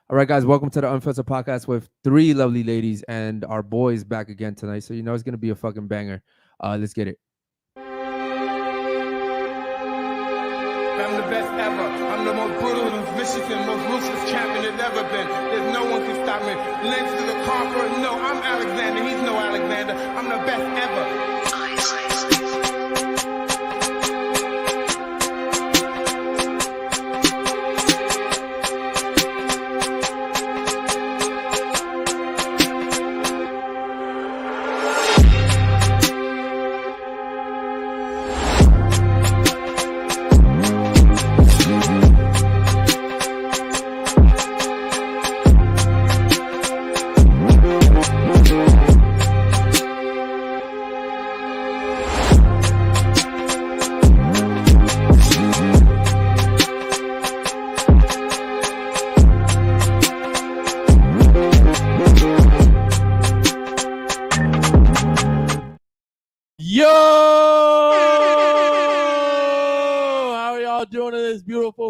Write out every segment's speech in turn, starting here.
All right, guys, welcome to the Unfiltered Podcast with three lovely ladies and our boys back again tonight. So you know it's gonna be a fucking banger. Let's get it. I'm the best ever. I'm the most brutal and vicious and most ruthless champion there's ever been. There's no one can stop me. Lynch to the conqueror. No, I'm Alexander. He's no Alexander. I'm the best ever.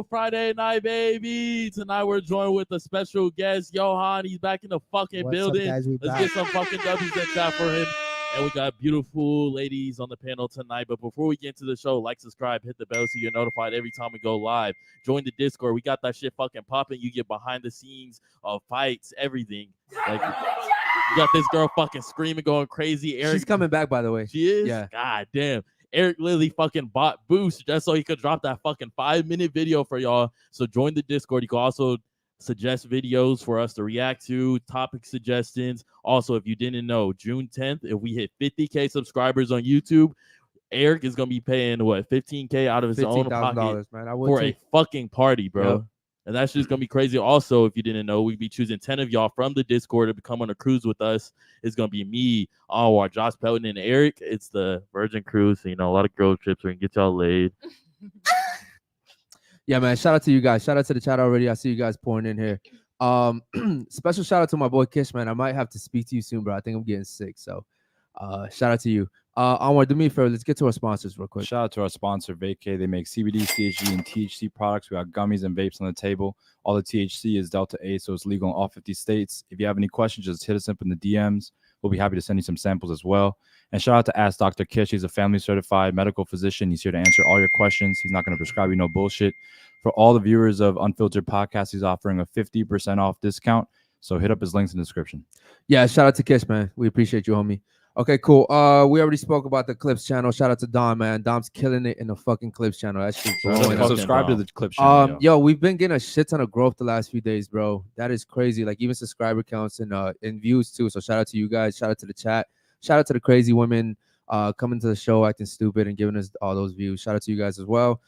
Friday night, baby. Tonight we're joined with a special guest, Johan. He's back in the fucking What's building. Up, guys? Let's get some fucking W's in chat for him. And we got beautiful ladies on the panel tonight. But before we get into the show, like, subscribe, hit the bell so you're notified every time we go live. Join the Discord. We got that shit fucking popping. You get behind the scenes of fights, everything. Like, you got this girl fucking screaming, going crazy. She's coming back, by the way. She is? Yeah. God damn. Eric literally fucking bought Boost just so he could drop that fucking 5-minute video for y'all. So join the Discord. You can also suggest videos for us to react to, topic suggestions. Also, if you didn't know, June 10th, if we hit 50K subscribers on YouTube, Eric is going to be paying, what, $15K out of his own pocket man. for a fucking party, bro. Yep. And that's just going to be crazy. Also, if you didn't know, we'd be choosing 10 of y'all from the Discord to come on a cruise with us. It's going to be me, Anwar, Josh Pelton, and Eric. It's the Virgin Cruise. So, you know, a lot of girl trips. We can get y'all laid. Yeah, man. Shout out to you guys. Shout out to the chat already. I see you guys pouring in here. Special shout out to my boy Kish, man. I might have to speak to you soon, bro. I think I'm getting sick. So shout out to you. Anwar, do me a favor. Let's get to our sponsors real quick. Shout out to our sponsor, Vacay. They make CBD, CHG, and THC products. We got gummies and vapes on the table. All the THC is Delta 8, so it's legal in all 50 states. If you have any questions, just hit us up in the DMs. We'll be happy to send you some samples as well. And shout out to Ask Dr. Kish. He's a family certified medical physician. He's here to answer all your questions. He's not going to prescribe you no bullshit. For all the viewers of Unfiltered Podcast, he's offering a 50% off discount. So hit up his links in the description. Yeah, shout out to Kish, man. We appreciate you, homie. Okay, cool. We already spoke about the Clips channel. Shout out to Dom, man. Dom's killing it in the fucking Clips channel. That shit's blowing up. Subscribe to the Clips channel. Yo, we've been getting a shit ton of growth the last few days, bro. That is crazy. Like even subscriber counts and views too. So shout out to you guys. Shout out to the chat. Shout out to the crazy women coming to the show acting stupid and giving us all those views. Shout out to you guys as well.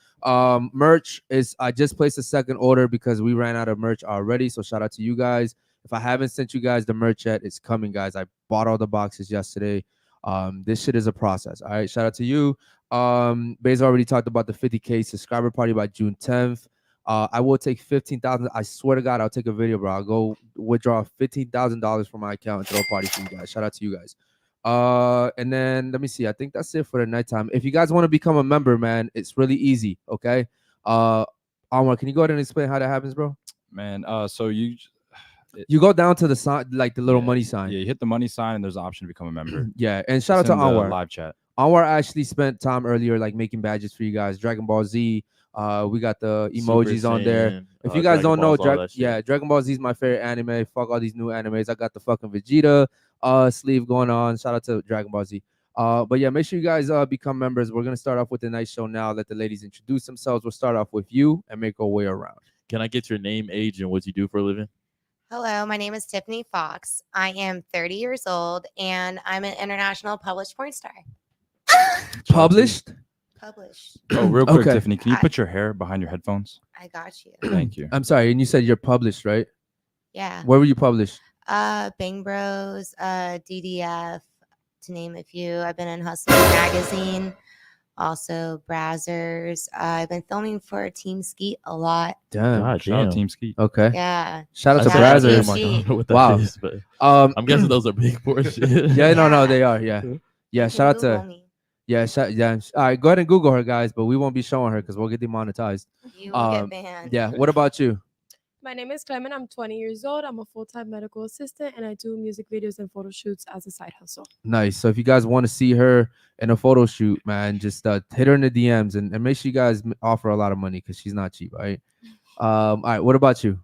Merch is I just placed a second order because we ran out of merch already. So shout out to you guys. If I haven't sent you guys the merch yet, it's coming, guys. I bought all the boxes yesterday. This shit is a process. All right, shout out to you. Baze already talked about the 50K subscriber party by June 10th. I will take $15,000. I swear to God, I'll take a video, bro. I'll go withdraw $15,000 from my account and throw a party for you guys. Shout out to you guys. And then let me see. I think that's it for the nighttime. If you guys want to become a member, man, it's really easy. Okay. Anwar, can you go ahead and explain how that happens, bro? Man, so you go down to the sign, like the little money sign. Yeah, you hit the money sign and there's an option to become a member. Yeah, and shout out to Anwar. Live chat. Anwar actually spent time earlier like making badges for you guys. Dragon Ball Z. We got the emojis on there. If you guys don't know, Dragon Ball Z is my favorite anime. Fuck all these new animes. I got the fucking Vegeta sleeve going on. Shout out to Dragon Ball Z. But yeah, make sure you guys become members. We're gonna start off with a nice show now. Let the ladies introduce themselves. We'll start off with you and make our way around. Can I get your name, age, and what you do for a living? Hello, my name is Tiffany Fox. I am 30 years old, and I'm an international published porn star. Published? Published. Oh, real quick, Okay. Tiffany, can you put your hair behind your headphones? I got you. Thank you. I'm sorry, and you said you're published, right? Yeah. Where were you published? Bang Bros, DDF, to name a few. I've been in Hustler Magazine, also Brazzers. I've been filming for Team Skeet a lot. Damn. God Shout out damn. Team Skeet. Okay. Yeah. Shout out to Shout out to Brazzers. TMC. I don't know what that Wow. is, but I'm guessing those are big portions. Yeah, no, they are. Yeah. Yeah. You can Shout out Google to me. yeah. All right, go ahead and Google her, guys, but we won't be showing her because we'll get demonetized. You will get banned. Yeah. What about you? My name is Clement. I'm 20 years old. I'm a full-time medical assistant, and I do music videos and photo shoots as a side hustle. Nice. So if you guys want to see her in a photo shoot, man, just hit her in the DMs and make sure you guys offer a lot of money because she's not cheap, right? All right. What about you?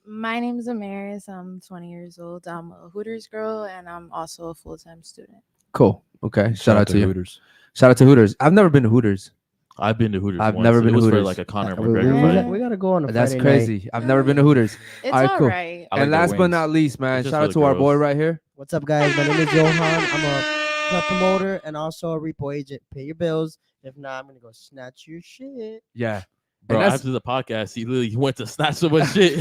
My name is Amaris. I'm 20 years old. I'm a Hooters girl, and I'm also a full-time student. Cool. Okay. Shout out to you. Hooters. Shout out to Hooters. I've never been to Hooters. I've been to Hooters. I've once. never been it to was Hooters. for like a Conor We McGregor fight. we gotta go on a That's Friday crazy. night. I've never been to Hooters. It's All right, all cool. right. I like And their last but wings. not least, man, It's just shout for out the to our boy girls. right here. What's up, guys? My name is Johan. I'm a club promoter and also a repo agent. Pay your bills. If not, I'm gonna go snatch your shit. Yeah. Bro, And that's- after the podcast, he literally went to snatch someone's shit.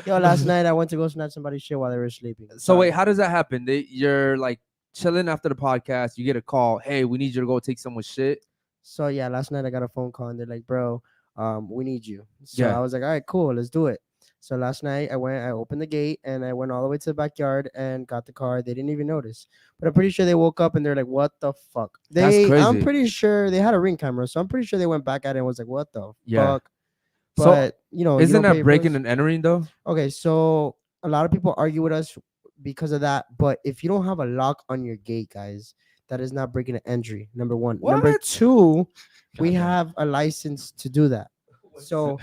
Yo, last night I went to go snatch somebody's shit while they were sleeping. So wait, how does that happen? You're like chilling after the podcast. You get a call. Hey, we need you to go take someone's shit. So yeah, last night I got a phone call and they're like, bro, we need you. So Yeah. I was like, all right, cool, let's do it. So last night I opened the gate and I went all the way to the backyard and got the car. They didn't even notice. But I'm pretty sure they woke up and they're like, what the fuck? That's I'm crazy. pretty sure they had a Ring camera. So I'm pretty sure they went back at it and was like, what the Yeah. fuck? So, But you know, you Isn't don't pay that your breaking bills. and entering though? Okay, so a lot of people argue with us because of that. But if you don't have a lock on your gate, guys, that is not breaking an entry. Number one. Number What? two, we Goddamn. have a license to do that. So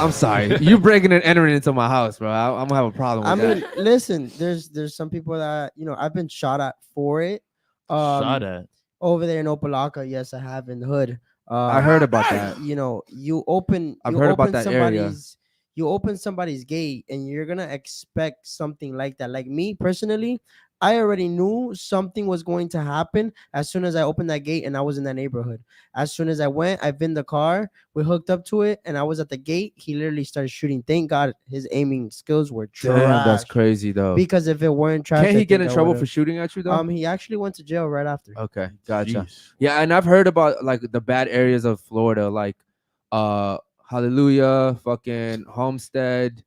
I'm sorry. You breaking and entering into my house, bro. I'm gonna have a problem with I that. mean, listen, there's some people that I've been shot at for it. Shot at. Over there in Opalaka, yes, I have in the hood. I heard about that. You open. I've you heard about open that area. somebody's. You open somebody's gate, and you're gonna expect something like that. Like me personally, I already knew something was going to happen as soon as I opened that gate, and I was in that neighborhood. As soon as I went, I've been the car. We hooked up to it, and I was at the gate. He literally started shooting. Thank God his aiming skills were trash. Damn, that's crazy though. Because if it weren't trash, Can't I he get think in I trouble would've- for shooting at you though? He actually went to jail right after. Okay, gotcha. Jeez. Yeah, and I've heard about like the bad areas of Florida, like Hallelujah, fucking Homestead,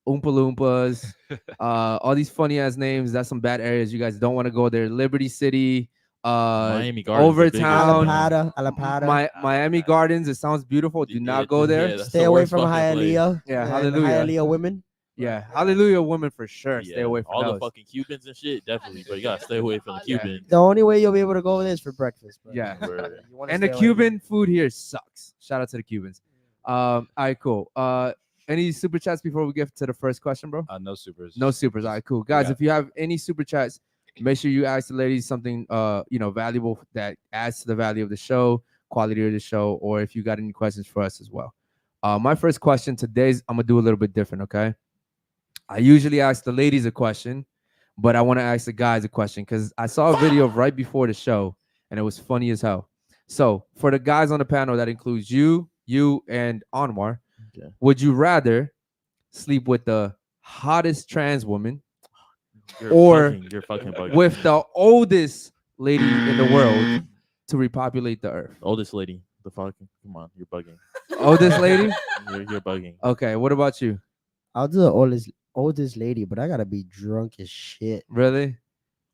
Oompa Loompas, all these funny ass names. That's some bad areas. You guys don't want to go there. Liberty City, Miami Gardens. the biggest Overtown, one. Alapata. Miami Gardens. It sounds beautiful. Do not go there. Yeah, that's Stay the away worst from fucking place. Hialeah. Yeah, and Hallelujah. Hialeah women. Yeah, Hallelujah, women for sure. Stay Yeah, away from all those. the fucking Cubans and shit, definitely. But you gotta stay away from the Yeah. Cubans. The only way you'll be able to go there is for breakfast. Bro. Yeah. Word. You wanna And the stay away. Cuban food here sucks. Shout out to the Cubans. All right, cool. Any super chats before we get to the first question, bro? No supers. No supers. All right, cool. Guys, Yeah. if you have any super chats, make sure you ask the ladies something valuable that adds to the value of the show, quality of the show, or if you got any questions for us as well. My first question today's I'm gonna do a little bit different, okay? I usually ask the ladies a question, but I want to ask the guys a question because I saw a video right before the show and it was funny as hell. So for the guys on the panel, that includes you, and Anwar. Okay. Would you rather sleep with the hottest trans woman You're fucking bugging. with the oldest lady in the world to repopulate the earth? Oldest lady. The fucking come on, you're bugging. Oldest lady? You're bugging. Okay, what about you? I'll do the oldest lady, but I gotta be drunk as shit. Really?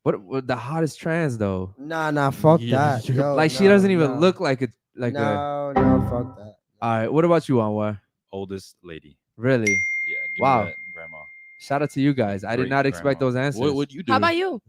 What the hottest trans though? Nah, fuck Yeah, that. you're- Yo, Like she no, doesn't even no. look like a like a. No, fuck that. All right, what about you, Anwar? Oldest lady. Really? Yeah. Give Wow. Me that grandma. Shout out to you guys. I did Great not expect grandma. those answers. What would you do? How about you?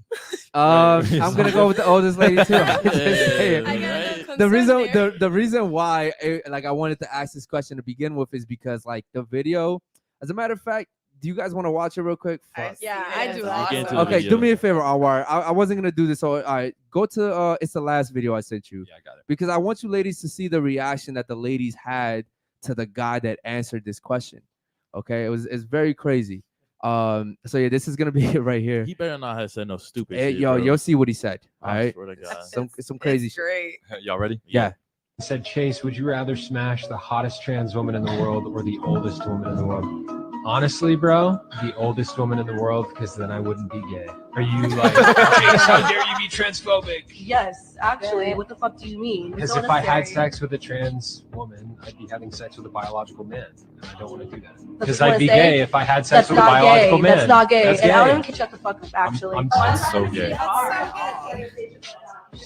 I'm gonna go with the oldest lady too. I'm just Yeah, saying. I got right? no The reason concern there. the reason why I wanted to ask this question to begin with is because like the video, as a matter of fact, do you guys want to watch it real quick? Fuck. Yeah, I do. I'll get into also. the Okay, video. do me a favor, Anwar. I wasn't gonna do this, so all right, go to it's the last video I sent you Yeah, I got it. because I want you ladies to see the reaction that the ladies had to the guy that answered this question. Okay, it's very crazy. So yeah, this is gonna be it right here. He better not have said no stupid Hey, shit. yo, bro. you'll see what he said. All I right, swear to God. some crazy shit. Great. Y'all ready? Yeah. Said, Chase, would you rather smash the hottest trans woman in the world or the oldest woman in the world? Honestly, bro, the oldest woman in the world, because then I wouldn't be gay. Are you like, Chase, how dare you be transphobic? Yes, actually, what the fuck do you mean? Because if I had sex with a trans woman, I'd be having sex with a biological man. And I don't want to do that. Because I'd be gay if I had sex That's with a not biological gay. man. That's not gay. That's And gay. Ellen can shut the fuck up, actually. I'm so gay.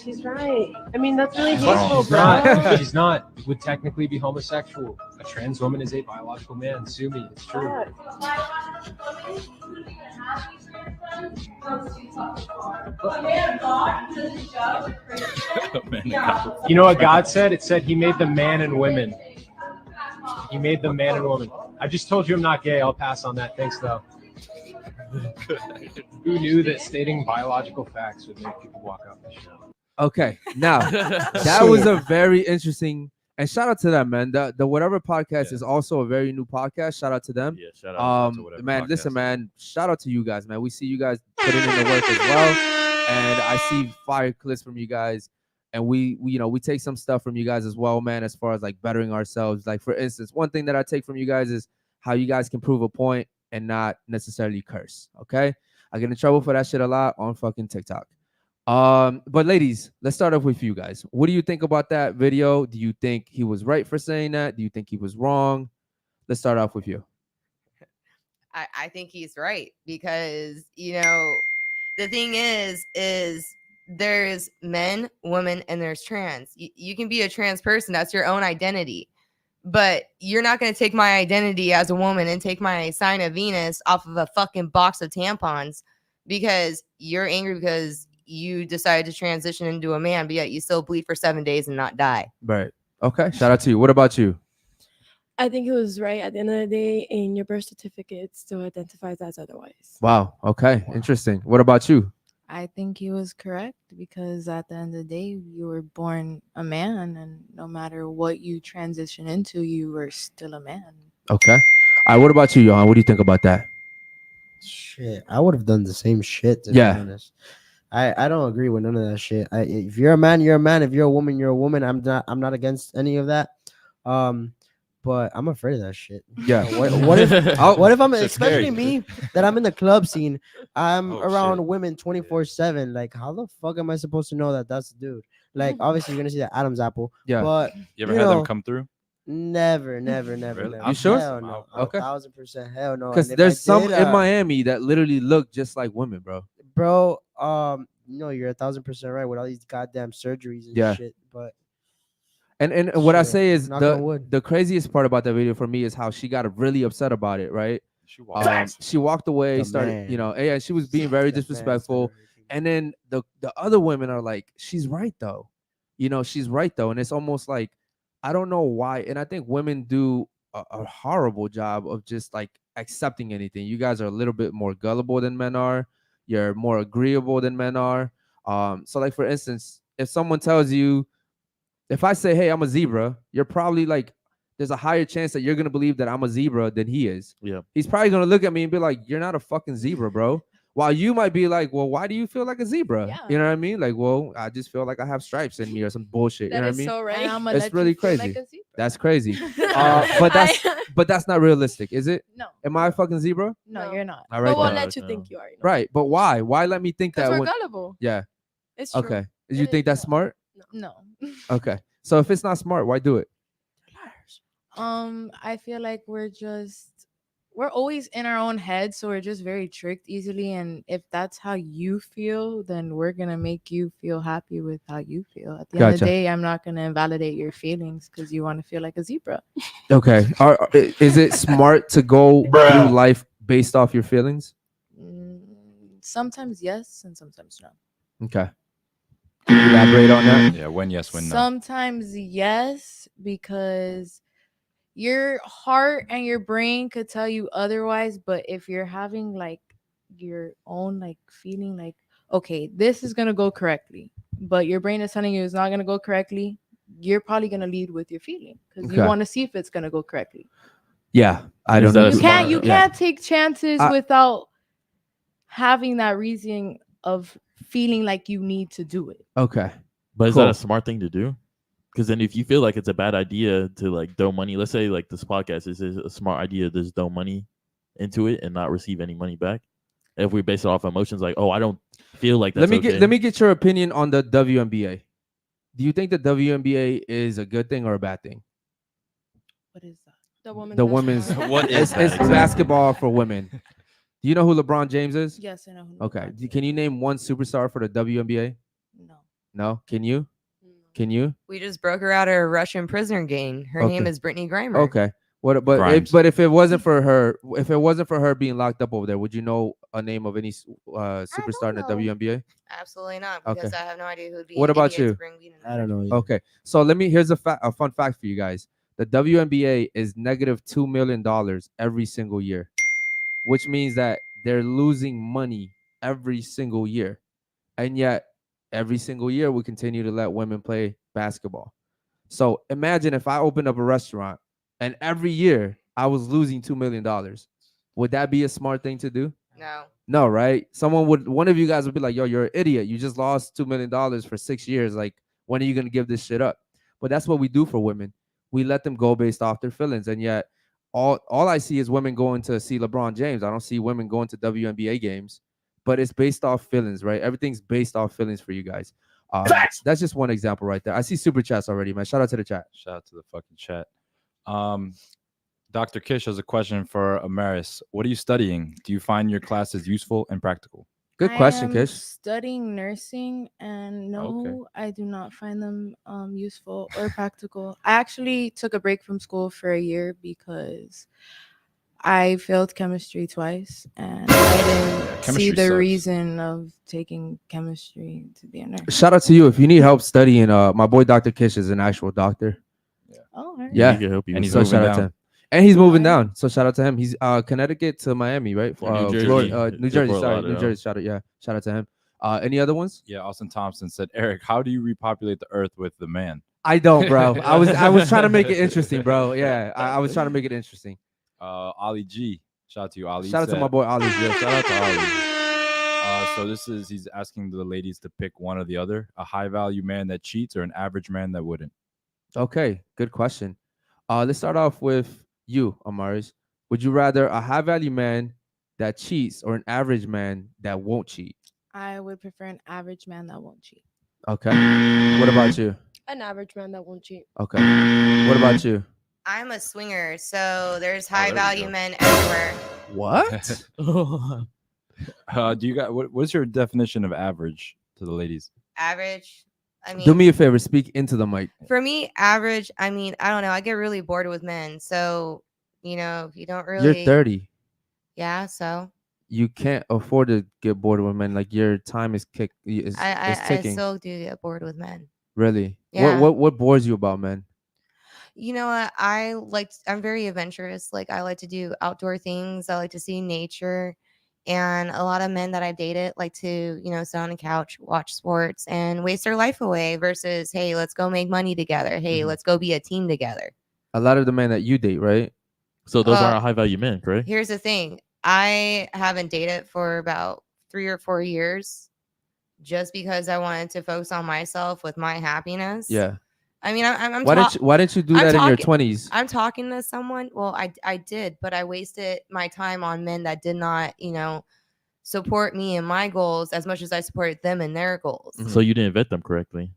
She's right. I mean, that's really Well, hateful, she's bro. not. She's not. Would technically be homosexual. A trans woman is a biological man. Sue me. It's true. You know what God said? It said he made the man and women. He made the man and woman. I just told you I'm not gay. I'll pass on that. Thanks, though. Who knew that stating biological facts would make people walk off the show? Okay, now that was a very interesting. And shout out to them, man. The Whatever podcast is also a very new podcast. Shout out to them. Yeah, shout out to Whatever man, podcast. listen, man. Shout out to you guys, man. We see you guys putting in the work as well, and I see fire clips from you guys. And we take some stuff from you guys as well, man. As far as like bettering ourselves, like for instance, one thing that I take from you guys is how you guys can prove a point and not necessarily curse. Okay, I get in trouble for that shit a lot on fucking TikTok. But ladies, let's start off with you guys. What do you think about that video? Do you think he was right for saying that? Do you think he was wrong? Let's start off with you. I think he's right because, the thing is there's men, women, and there's trans. You can be a trans person. That's your own identity. But you're not going to take my identity as a woman and take my sign of Venus off of a fucking box of tampons because you're angry because you decided to transition into a man, but yet you still bleed for 7 days and not die. Right. Okay. Shout out to you. What about you? I think he was right. At the end of the day, in your birth certificate, it still identifies as otherwise. Wow. Okay. Interesting. What about you? I think he was correct because at the end of the day, you were born a man, and no matter what you transition into, you were still a man. Okay. All right. What about you, Johan? What do you think about that? Shit, I would have done the same shit. To be honest. I don't agree with none of that shit. If you're a man, you're a man. If you're a woman, you're a woman. I'm not against any of that. But I'm afraid of that shit. Yeah. What if I'm It's especially scary. me that I'm in the club scene? I'm Oh, around shit. women 24/7. Like, how the fuck am I supposed to know that that's the dude? Like, obviously you're gonna see that Adam's apple. Yeah. But You ever you had know, them come through? never. Really? never. You sure? Hell no. Okay. 1000% hell no. Because And if there's I some did, in Miami that literally look just like women, bro. bro. No, you're 1000% right with all these goddamn surgeries and Yeah. shit. But And what I Shit, say is knock on wood. the craziest part about that video for me is how she got really upset about it, right? She walked away, The started, man. yeah, she was being very The fans disrespectful. and everything. And then the other women are like, she's right though. She's right though. And it's almost like, I don't know why. And I think women do a horrible job of just like accepting anything. You guys are a little bit more gullible than men are. You're more agreeable than men are. So like for instance, if someone tells you, if I say, hey, I'm a zebra, you're probably like, there's a higher chance that you're gonna believe that I'm a zebra than he is. Yeah. He's probably gonna look at me and be like, you're not a fucking zebra, bro. While you might be like, well, why do you feel like a zebra? Yeah. You know what I mean? Like, well, I just feel like I have stripes in me or some bullshit. You know That what I is mean? so right. And I'ma It's let you really feel like crazy. a zebra. That's crazy. But that's not realistic, is it? No. Am I a fucking zebra? No, No. you're not. All But right. we'll then. let you No. think you are. Right. But why? Why let me think Because that? we're When, gullible. yeah. It's true. Okay. You It think is. that's smart? No. Okay. So if it's not smart, why do it? I feel like we're always in our own head, so we're just very tricked easily. And if that's how you feel, then we're gonna make you feel happy with how you feel. At the end of Gotcha. the day, I'm not gonna invalidate your feelings because you want to feel like a zebra. Okay. Is it smart to go through life based off your feelings? Sometimes yes, and sometimes no. Okay. Can you elaborate on that? Yeah, when yes, when no. Sometimes yes, because your heart and your brain could tell you otherwise, but if you're having like your own like feeling like, okay, this is gonna go correctly, but your brain is telling you it's not gonna go correctly, you're probably gonna lead with your feeling because you Okay. want to see if it's gonna go correctly. Yeah. I Is don't that know. a You smart- can't you Yeah. can't take chances without having that reason of feeling like you need to do it. Okay. But is Cool. that a smart thing to do? Because then if you feel like it's a bad idea to like throw money, let's say like this podcast is a smart idea to just throw money into it and not receive any money back. If we base it off emotions, like, oh, I don't feel like that's Let me get your opinion on the WNBA. Do you think the WNBA is a good thing or a bad thing? What is that? The women's What is that it's exactly? basketball for women. Do you know who LeBron James is? Yes, I know. Who Okay. LeBron Can you name one superstar for the WNBA? is. No. No. Can you? Can you? We just broke her out of a Russian prisoner gang. Her name Okay. is Brittany Grimer. Okay. What? But Grimes. if it wasn't for her being locked up over there, would you know a name of any superstar in the know. WNBA? Absolutely not, because Okay. I have no idea who would be What an about idiot to you? bring weed in I there. don't know. Either. Okay. So here's a fun fact for you guys. The WNBA is negative $2 million every single year, which means that they're losing money every single year. And yet every single year we continue to let women play basketball. So imagine if I opened up a restaurant and every year I was losing $2 million. Would that be a smart thing to do? No. No, right? One of you guys would be like, yo, you're an idiot. You just lost $2 million for 6 years. Like, when are you going to give this shit up? But that's what we do for women. We let them go based off their feelings. And yet all I see is women going to see LeBron James. I don't see women going to WNBA games, but it's based off feelings, right? Everything's based off feelings for you guys. That's just one example right there. I see super chats already, man. Shout out to the chat. Shout out to the fucking chat. Dr. Kish has a question for Amaris. What are you studying? Do you find your classes useful and practical? Good I question, am Kish. Studying nursing, and no, I do not find them useful or practical. I actually took a break from school for a year because I failed chemistry twice, and I didn't see chemistry the sucks. reason of taking chemistry to be a nurse. Shout out to you. If you need help studying, my boy Dr. Kish is an actual doctor. Oh, all right. Yeah. He can help you. And with he's So that. moving shout out to down. him. And he's moving Alright. down. So shout out to him. He's Connecticut to Miami, right? New Jersey. Florida, New Yeah, Jersey. Fort Sorry, Lauderdale. New Jersey. Shout out to him. Any other ones? Yeah, Austin Thompson said, Eric, how do you repopulate the earth with the man? I don't, bro. I was trying to make it interesting, bro. Yeah, I was trying to make it interesting. Ali G. Shout out to you, Ali. Shout out to said- my boy Ali. Yeah, shout out to Ali. So he's asking the ladies to pick one or the other, a high value man that cheats or an average man that wouldn't. Okay, good question. Let's start off with you, Amaris. Would you rather a high value man that cheats or an average man that won't cheat? I would prefer an average man that won't cheat. Okay. What about you? An average man that won't cheat. Okay. What about you? I'm a swinger, so there's there high we value go. men everywhere. What? Do you got what's your definition of average to the ladies? Average. I mean, Do me a favor. Speak into the mic. for me, average. I mean, I don't know. I get really bored with men, so if you don't really. You're 30. Yeah, so You can't afford to get bored with men. Like, your time is is I ticking. still do get bored with men. Really? Yeah. What bores you about men? You know what? I'm very adventurous. Like, I like to do outdoor things. I like to see nature. And a lot of men that I've dated like to, sit on a couch, watch sports, and waste their life away versus, hey, let's go make money together. Hey, Mhm. let's go be a team together. A lot of the men that you date, right? So those Uh, aren't high value men, correct? Here's the thing. I haven't dated for about 3 or 4 years just because I wanted to focus on myself with my happiness. Yeah. I mean, I'm Why didn't you do I'm that in your talking- 20s? I'm talking to someone. Well, I did, but I wasted my time on men that did not, support me and my goals as much as I supported them and their goals. Mhm. So you didn't vet them correctly.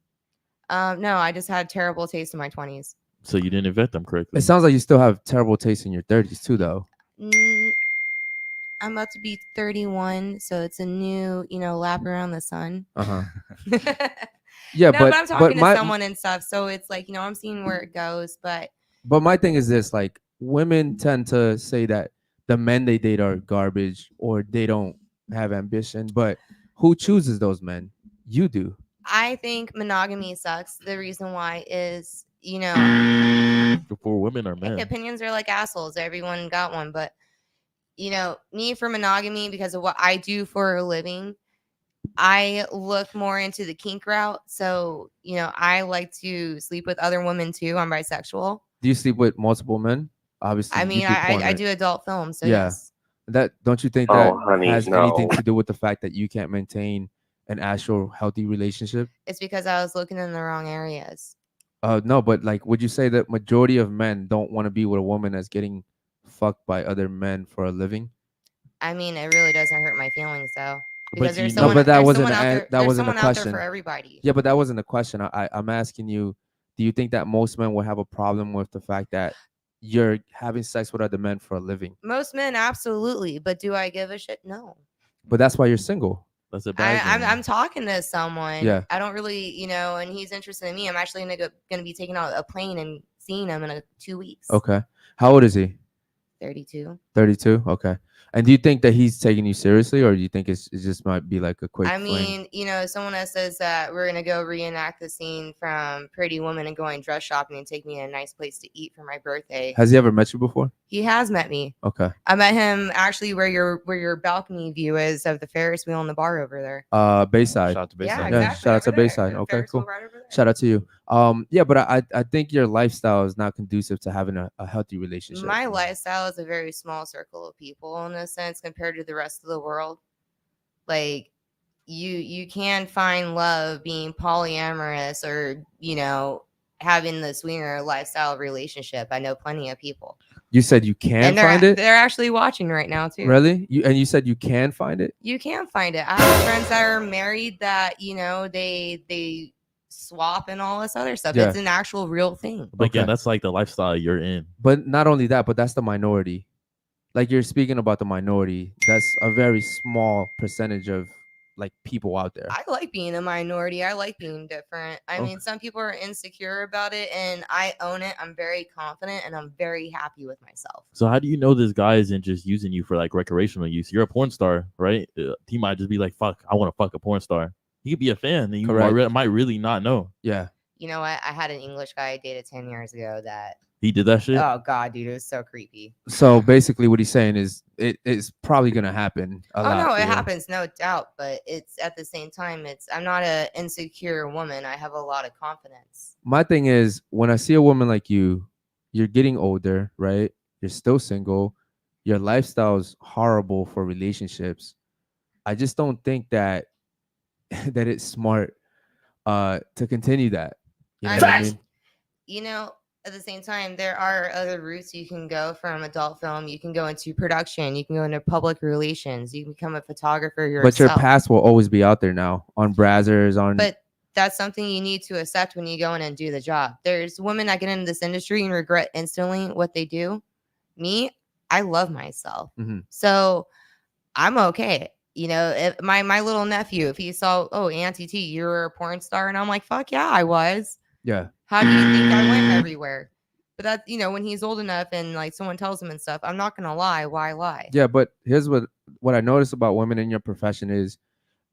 No, I just had terrible taste in my 20s. So you didn't vet them correctly. It sounds like you still have terrible taste in your 30s too, though. I'm about to be 31, so it's a new, lap around the sun. Uh-huh. no, Yeah, but I'm talking to my someone and stuff, so it's like, I'm seeing where it goes. But but my thing is this: like, women tend to say that the men they date are garbage or they don't have ambition, but who chooses those men? You do. I think monogamy sucks. The reason why is, For women or men. opinions are like assholes. Everyone got one, but me for monogamy, because of what I do for a living, I look more into the kink route. So, I like to sleep with other women too. I'm bisexual. Do you sleep with multiple men? Obviously, I you mean, do porn, I right? do adult film. So Yeah. yes. That don't you think that Oh, honey, has anything no. to do with the fact that you can't maintain an actual healthy relationship? It's because I was looking in the wrong areas. No, but like, would you say that majority of men don't want to be with a woman that's getting fucked by other men for a living? I mean, it really doesn't hurt my feelings though. But Because you there's know- someone, No, but that there's wasn't someone a- out there, that there's wasn't a someone out there question. for everybody. Yeah, but that wasn't the question. I'm asking you, do you think that most men would have a problem with the fact that you're having sex with other men for a living? Most men, absolutely. But do I give a shit? No. But that's why you're single. That's a bad game. I'm talking to someone. Yeah. I don't really, and he's interested in me. I'm actually gonna be taking out a plane and seeing him in 2 weeks. Okay. How old is he? 32. 32. Okay. And do you think that he's taking you seriously, or do you think it just might be like a quick I fling? mean, someone that says that we're gonna go reenact the scene from Pretty Woman and going dress shopping and take me to a nice place to eat for my birthday. Has he ever met you before? He has met me. Okay. I met him actually where your balcony view is of the Ferris wheel and the bar over there. Bayside. Shout out to Bayside. Yeah, Yeah, exactly. shout out to over there. Bayside. The Okay, Ferris wheel cool. right over there. Shout out to you. Yeah, but I think your lifestyle is not conducive to having a healthy relationship. My lifestyle is a very small circle of people in a sense compared to the rest of the world. Like you can find love being polyamorous or having the swinger lifestyle relationship. I know plenty of people. You said you can And find it? they're actually watching right now too. Really? You said you can find it? You can find it. I have friends that are married that they swap and all this other stuff. Yeah. It's an actual real thing. But again, Okay. that's like the lifestyle you're in. But not only that, but that's the minority. Like you're speaking about the minority. That's a very small percentage of like people out there. I like being a minority. I like being different. I mean, some people are insecure about it, and I own it. I'm very confident, and I'm very happy with myself. So how do you know this guy isn't just using you for like recreational use? You're a porn star, right? He might just be like, "Fuck, I want to fuck a porn star." He could be a fan, and you might really not know. Yeah. You know what? I had an English guy I dated 10 years ago that. He did that shit. Oh God, dude, it was so creepy. So basically, what he's saying is it's probably gonna happen. Oh no, it happens, no doubt. But it's at the same time, I'm not an insecure woman. I have a lot of confidence. My thing is, when I see a woman like you, you're getting older, right? You're still single. Your lifestyle's horrible for relationships. I just don't think that that it's smart to continue that. You know what I mean? At the same time, there are other routes you can go from adult film. You can go into production. You can go into public relations. You can become a photographer yourself. But your past will always be out there now on Brazzers, on. But that's something you need to accept when you go in and do the job. There's women that get into this industry and regret instantly what they do. Me, I love myself. Mhm. So I'm okay. If my little nephew, if he saw, oh, Auntie T, you're a porn star. And I'm like, fuck yeah, I was. Yeah. How do you think I went everywhere? But that, when he's old enough and like someone tells him and stuff, I'm not going to lie. Why lie? Yeah, but here's what I notice about women in your profession is,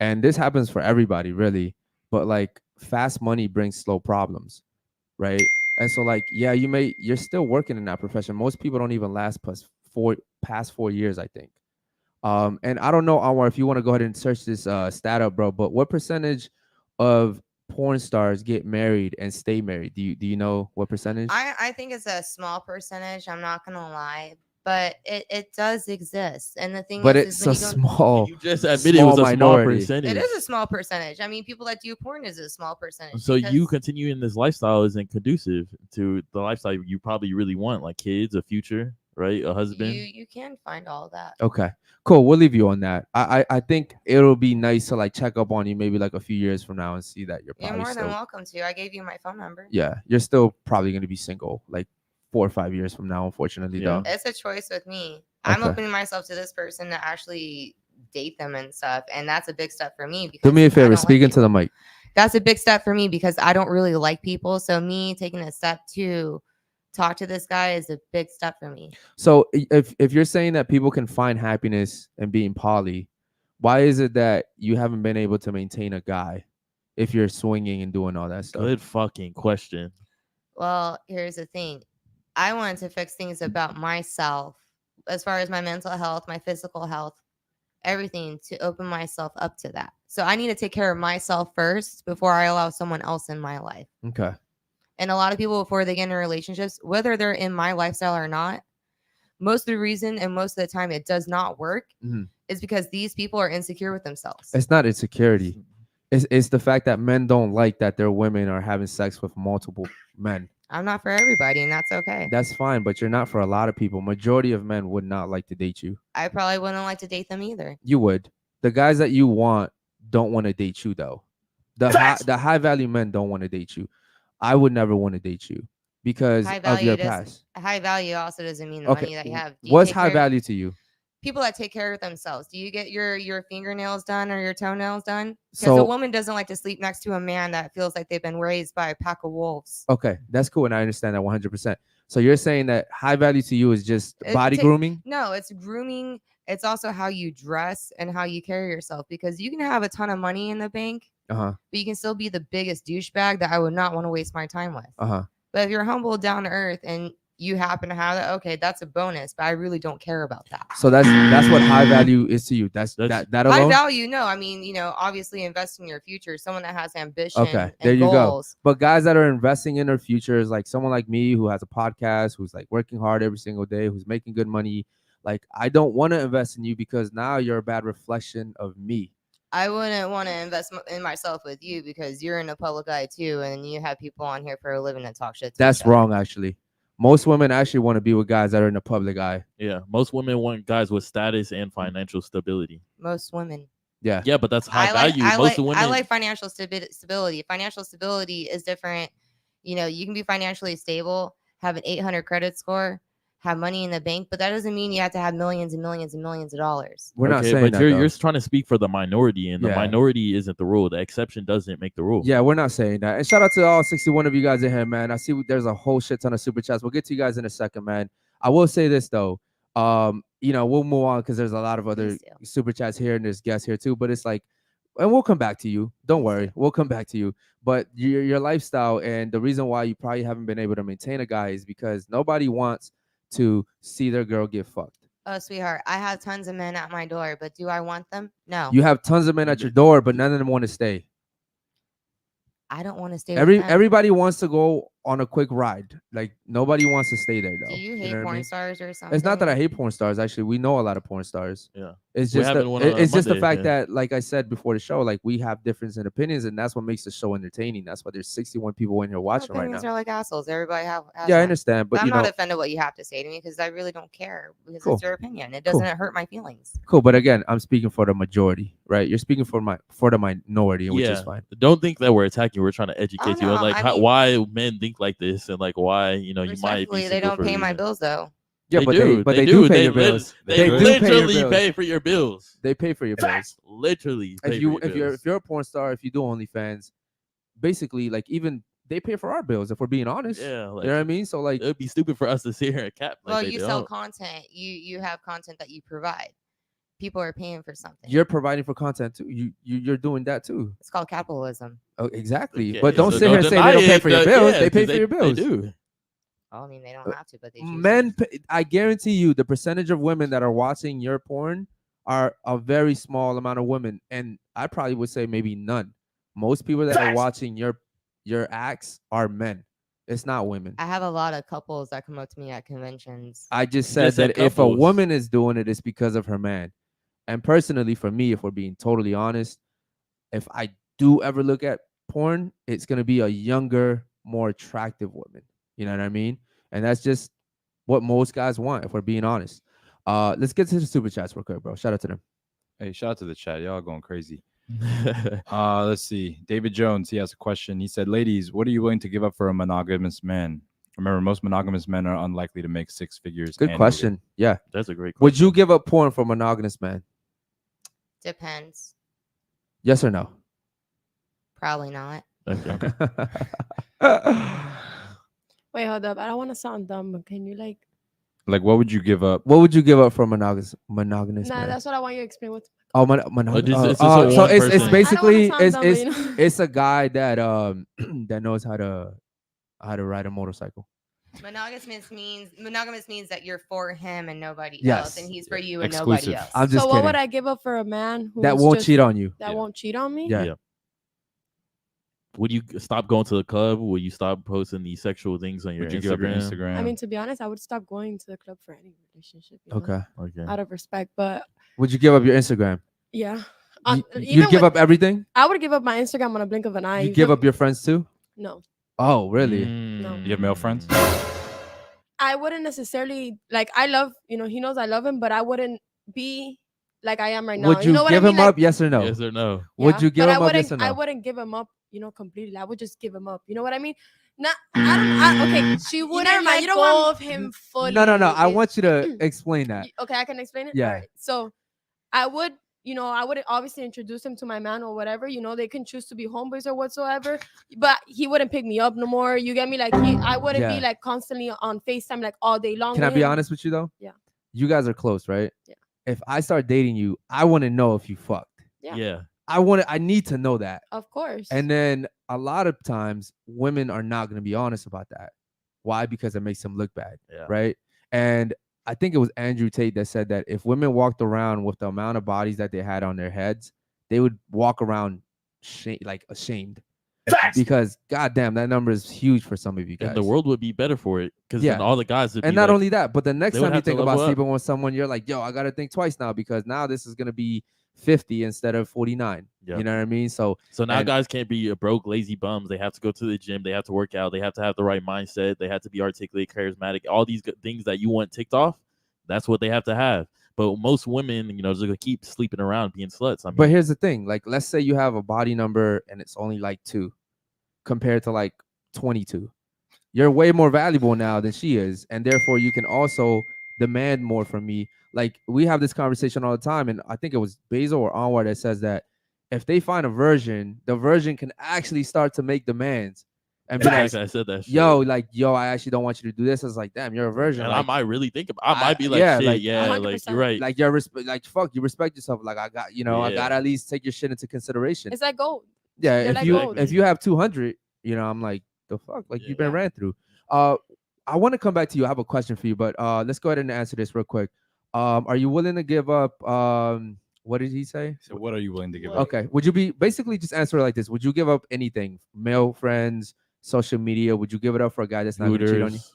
and this happens for everybody really, but like fast money brings slow problems, right? And so like, yeah, you're still working in that profession. Most people don't even last past 4 years, I think. And I don't know, Anwar, if you want to go ahead and search this stat up, bro, but what percentage of porn stars get married and stay married? Do you know what percentage? I think it's a small percentage. I'm not going to lie. But it does exist. And the thing but is it's a small. You just admitted it was a minority. small percentage. It is a small percentage. I mean, people that do porn is a small percentage. So you continuing this lifestyle isn't conducive to the lifestyle you probably really want, like kids, a future, right? A husband. You can find all that. Okay, cool. We'll leave you on that. I think it'll be nice to like check up on you maybe like a few years from now and see that you're probably more still, than welcome to. I gave you my phone number. Yeah, you're still probably going to be single like 4 or 5 years from now, unfortunately. Yeah. Though It's a choice with me. I'm Okay. opening myself to this person to actually date them and stuff. And that's a big step for me. do me a I favor, don't speak like into the mic. That's a big step for me because I don't really like people. So me taking a step to talk to this guy is a big step for me. So if you're saying that people can find happiness in being poly, why is it that you haven't been able to maintain a guy if you're swinging and doing all that stuff? Good fucking question. Well, here's the thing. I wanted to fix things about myself as far as my mental health, my physical health, everything, to open myself up to that. So I need to take care of myself first before I allow someone else in my life. Okay. And a lot of people, before they get into relationships, whether they're in my lifestyle or not, most of the reason and most of the time it does not work is because these people are insecure with themselves. It's not insecurity. It's the fact that men don't like that their women are having sex with multiple men. I'm not for everybody, and that's okay. That's fine, but you're not for a lot of people. Majority of men would not like to date you. I probably wouldn't like to date them either. You would. The guys that you want don't want to date you, though. The high value men don't want to date you. I would never want to date you because of your past. High value also doesn't mean the money that you have. What's high value to you? people that take care of themselves. Do you get your fingernails done or your toenails done? Because So a woman doesn't like to sleep next to a man that feels like they've been raised by a pack of wolves. okay, that's cool, and I understand that 100%. So you're saying that high value to you is just body Ta- grooming? No, it's grooming. It's also how you dress and how you carry yourself, because you can have a ton of money in the bank, Uh-huh. but you can still be the biggest douchebag that I would not want to waste my time with. Uh-huh. But if you're humble, down to earth, and you happen to have that, okay, that's a bonus, but I really don't care about that. So that's what high value is to you. That's that High alone. value, no. I mean, obviously invest in your future. Someone that has ambition Okay, and there you goals. go. But guys that are investing in their future is like someone like me who has a podcast, who's like working hard every single day, who's making good money. Like, I don't want to invest in you because now you're a bad reflection of me. I wouldn't want to invest in myself with you because you're in the public eye too, and you have people on here for a living that talk shit to That's each other. wrong, actually. Most women actually want to be with guys that are in the public eye. Yeah, most women want guys with status and financial stability. Most women. Yeah. Yeah, but that's high value. Most women. I like financial stability. Financial stability is different. You can be financially stable, have an 800 credit score, have money in the bank, but that doesn't mean you have to have millions and millions and millions of dollars. We're not saying but that, you're though. trying to speak for the minority, and the Yeah. minority isn't the rule. The exception doesn't make the rule. Yeah, we're not saying that. And shout out to all 61 of you guys in here, man. I see there's a whole shit ton of super chats. We'll get to you guys in a second, man. I will say this though. We'll move on because there's a lot of other super chats here and there's guests here too. But it's like, and we'll come back to you. Don't worry, we'll come back to you. But your lifestyle and the reason why you probably haven't been able to maintain a guy is because nobody wants to see their girl get fucked. Oh, sweetheart, I have tons of men at my door, but do I want them? No. You have tons of men at your door, but none of them want to stay. I don't want to stay with them. Everybody wants to go on a quick ride. Like, nobody wants to stay there though. Do you hate know what I porn mean? stars or something? It's not that I hate porn stars. Actually, we know a lot of porn stars. Yeah. It's We're just having one on it's just the Monday, fact yeah. that, like I said before the show, like we have difference in opinions, and that's what makes the show entertaining. That's why there's 61 people in here watching right Opinions now. are like assholes. Everybody has Yeah, I one. understand, but I'm you not know, offended what you have to say to me because I really don't care because Cool. it's your opinion. It Cool. doesn't hurt my feelings. cool. But again, I'm speaking for the majority, right? You're speaking for the minority, which is fine. Don't think that we're attacking. We're trying to educate you on no, like I mean- why men think like this and like why you might be. Respectfully, they don't pay my bills though. Yeah, They but do. they do pay They your bills. They do pay your literally bills. pay for your bills. They pay for your bills. Literally. pay If for you your if bills. you're a porn star, if you do OnlyFans, basically like even they pay for our bills if we're being honest. Yeah, you know what I mean? So like it'd be stupid for us to sit here and cap. Like Well, they you don't. sell content. You have content that you provide. People are paying for something. you're providing for content too. You're doing that too. It's called capitalism. Oh, exactly. Okay, But don't so sit here and say they don't pay it, for your but bills. yeah, they pay 'cause for your bills. They do. I mean, they don't have to, but they choose to. Men, I guarantee you, the percentage of women that are watching your porn are a very small amount of women, and I probably would say maybe none. Most people that are watching your acts are men. It's not women. I have a lot of couples that come up to me at conventions. I just You said just said that if a couples. woman is doing it, it's because of her man. And personally, for me, if we're being totally honest, if I do ever look at porn, it's gonna be a younger, more attractive woman. You know what I mean? And that's just what most guys want, if we're being honest. Let's get to the super chats real quick, bro. Shout out to them. Hey, shout out to the chat. Y'all going crazy. Let's see. David Jones, he has a question. He said, ladies, what are you willing to give up for a monogamous man? Remember, most monogamous men are unlikely to make six figures. Good annually. question. Yeah. That's a great question. Would you give up porn for a monogamous man? Depends. Yes or no? Probably not. Okay. Wait, hold up. I don't want to sound dumb, but can you like? Like, what would you give up? What would you give up for a monogamous Nah, man? that's what I want you to explain. What? Oh, It's just a so one it's person. basically I don't wanna sound dumb, but, you know. it's a guy that that knows how to ride a motorcycle. Monogamous means that you're for him and nobody else, Yes. and he's for you and Exclusive. nobody else. I'm just So kidding. what would I give up for a man who That won't cheat on you. That Yeah. won't cheat on me? Yeah. Yeah. Would you stop going to the club? Would you stop posting these sexual things on your Would you give up your Instagram? Instagram? I mean, to be honest, I would stop going to the club for any relationship. You know, Okay. Okay. Out of respect, but Would you give up your Instagram? yeah. You give up everything? I would give up my Instagram on a blink of an eye. You give up your friends too? No, Oh, really? No. You have male friends? I wouldn't necessarily like. I love, he knows I love him, but I wouldn't be like I am right now. Would you know what give I mean? him up? Yes or no? Yes or no? Would Yeah, you give but him I up? Yes wouldn't. or I no? wouldn't give him up, completely. I would just give him up. You know what I mean? Not, I don't. Okay, She never wouldn't mind, let you don't go want- of him fully. No. I It- want you to explain that. Okay, I can explain it. Yeah. Alright, so I would, I would obviously introduce him to my man or whatever. They can choose to be homeboys or whatsoever, but he wouldn't pick me up no more. You get me? Like I wouldn't Yeah. be like constantly on FaceTime like all day long. Can I with be him. honest with you though? Yeah. You guys are close, right? Yeah. If I start dating you, I want to know if you fucked. Yeah. I need to know that. Of course. And then a lot of times women are not going to be honest about that. Why? Because it makes them look bad. Yeah. Right. And I think it was Andrew Tate that said that if women walked around with the amount of bodies that they had on their heads, they would walk around like ashamed. Facts. Because goddamn, that number is huge for some of you guys. And the world would be better for it because Yeah. then all the guys would And be not like, only that, but the next they would time you have to think about level up. sleeping with someone, you're like, yo, I gotta think twice now because now this is gonna be 50 instead of 49. Yep. You know what I mean? So now and- guys can't be broke, lazy bums. They have to go to the gym. They have to work out. They have to have the right mindset. They have to be articulate, charismatic. All these good things that you want ticked off, that's what they have to have. But most women, just gonna keep sleeping around, being sluts. I mean, but here's the thing: like, let's say you have a body number and it's only like 2, compared to like 22. You're way more valuable now than she is, and therefore you can also demand more from me. Like we have this conversation all the time, and I think it was Basil or Anwar that says that if they find a virgin, the virgin can actually start to make demands and be like, I said that. Shit. yo, I actually don't want you to do this. I was like, damn, you're a virgin. And like, I might really think about. I might be like, yeah, shit, like, yeah, like 100%. you're right. like you're like fuck, you respect yourself. Like I got, I Yeah. gotta at least take your shit into consideration. it's like gold. Yeah, They're if like you gold. if you have 200, I'm like, the fuck, like you've been Yeah. ran through. I want to come back to you. I have a question for you, but let's go ahead and answer this real quick. Are you willing to give up? What did he say? So what are you willing to give up? Okay, would you be basically just answer it like this? Would you give up anything? Male friends, social media? Would you give it up for a guy that's not gonna cheat on you? Hooters.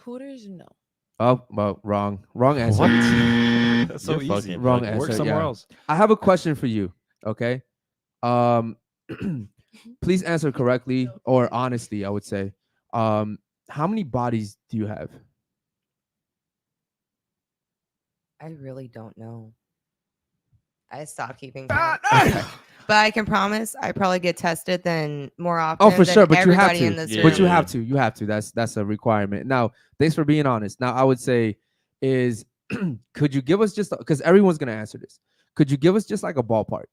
Hooters, no. Oh, well, wrong answer. What? That's so You're easy. fucking Wrong fucking- Work answer, somewhere yeah. else. I have a question for you. Okay. Please answer correctly or honestly, I would say. How many bodies do you have? I really don't know. I stopped keeping count. But I can promise I probably get tested then more often. Oh, for than sure, but you have everybody to. in this Yeah. But you room. have to. You have to. That's a requirement. Now, thanks for being honest. Now, I would say is could you give us just because everyone's gonna answer this? Could you give us just like a ballpark?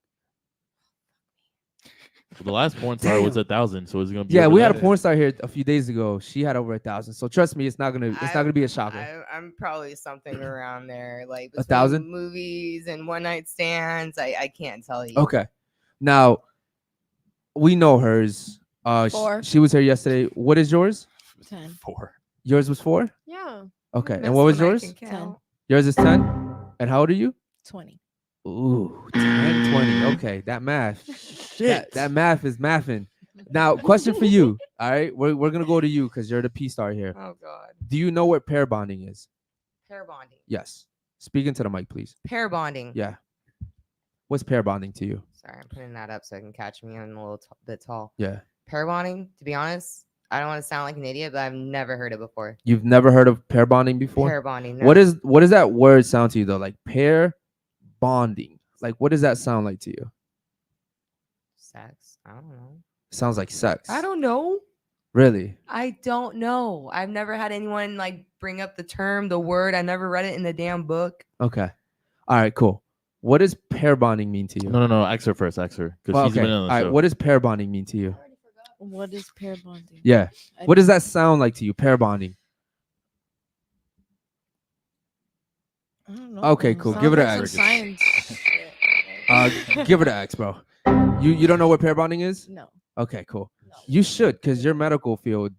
The last porn star was 1,000, so it's gonna be. Yeah, over we had a that. porn star here a few days ago. She had over 1,000. So trust me, it's not gonna be a shocker. I'm probably something around there, like 1,000? between movies and one night stands. I can't tell you. Okay. Now we know hers. 4. She was here yesterday. What is yours? 10. 4. Yours was 4. Yeah. Okay. And That's what was when I yours? can count. Yours is 10. And how old are you? 20. Ooh, 10, 20. Okay, that math. Shit. That math is mathing. Now, question for you. All right, we're gonna go to you because you're the P star here. Oh God. Do you know what pair bonding is? Pair bonding. Yes. Speak into the mic, please. Pair bonding. Yeah. What's pair bonding to you? Sorry, I'm putting that up so I can catch me. I'm a little bit tall. Yeah. Pair bonding. To be honest, I don't want to sound like an idiot, but I've never heard it before. You've never heard of pair bonding before? Pair bonding. No. What does that word sound to you though? Like pair bonding. Like what does that sound like to you? Sex? I don't know. Sounds like sex. I don't know. Really. I don't know. I've never had anyone like bring up the term, the word. I never read it in the damn book. Okay. All right, cool. What does pair bonding mean to you? No. Ask her first. Ask her because Well, she's okay. been All on the right. show. What does pair bonding mean to you? What is pair bonding? Yeah. I What does that sound like to you? Pair bonding. don't know. Okay, cool. Give it an Sounds like X. some science. Give it an X, bro. You don't know what pair bonding is? No. Okay, cool. You should, because your medical field.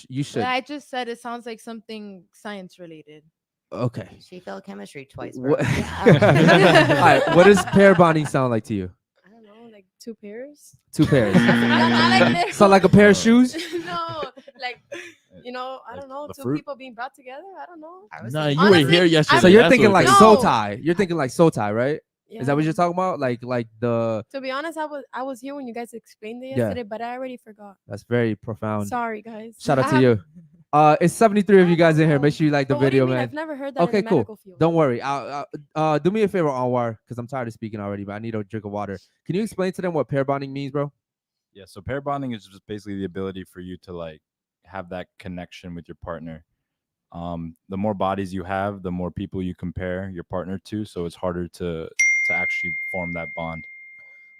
You should. But I just said it sounds like something science related. Okay. She failed chemistry twice. Bro. What, all right. What does pair bonding sound like to you? I don't know, like 2 pairs. 2 pairs. I like So like a pair of shoes? No, like I Like don't know, the 2 fruit? people being brought together. I don't know. I was Nah, thinking- you were Honestly, here yesterday. So you're that's thinking what like it No. soul tie. You're thinking like soul tie, right? Yeah. Is that what you're talking about? Like the To be honest, I was here when you guys explained it Yeah. yesterday, but I already forgot. that's very profound. Sorry, guys. Shout out I to have- you. It's 73 of you guys in here. Make sure you like the But what do you video, mean? man. I've never heard that Okay, in the cool. medical field. Don't worry. Do me a favor, Anwar, because I'm tired of speaking already, but I need a drink of water. Can you explain to them what pair bonding means, bro? Yeah, so pair bonding is just basically the ability for you to like have that connection with your partner. The more bodies you have, the more people you compare your partner to, so it's harder to actually form that bond.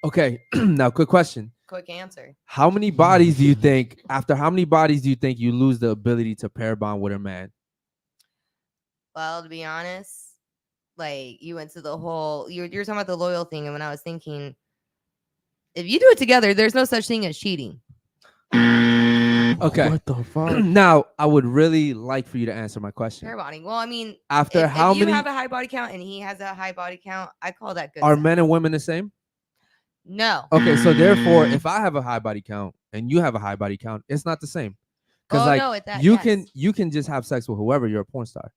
Okay, now quick question. Quick answer. How many bodies do you think, after how many bodies do you think you lose the ability to pair bond with a man? Well, to be honest, like you went to the whole you're talking about the loyal thing, and when I was thinking, if you do it together, there's no such thing as cheating. Okay. What the fuck? Now, I would really like for you to answer my question. Pair bonding. Well, I mean, After how if you many have a high body count and he has a high body count, I call that good. are sex. men and women the same? No. Okay, so therefore, if I have a high body count and you have a high body count, it's not the same. Because Oh, like no, that, you yes. can just have sex with whoever. You're a porn star.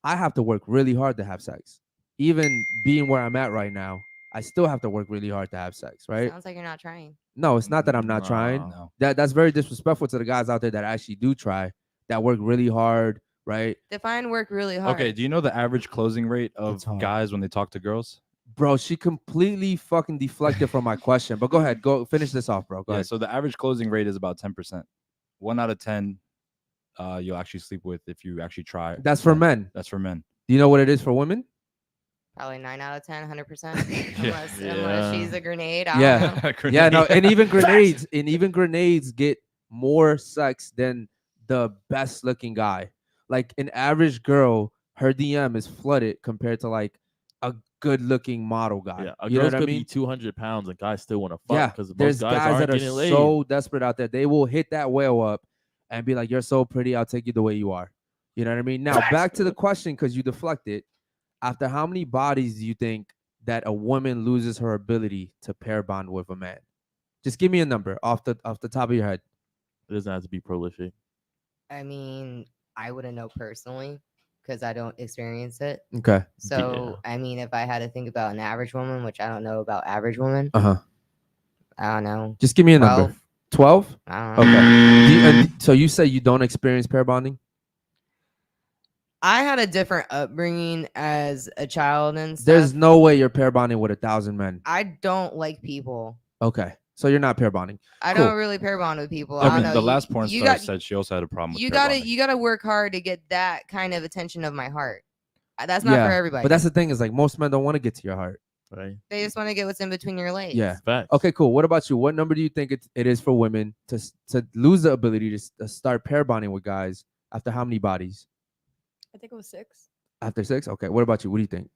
I have to work really hard to have sex. Even being where I'm at right now, I still have to work really hard to have sex, right? Sounds like you're not trying. No, it's not that I'm not trying. No. That's very disrespectful to the guys out there that actually do try, that work really hard, right? Define work really hard. Okay, do you know the average closing rate of It's hard. guys when they talk to girls? Bro, she completely fucking deflected from my question. But go ahead, go finish this off, bro. Go Yeah, ahead. so the average closing rate is about 10%. 1 out of 10 you'll actually sleep with if you actually try. That's for men. That's for men. Do you know what it is for women? Probably 9 out of 10, 100%. Yeah. Unless she's a grenade. I Yeah. don't know. Yeah, no, and even grenades get more sex than the best looking guy. Like an average girl, her DM is flooded compared to like a good looking model guy. Yeah, a You know girl what I could mean? be 200 pounds and guys still want to fuck Yeah, because there's most guys, guys aren't that are getting laid. so desperate out there. They will hit that whale up and be like, "You're so pretty. I'll take you the way you are." You know what I mean? Now back to the question because you deflected. After how many bodies do you think that a woman loses her ability to pair bond with a man? Just give me a number off the top of your head. It doesn't have to be prolific. I mean, I wouldn't know personally because I don't experience it. Okay. So, I mean, if I had to think about an average woman, which I don't know about average women, Uh-huh. I don't know. Just give me a number. 12? I don't know. Okay. So you say you don't experience pair bonding? I had a different upbringing as a child and stuff. There's no way you're pair bonding with 1,000 men. I don't like people. Okay. So you're not pair bonding. I Cool. don't really pair bond with people. I I mean, don't know. the last porn you star got- said she also had a problem with You pair gotta bonding. you gotta work hard to get that kind of attention of my heart. That's not for everybody. But that's the thing is like most men don't want to get to your heart. Right? They just want to get what's in between your legs. Yeah. Facts. Okay, cool. What about you? What number do you think it is for women to lose the ability to start pair bonding with guys after how many bodies? I think it was 6. After 6? Okay. What about you? What do you think?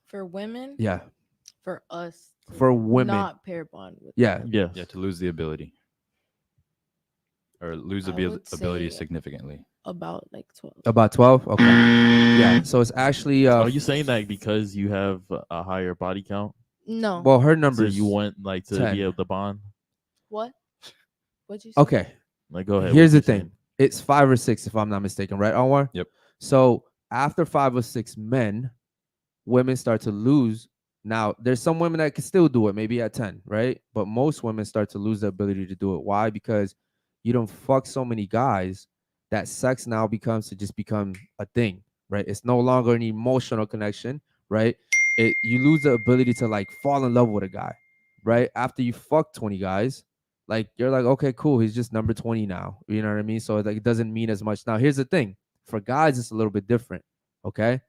For women, Yeah. for us, to For women. not pair bond with. Yeah. Yeah. Yeah, to lose the ability. Or lose the I would ability say- significantly. About like 12. About 12? Okay. Yeah. So it's actually Are you saying that because you have a higher body count? No. well, her So numbers you want like to 10. be able to bond? What? What'd you say? Okay. Like, go ahead. Here's what the you thing. It's 5 or 6 if I'm not mistaken, right, Anwar? Yep. So after 5 or 6 men, women start to lose. Now, there's some women that can still do it, maybe at 10, right? But most women start to lose the ability to do it. Why? Because you don't fuck so many guys that sex now becomes a thing, right? It's no longer an emotional connection, right? You lose the ability to like fall in love with a guy, right? After you fuck 20 guys, like you're like, okay, cool, he's just number 20 now. You know what I mean? So like it doesn't mean as much. Now, here's the thing. For guys, it's a little bit different, okay?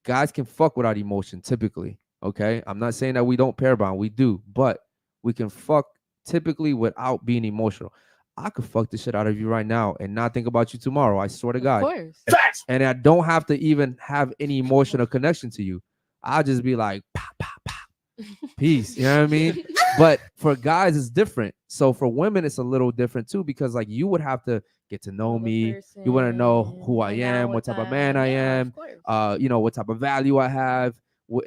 Guys can fuck without emotion typically, okay? I'm not saying that we don't pair bond, we do, but we can fuck typically without being emotional. I could fuck the shit out of you right now and not think about you tomorrow. I swear to Of God. course. And I don't have to even have any emotional connection to you. I'll just be like, pow, pow, pow. Peace. You know what I mean? But for guys, it's different. So for women, it's a little different too, because like you would have to get to know Know the me. You want to know person, who I hang out am, what with type of them. man I Yeah, am, of course. you know, what type of value I have.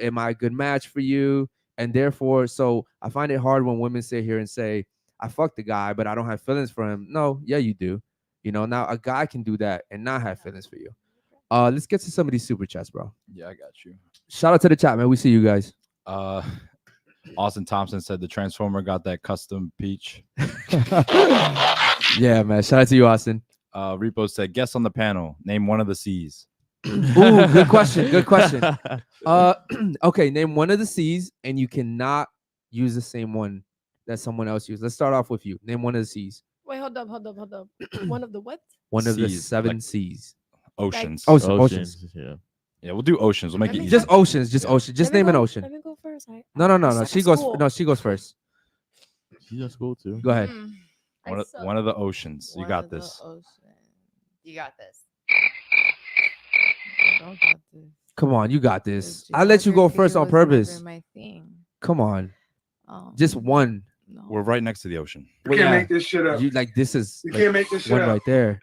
Am I a good match for you? And therefore, so I find it hard when women sit here and say, I fucked the guy, but I don't have feelings for him. No, yeah, you do. You know, now a guy can do that and not have feelings for you. Let's get to some of these super chats, bro. Yeah, I got you. Shout out to the chat, man. We see you guys. Austin Thompson said the Transformer got that custom peach. Yeah, man. Shout out to you, Austin. Repo said, guess on the panel. Name one of the C's. Ooh, good question. Good question. Okay, name one of the C's, and you cannot use the same one that someone else used? Let's start off with you. Name one of the C's. Wait, hold up. One of the what? One of the Seas, 7 like- C's. Oceans. Oceans. Yeah. Yeah, we'll do oceans. We'll make Let it me easy. Just oceans. Just Yeah. ocean. Just Let me name an go- ocean. Let me go first. No. suck She at goes. school. No, she goes first. She's at school too. Go ahead. I suck. One of the oceans. You One got of the this. ocean. You got this. I don't got this. Come on, you got The this. I let you go geography first on was never purpose. my thing. Come on, Um, just one. No. We're right next to the ocean. You can't make this shit up. You like this is You like, can't make this shit one up. right there.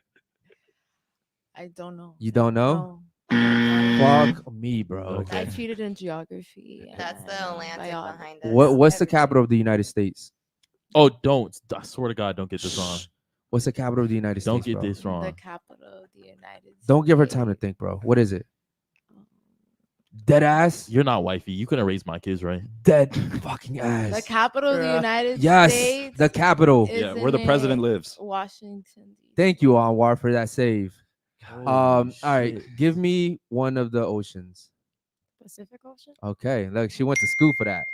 I don't know. You don't know? No. Fuck me, bro. I cheated in geography. That's the and Atlantic biology. behind us. What's the Everything. capital of the United States? Oh, don't! I swear to God, don't get this wrong. What's the capital of the United Don't States? get bro? this The wrong. capital of the United States. Don't give her time to think, bro. What is it? Dead ass. You're not wifey. You couldn't raise my kids, right? Dead fucking The ass. capital of the United Yes, States. the capital. is Yeah, where the in president it, lives. Washington. D.C. Thank you, Anwar, for that save. Holy All right, shit. give me one of the oceans. Pacific Ocean. Okay, look, she went to school for that.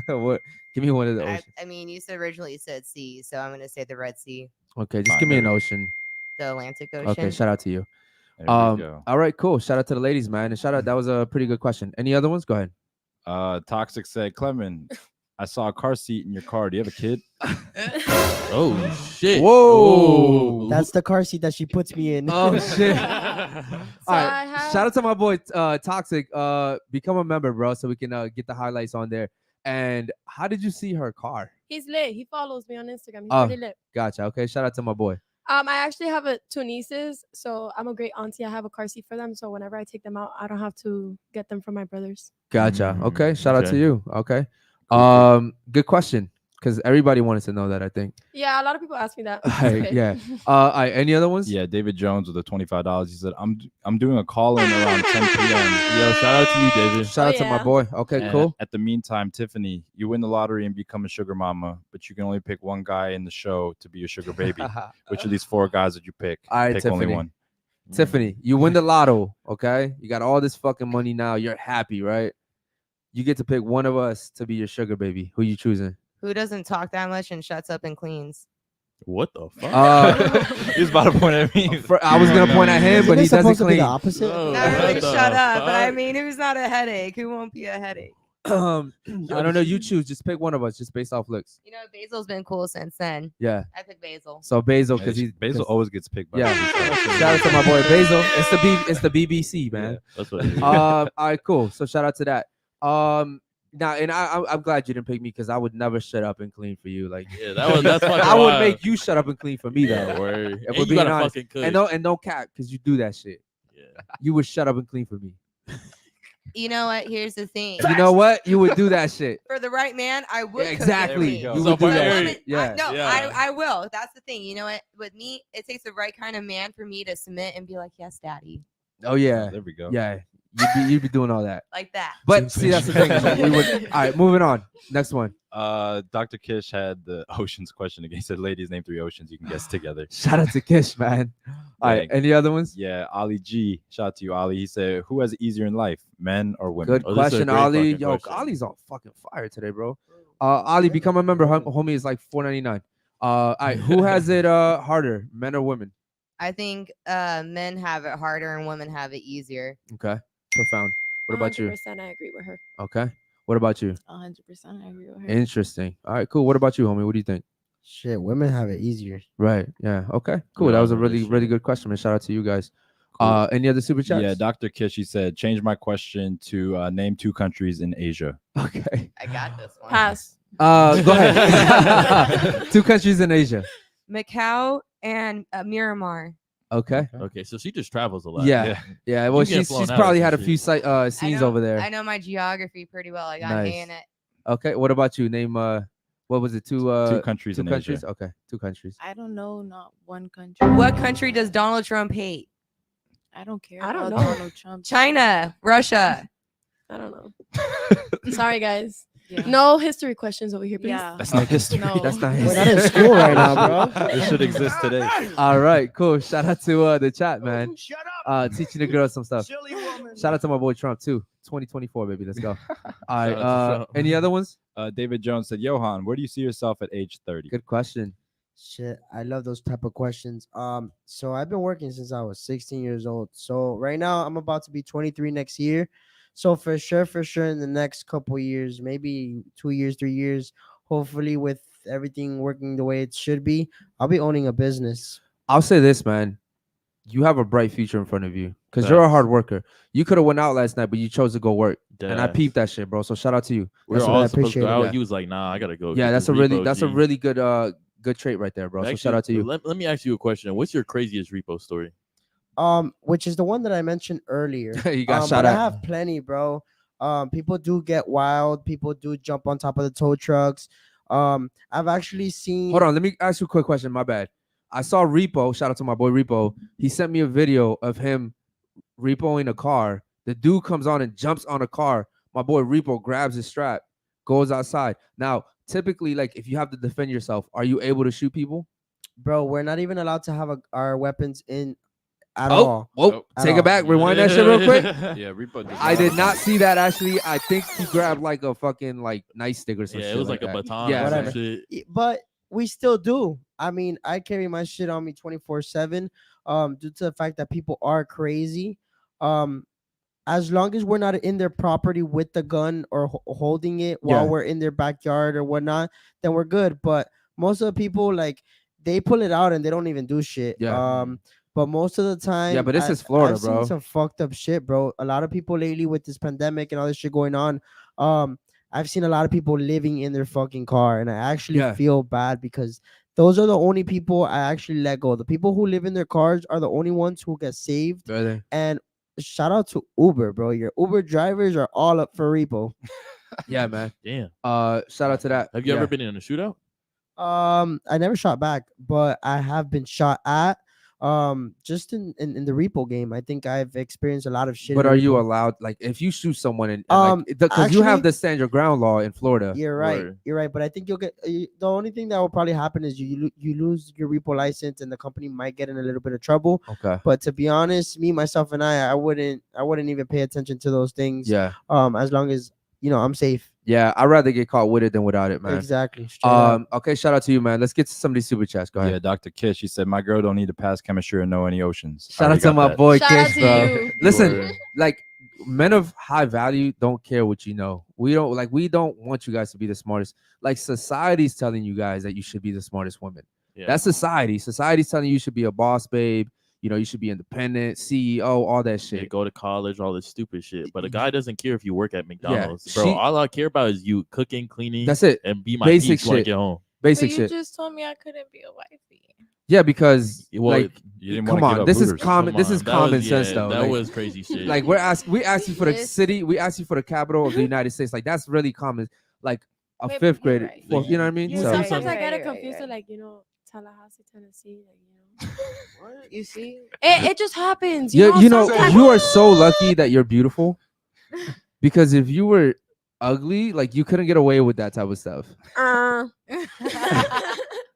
What? Give me one of the oceans. I mean, you said originally you said sea, so I'm gonna say the Red Sea, Okay, just Fine, give me there an we go. ocean. the Atlantic Ocean. Okay, shout out to you. There we go. All right, cool. Shout out to the ladies, man, and shout out. That was a pretty good question. Any other ones? Go ahead. Toxic said, Clement, I saw a car seat in your car. Do you have a kid? Oh shit! Whoa. That's the car seat that she puts me in. Oh shit! So All I right, have. shout out to my boy Toxic. Become a member, bro, so we can get the highlights on there. And how did you see her car? He's lit. He follows me on Instagram. He's Oh. pretty lit. Gotcha. Okay, shout out to my boy. I actually have two nieces, so I'm a great auntie. I have a car seat for them, so whenever I take them out, I don't have to get them from my brothers. Gotcha. Okay, shout out to Okay. you. Okay. Cool. Good question, because everybody wanted to know that, I think. Yeah, a lot of people ask me that. It's Alright, okay. yeah. All right, any other ones? Yeah, David Jones with the $25. He said, I'm doing a call-in around 10 p.m. Yo, shout out to you, David. Shout out to my yeah. boy. Okay, And cool. At the meantime, Tiffany, you win the lottery and become a sugar mama, but you can only pick one guy in the show to be your sugar baby. Which of these 4 guys did you pick? All right, Pick only Tiffany. one. Tiffany, you win the lotto, okay? You got all this fucking money now. You're happy, right? You get to pick one of us to be your sugar baby. Who you choosing? Who doesn't talk that much and shuts up and cleans? What the fuck? He's about to point at me. I was gonna point at him, Isn't but it he doesn't supposed to be the clean. opposite? No. Not really what the shut up, but I fuck? mean, who's not a headache? Who won't be a headache? I don't know. You choose. Just pick one of us, just based off looks. You know, Basil's been cool since then. Yeah. I pick Basil. So Basil, Yeah, because he's Basil always gets picked by Yeah. the Shout out to my boy Basil. It's the BBC, man. That's what it is. All right, cool. So shout out to that. Now, and I'm glad you didn't pick me because I would never shut up and clean for you. Like, Yeah, that's fucking I would wild. make you shut up and clean for me Yeah, though. word. If And we're you being gotta honest. fucking cook. And no cap, because you do that shit. Yeah. You would shut up and clean for me. You know what? Here's the thing. You know what? You would do that shit. For the right man, I would. Yeah, cook it exactly. for me. go. You So would do for that. Eric- shit. Yeah. No, Yeah. I will. That's the thing. You know what? With me, it takes the right kind of man for me to submit and be like, yes, daddy. Oh yeah. There we go. Yeah. You'd be doing all that. Like that. But see, that's the thing. We would. All right, moving on. Next one. Dr. Kish had the oceans question again. He said, ladies, name 3 oceans you can guess together. Shout out to Kish, man. All right. Yeah. Any other ones? Yeah, Ali G. Shout out to you, Ali. He said, who has it easier in life, men or women? Good Oh, this is a question, great Ali. fucking Yo, question. Ali's on fucking fire today, bro. Ali, become a member. Homie is like $4.99. All right, who has it harder, men or women? I think men have it harder and women have it easier. Okay, profound. What about you? 100% I agree with her. Okay, what about you? 100% I agree with her. Interesting. All right, cool. What about you, homie? What do you think? Shit, women have it easier. Right. Yeah. Okay. Cool. Yeah, That was a no, really, that's really true. good question, man. Shout out to you guys. Cool. Any other super chats? Yeah, Dr. Kish, he said, change my question to name 2 countries in Asia. Okay. I got this one. Pass. Go ahead. 2 countries in Asia. Macau and Miramar. Okay. Okay, so she just travels a lot. Yeah. Yeah. Well, You get she's flown out probably of had a some few shit. scenes know- over there. I know my geography pretty well. I got Nice. A in it. Okay. What about you? Name what was it? 2 2 countries 2 in countries? Asia. Okay. 2 countries. I don't know, not one country. What country does Donald Trump hate? I don't care. I don't about know. Donald Trump. China, Russia. I don't know. Sorry, guys. Yeah. No history questions over here, please. Yeah. That's not history. No. That's not We're not in school right now, bro. It should exist today. All right, cool. Shout out to the chat, man. Shut up, Teaching the girls some stuff. silly woman. Shout out to my boy Trump too. 2024, baby. Let's go. All right. Shout out to Trump. Any other ones? David Jones said, Johan, where do you see yourself at age 30? Good question. Shit, I love those type of questions. So I've been working since I was 16 years old. So right now I'm about to be 23 next year. So for sure, in the next couple years, maybe 2 years, 3 years, hopefully with everything working the way it should be, I'll be owning a business. I'll say this, man. You have a bright future in front of you because you're a Facts. hard worker. You could have went out last night, but you chose to go work, and I Deadass. peeped that shit, bro. So shout out to you. We were That's what all I supposed to appreciate go it, out. yeah. He was like, "Nah, I gotta go." Yeah, get that's a this really repo, G. really good trait right there, bro. So shout out to you. Let me ask you a question. What's your craziest repo story? Which is the one that I mentioned earlier. You got shot but I at. have plenty, bro. People do get wild. People do jump on top of the tow trucks. I've actually seen. Hold on, let me ask you a quick question. My bad. I saw Repo. Shout out to my boy Repo. He sent me a video of him repoing a car. The dude comes on and jumps on a car. My boy Repo grabs his strap, goes outside. Now, typically, like if you have to defend yourself, are you able to shoot people? Bro, we're not even allowed to have our weapons in at all. Whoa, At take all. it back. Rewind that shit real quick. Yeah, Repo did I did not see that actually. I think he grabbed like a fucking like nightstick or something. Yeah, it was like a that. baton. Yeah, or some whatever. shit. But we still do. I mean, I carry my shit on me 24/7 due to the fact that people are crazy. As long as we're not in their property with the gun or holding it while Yeah. we're in their backyard or whatnot, then we're good. But most of the people, like, they pull it out and they don't even do shit. Yeah. But most of the time, Yeah, but this is Florida, I've bro. seen some fucked up shit, bro. A lot of people lately with this pandemic and all this shit going on. I've seen a lot of people living in their fucking car, and I actually Yeah. feel bad because those are the only people I actually let go. The people who live in their cars are the only ones who get saved. Brother. And shout out to Uber, bro. Your Uber drivers are all up for repo. Yeah, man. Damn. Shout out to that. Have you Yeah. ever been in a shootout? I never shot back, but I have been shot at. Just in the repo game. I think I've experienced a lot of shit. But in are you repo. allowed, like, if you shoot someone and Actually, you have the stand your ground law in Florida? You're right. Word. You're right. But I think you'll get the only thing that will probably happen is you lose your repo license and the company might get in a little bit of trouble. Okay. But to be honest, me, myself, and I wouldn't even pay attention to those things. Yeah. As long as I'm safe. Yeah. I'd rather get caught with it than without it, man. Exactly. Straight up. Okay. Shout out to you, man. Let's get to some of these super chats. Go ahead. Yeah, Dr. Kish, she said, my girl don't need to pass chemistry or know any oceans. I Shout out already to got my that. boy Shout out Kish, to bro. you. Listen, Word. like men of high value don't care what you know. We don't want you guys to be the smartest. Like society's telling you guys that you should be the smartest woman. Yeah. That's society. Society's telling you should be a boss, babe. You should be independent, CEO, all that Yeah, shit. go to college, all this stupid shit. But a guy doesn't care if you work at McDonald's, bro. she- All I care about is you cooking, cleaning, That's it. and be my Basic peace when I shit. get home. Basic But you shit. just told me I couldn't be a wifey. Yeah, because Well, like, You didn't come wanna give on, up this is Hooters. common. This Come is on, that common was- sense, yeah, though. That Like, was crazy shit. like we asked you for the Yes. city, we asked you for the capital of the United States. Like that's really common. Like a Wait, fifth you're grader, right. you know what I mean? You're So right. Sometimes I Right, get it right, confused right. with like Tallahassee, Tennessee. You see? It just happens. you you are so lucky that you're beautiful. Because if you were ugly, like you couldn't get away with that type of stuff.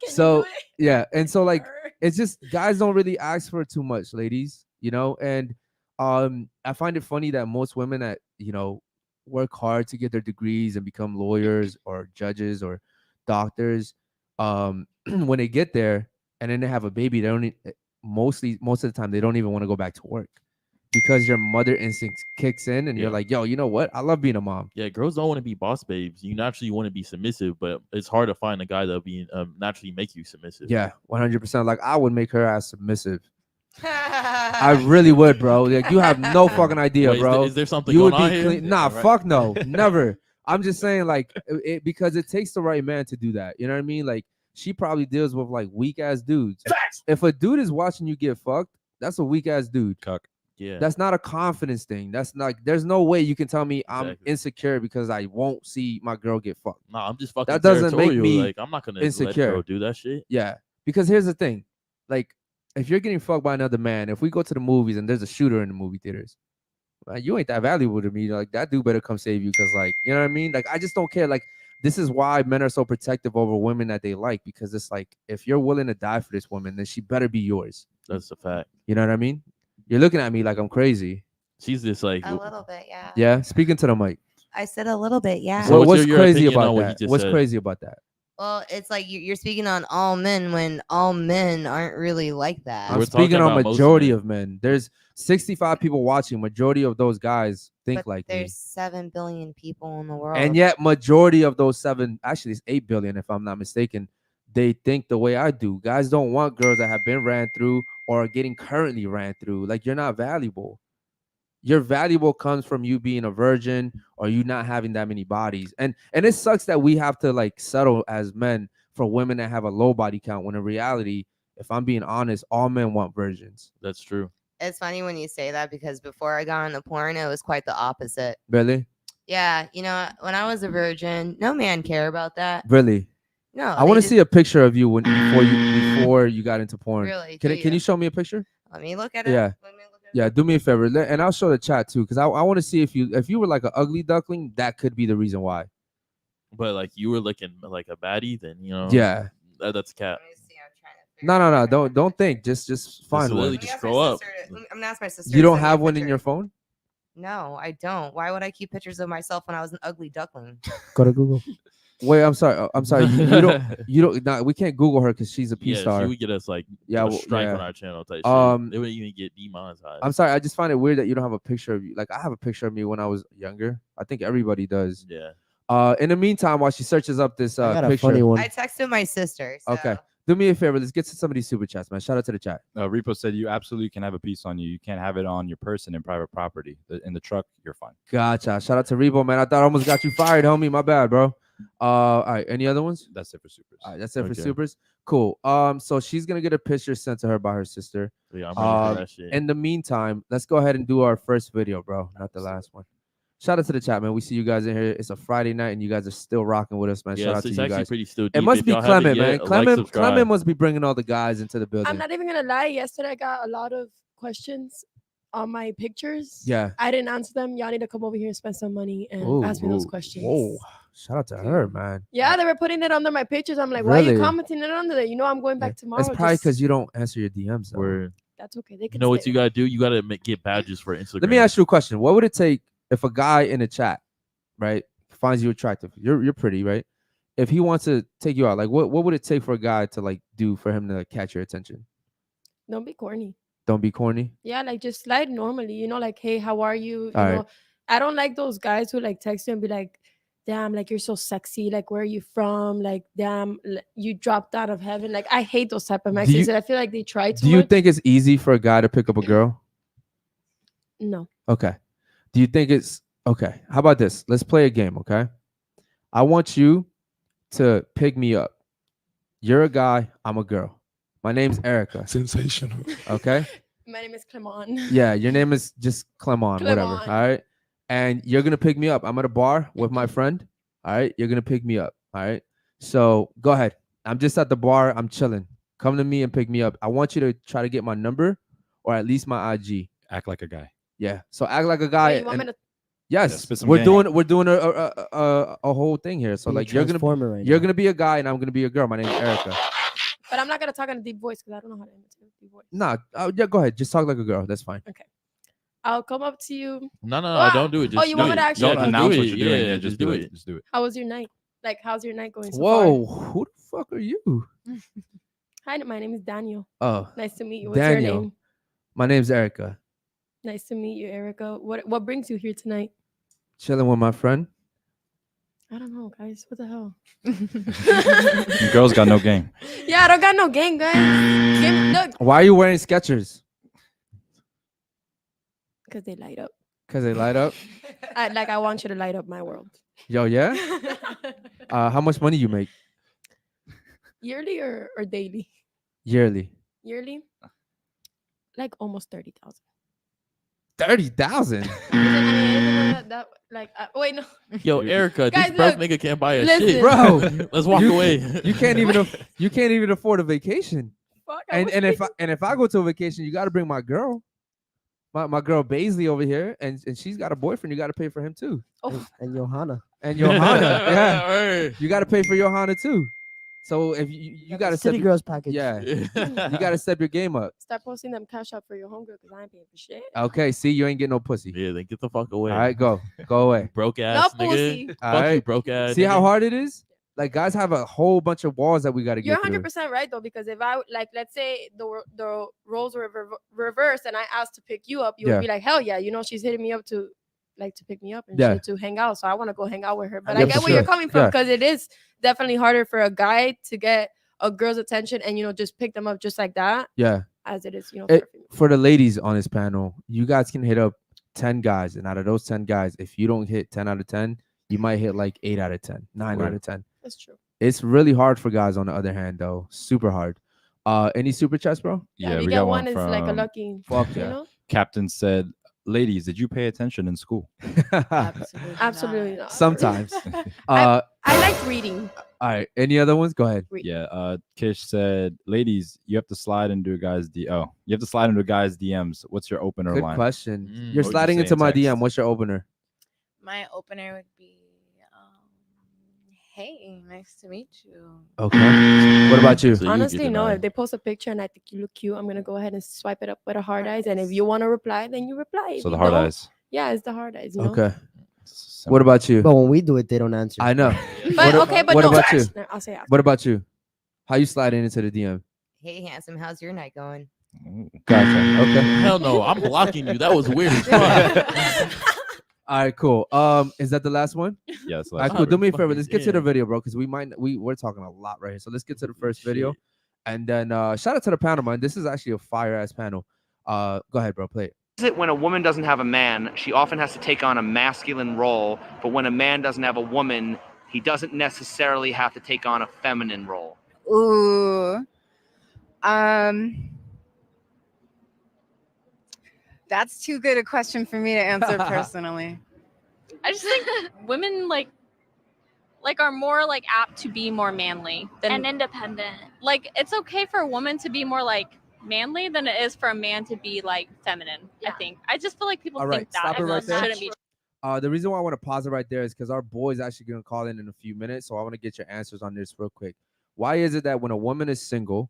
So yeah, and so like it's just guys don't really ask for too much, ladies, and I find it funny that most women that work hard to get their degrees and become lawyers or judges or doctors, when they get there and then they have a baby, they don't most of the time they don't even want to go back to work because your mother instinct kicks in and you're Yeah. like, yo, you know what? I love being a mom. Yeah, girls don't want to be boss babes. You naturally want to be submissive, but it's hard to find a guy that'll be naturally make you submissive. Yeah, 100%. Like I would make her as submissive. I really would, bro. Like you have no fucking idea, Wait, bro. Is there something You going would on be here? clean. Nah, Yeah, right. fuck no, never. I'm just saying, like, because it takes the right man to do that. You know what I mean? Like, she probably deals with like weak ass dudes. If a dude is watching you get fucked, that's a weak ass dude. Cuck. Yeah. That's not a confidence thing. That's not. There's no way you can tell me I'm Exactly. insecure because I won't see my girl get fucked. Nah, I'm just fucking That doesn't make territorial. me Like, I'm not gonna let insecure. a girl do that shit. Yeah, because here's the thing, like, if you're getting fucked by another man, if we go to the movies and there's a shooter in the movie theaters, You ain't that valuable to me. Like that dude better come save you because like you know what I mean. Like I just don't care. Like this is why men are so protective over women that they like because it's like if you're willing to die for this woman, then she better be yours. That's a fact. You know what I mean? You're looking at me like I'm crazy. She's just like A little bit, yeah. Yeah, speaking to the mic. I said a little bit, yeah. So What's your crazy opinion on about what he that? just What's said? crazy about that? Well, it's like you're speaking on all men when all men aren't really like that. I'm We're speaking talking on about most majority men. of men. There's 65 people watching. Majority of those guys think But like me. there's 7 billion people in the world. And yet majority of those actually it's 8 billion if I'm not mistaken, they think the way I do. Guys don't want girls that have been ran through or are getting currently ran through. Like you're not valuable. Your valuable comes from you being a virgin or you not having that many bodies. And it sucks that we have to like settle as men for women that have a low body count when in reality, if I'm being honest, all men want virgins. That's true. It's funny when you say that because before I got into porn, it was quite the opposite. Really? Yeah, you know, when I was a virgin, no man cared about that. Really? No, I want to see a picture of you when before you got into porn. Really? Can Do you show me a picture? Let me look at it. Yeah. Let me look at Yeah, do me a favor, and I'll show the chat too, because I want to see if you were like an ugly duckling, that could be the reason why. But like you were looking like a baddie, then you know. Yeah. That's cat. Let me see. I'm trying to figure No, out. don't think. Just find literally one. Let me just ask my scroll up. sister to- I'm gonna ask my sister. You to don't send me a have one in picture. your phone? No, I don't. Why would I keep pictures of myself when I was an ugly duckling? Go to Google. Wait, I'm sorry. I'm sorry. You don't. Nah, we can't Google her because she's a P Yeah, star. she would get us like Yeah, a well, strike yeah. on our channel type Um, shit. They wouldn't even get demonetized. I'm sorry. I just find it weird that you don't have a picture of you. Like I have a picture of me when I was younger. I think everybody does. Yeah. In the meantime, while she searches up this I got a picture, funny one. I texted my sister. So. okay, do me a favor. Let's get to some of these super chats, man. Shout out to the chat. Repo said you absolutely can have a piece on you. You can't have it on your person in private property. In the truck, you're fine. Gotcha. Shout out to Rebo, man. I thought I almost got you fired, homie. My bad, bro. All right. Any other ones? That's it for supers. All right, that's it for Okay. supers. Cool. So she's gonna get a picture sent to her by her sister. Yeah, I'm ready for that shit. In the meantime, let's go ahead and do our first video, bro. Not the last one. Shout out to the chat, man. We see you guys in here. It's a Friday night, and you guys are still rocking with us, man. yeah, Shout out it's to you actually guys. pretty still deep. It must If be y'all haven't Clement, man. yet, like, Clement subscribe. must be bringing all the guys into the building. I'm not even gonna lie. Yesterday I got a lot of questions on my pictures. Yeah. I didn't answer them. Y'all need to come over here and spend some money and Ooh, ask me those ooh, questions. Whoa. Shout out to her, man. Yeah, they were putting it under my pictures. I'm like, why are Really? you commenting it under there? You know, I'm going back tomorrow. That's probably just- because you don't answer your DMs. Though. Where That's okay. They you can know what stay. you gotta do? You gotta get badges for Instagram. Let me ask you a question. What would it take if a guy in the chat, right, finds you attractive? You're pretty, right? If he wants to take you out, like what would it take for a guy to like do for him to catch your attention? Don't be corny. Don't be corny. Yeah, like just slide normally. You know, like, hey, how are you? You All right. know, I don't like those guys who like text you and be like, damn, like you're so sexy. Like, where are you from? Like, damn, you dropped out of heaven. Like, I hate those type of messages. I feel like they try too Do you much. think it's easy for a guy to pick up a girl? No. Okay. Do you think it's okay? How about this? Let's play a game, okay? I want you to pick me up. You're a guy, I'm a girl. My name's Erica. Sensational. Okay? My name is Clement. Yeah, your name is just Clement, whatever. All Clement. right. And you're gonna pick me up. I'm at a bar with my friend. All right. You're gonna pick me up. All right. So go ahead. I'm just at the bar. I'm chilling. Come to me and pick me up. I want you to try to get my number or at least my IG. Act like a guy. Yeah. So act like a guy. Wait, you want me and- to? yes, spit some we're game. doing a whole thing here. So Be a like you're transformer right you're now. gonna be a guy and I'm gonna be a girl. My name's Erica. But I'm not gonna talk in a deep voice because I don't know how to imitate a deep voice. Nah, yeah, go ahead. Just talk like a girl. That's fine. I'll come up to you. No, Ah! don't do it. Just Oh, you do want me it. to actually- Yeah, Don't just announce do what it. you're doing. Yeah, Yeah, just do it. Just do it. How was your night? Like, how's your night going so far? Whoa, who the fuck are you? Hi, my name is Daniel. Oh, Nice to meet you. What's Daniel. your name? my name's Erica. Nice to meet you, Erica. What brings you here tonight? Chilling with my friend. I don't know, guys. What the hell? You girls got no game. Yeah, I don't got no game, guys. Look, Why are you wearing Skechers? because they light up. Cause they light up. I want you to light up my world. Yo, yeah. How much money you make Yearly or daily? yearly? Yearly, like almost 30,000. 30,000. Wait, no. Yo, Erica, Guys, this broke look, nigga can't buy a listen. shit, Bro, Let's walk you- away. You can't even afford a vacation. Fuck, I And wish and we if I go to a vacation, you got to bring my girl. my girl Baisley over here, and she's got a boyfriend. You got to pay for him too. And Johanna. And Johanna, yeah, Hey. you got to pay for Johanna too. So if you got to City Girls package. yeah, you got to step your game up. Start posting them cash up for your homegirl because I ain't paying for shit. Okay, see, you ain't getting no pussy. Yeah, then get the fuck away. All right, go away. Broke ass No nigga. pussy. Fuck All you, right. broke ass. See how nigga. hard it is? Like guys have a whole bunch of walls that we got to You're get through. 100% right though, because if I like, let's say the roles were reversed and I asked to pick you up, you Yeah. would be like, hell yeah, you know, she's hitting me up to pick me up and Yeah. shit, to hang out. So I want to go hang out with her. But Yeah, I get for where you're sure. coming from Yeah. because it is definitely harder for a guy to get a girl's attention and just pick them up just like that Yeah. as it is, for a It, female. for the ladies on this panel, you guys can hit up 10 guys, and out of those 10 guys, if you don't hit 10 out of 10, you might hit like 8 out of 10, 9 out Word. of 10. That's true. It's really hard for guys on the other hand, though. Super hard. Any super chats, bro? Yeah, Yeah, you we get got one one is from like a lucky. Fuck You yeah. know? Captain said, "Ladies, did you pay attention in school?" Absolutely not. Sometimes. I like reading. All right. Any other ones? Go ahead. Yeah. Kish said, "Ladies, you have to slide into a guy's you have to slide into a guy's DMs. What's your opener Good line?" question. Mm. You're What would you sliding say into in my text? DM. What's your opener? My opener would be, hey, nice to meet you. Okay. What about you? So you Honestly, get no. denied. If they post a picture and I think you look cute, I'm gonna go ahead and swipe it up with a hard eyes. And if you want to reply, then you reply. If So the you hard don't, eyes. Yeah, it's the hard eyes. You know? Okay. Simple. What about you? But when we do it, they don't answer. I know. But What- okay, but what no, about you? no, I'll say after. What about you? How you sliding into the DM? Hey, handsome, how's your night going? Gotcha. Okay. Hell no, I'm blocking you. That was weird as fuck. All right, cool. Is that the last one? Yes. All right, last cool. one. Do me a favor. Fucking Let's get to the damn. video, bro, because we're talking a lot right here. So let's get to the first video, Shit. and then shout out to the panel, man. This is actually a fire ass panel. Go ahead, bro. Play it. It when a woman doesn't have a man, she often has to take on a masculine role. But when a man doesn't have a woman, he doesn't necessarily have to take on a feminine role. Ooh. That's too good a question for me to answer personally. I just think women like are more like apt to be more manly and independent. Like it's okay for a woman to be more like manly than it is for a man to be like feminine. I think. I just feel like people All think right, stop that it right there. shouldn't be. The reason why I want to pause it right there is because our boy's actually going to call in a few minutes. So I want to get your answers on this real quick. Why is it that when a woman is single,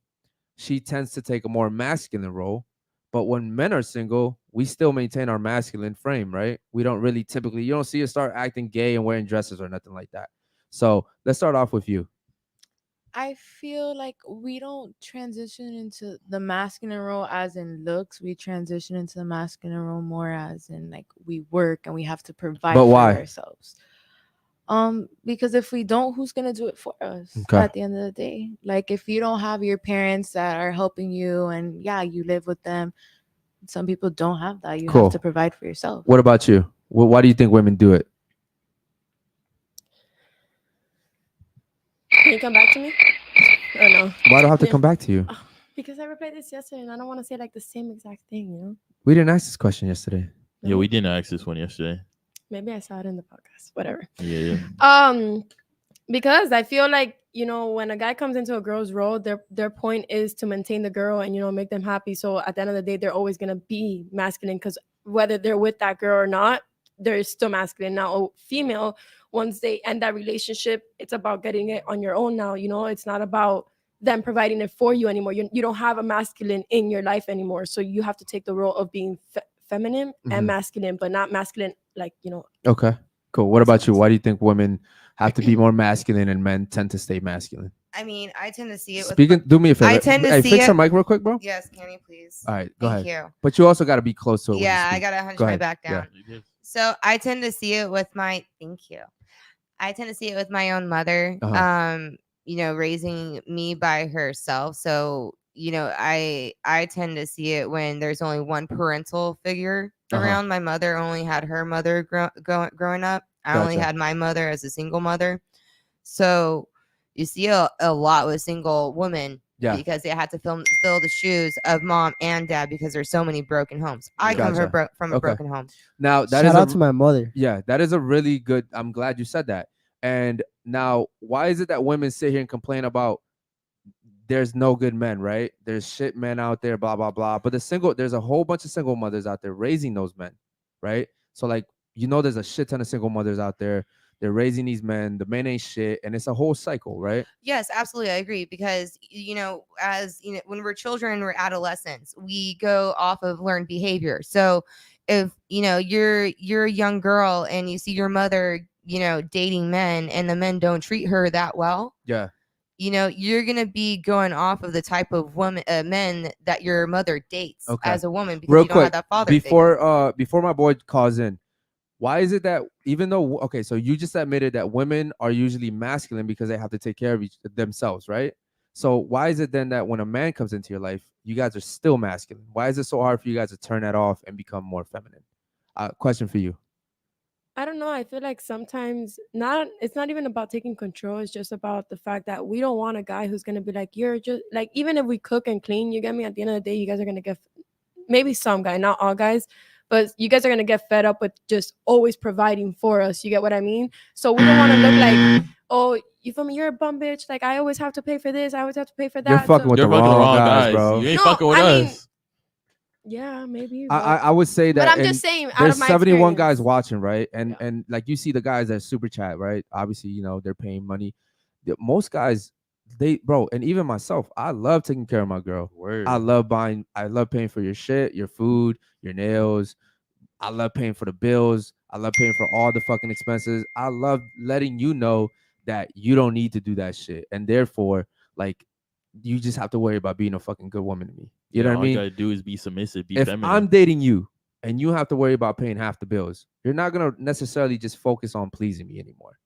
she tends to take a more masculine role, but when men are single, we still maintain our masculine frame, right? We don't really typically, you don't see us start acting gay and wearing dresses or nothing like that. So let's start off with you. I feel like we don't transition into the masculine role as in looks. We transition into the masculine role more as in like we work and we have to provide But for why? ourselves. Because if we don't, who's gonna do it for us Okay. at the end of the day? Like if you don't have your parents that are helping you and yeah, you live with them. Some people don't have that. You Cool. have to provide for yourself. What about you? Why do you think women do it? Can you come back to me? Or no? Why do I have to Yeah. come back to you? Because I replied this yesterday and I don't want to say like the same exact thing, you know? We didn't ask this question yesterday. Yeah, we didn't ask this one yesterday. Maybe I saw it in the podcast. Whatever. Yeah. Because I feel like, when a guy comes into a girl's role, their point is to maintain the girl and, make them happy. So at the end of the day, they're always going to be masculine because whether they're with that girl or not, they're still masculine. Now, a female, once they end that relationship, it's about getting it on your own now. It's not about them providing it for you anymore. You don't have a masculine in your life anymore. So you have to take the role of being feminine and masculine, but not masculine like, Okay, cool. What about you? Why do you think women have to be more masculine and men tend to stay masculine? I mean, I tend to see it. Do me a favor. I tend to hey, see fix it. your mic real quick, bro. Yes, can you please? All right, go Thank ahead. you. But you also got to be close to it. when you Yeah, I speak. gotta hunch Go my ahead. back down. Yeah. So I tend to see it with my thank you. I tend to see it with my own mother. Raising me by herself. So, I tend to see it when there's only one parental figure around. My mother only had her mother growing up. I only Gotcha. had my mother as a single mother. So you see a lot with single women. Yeah. Because they had to fill the shoes of mom and dad because there's so many broken homes. I come Gotcha. from a broken home. Now that Shout is out to my mother. Yeah, that is a really good. I'm glad you said that. And now, why is it that women sit here and complain about there's no good men, right? There's shit men out there, blah blah blah. But there's a whole bunch of single mothers out there raising those men, right? So like, there's a shit ton of single mothers out there. They're raising these men. The men ain't shit, and it's a whole cycle, right? Yes, absolutely, I agree, because as when we're children, we're adolescents, we go off of learned behavior. So if you're a young girl and you see your mother dating men, and the men don't treat her that well, Yeah. you're gonna be going off of the type of men that your mother dates as a woman, because Real you don't have quick, that father figure. before my boy calls in, why is it that even though so you just admitted that women are usually masculine because they have to take care of themselves, right? So why is it then that when a man comes into your life, you guys are still masculine? Why is it so hard for you guys to turn that off and become more feminine? Question for you. I don't know. I feel like sometimes it's not even about taking control. It's just about the fact that we don't want a guy who's gonna be like, you're just like, even if we cook and clean, you get me, at the end of the day, you guys are gonna get, maybe some guy, not all guys, but you guys are gonna get fed up with just always providing for us. You get what I mean? So we don't want to look like, oh, you feel me? You're a bum bitch. Like, I always have to pay for this. I always have to pay for that. You're fucking with the wrong guys, bro. You ain't fucking with us. Yeah, maybe. I would say that. But I'm and just saying, out there's of my 71 experience. guys watching, right? And like, you see the guys that super chat, right? Obviously, they're paying money. Most guys, bro, and even myself, I love taking care of my girl. Word. I love paying for your shit, your food, your nails. I love paying for the bills. I love paying for all the fucking expenses. I love letting you know that you don't need to do that shit. And therefore, like, you just have to worry about being a fucking good woman to me. You know what I mean? All you gotta do is be submissive, be if feminine. I'm dating you and you have to worry about paying half the bills, you're not gonna necessarily just focus on pleasing me anymore.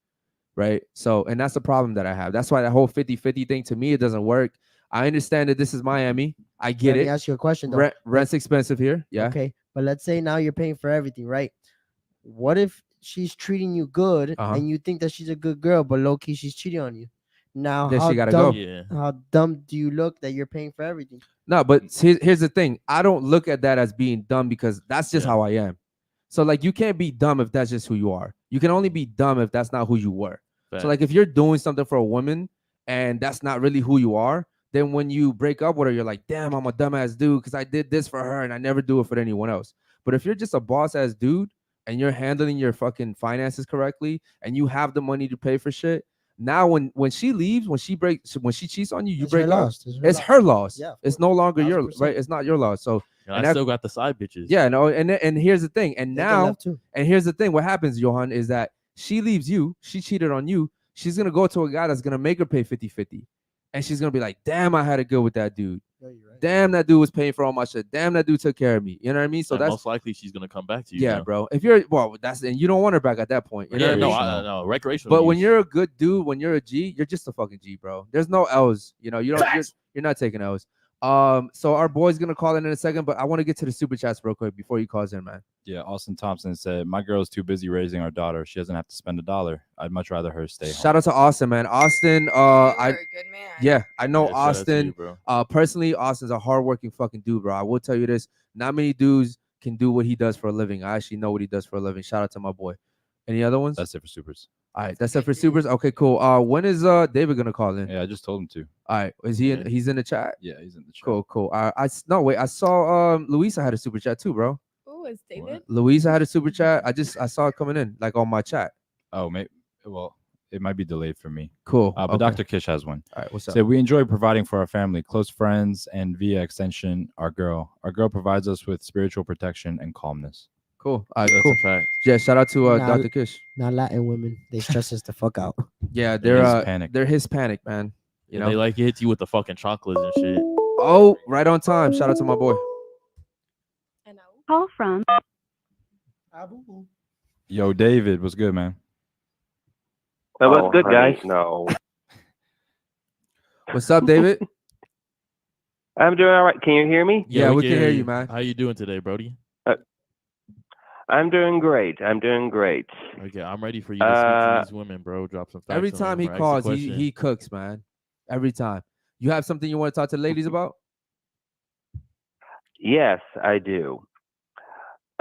Right? So, and that's the problem that I have. That's why that whole 50-50 thing, to me, it doesn't work. I understand that this is Miami. I get Let it. me ask you a question though. Rent's expensive here. Yeah. Okay, but let's say now you're paying for everything, right? What if she's treating you good and you think that she's a good girl, but low key she's cheating on you? Now, Then how she gotta dumb? go. Yeah. How dumb do you look that you're paying for everything? No, but here's the thing. I don't look at that as being dumb, because that's just how I am. So like, you can't be dumb if that's just who you are. You can only be dumb if that's not who you were. So like, if you're doing something for a woman and that's not really who you are, then when you break up with her, you're like, damn, I'm a dumbass dude because I did this for her and I never do it for anyone else. But if you're just a boss ass dude and you're handling your fucking finances correctly and you have the money to pay for shit, now when she leaves, when she cheats on you, you break up. It's her loss. Yeah, it's no longer your right. It's not your loss. So and I still got the side bitches. Yeah, no, and here's the thing. And now, and here's the thing. What happens, Johan, is that she leaves you. She cheated on you. She's gonna go to a guy that's gonna make her pay 50-50. And she's gonna be like, damn, I had it good with that dude. Right. Damn, that dude was paying for all my shit. Damn, that dude took care of me. You know what I mean? So and that's most likely she's gonna come back to you. Yeah, now. bro. If you're and you don't want her back at that point. You know what I mean? No, recreational. But when you're a good dude, when you're a G, you're just a fucking G, bro. There's no L's. You know, you're not taking L's. So our boy's gonna call in a second, but I want to get to the super chats real quick before he calls in, man. Yeah, Austin Thompson said, "My girl's too busy raising our daughter. She doesn't have to spend $1. I'd much rather her stay home." Shout out to Austin, man. Austin, I know Austin. Personally, Austin's a hardworking fucking dude, bro. I will tell you this: not many dudes can do what he does for a living. I actually know what he does for a living. Shout out to my boy. Any other ones? That's it for supers. All right, that's it for supers. Okay, cool. When is David gonna call in? Yeah, I just told him to. All right, is he? He's in the chat. Yeah, he's in the chat. Cool. I saw Luisa had a super chat too, bro. Oh, it's David. Luisa had a super chat. I saw it coming in like on my chat. Oh, maybe. Well, it might be delayed for me. Cool. But okay. Dr. Kish has one. All right, what's up? So we enjoy providing for our family, close friends, and via extension, our girl. Our girl provides us with spiritual protection and calmness. Cool. All right, That's cool. a fact. Yeah, shout out to Dr. Kish. Not Latin women. They stress us the fuck out. Yeah, They're they're Hispanic, man. You know, they like hit you with the fucking chocolates and shit. Oh, right on time. Shout out to my boy. Call from. Yo, David, what's good, man? What's good, guys? No. What's up, David? I'm doing all right. Can you hear me? Yeah, we can hear you, man. How you doing today, Brody? I'm doing great. Okay, I'm ready for you to speak to these women, bro. Drop some facts. Every time he calls, he cooks, man. Every time. You have something you want to talk to the ladies about? Yes, I do.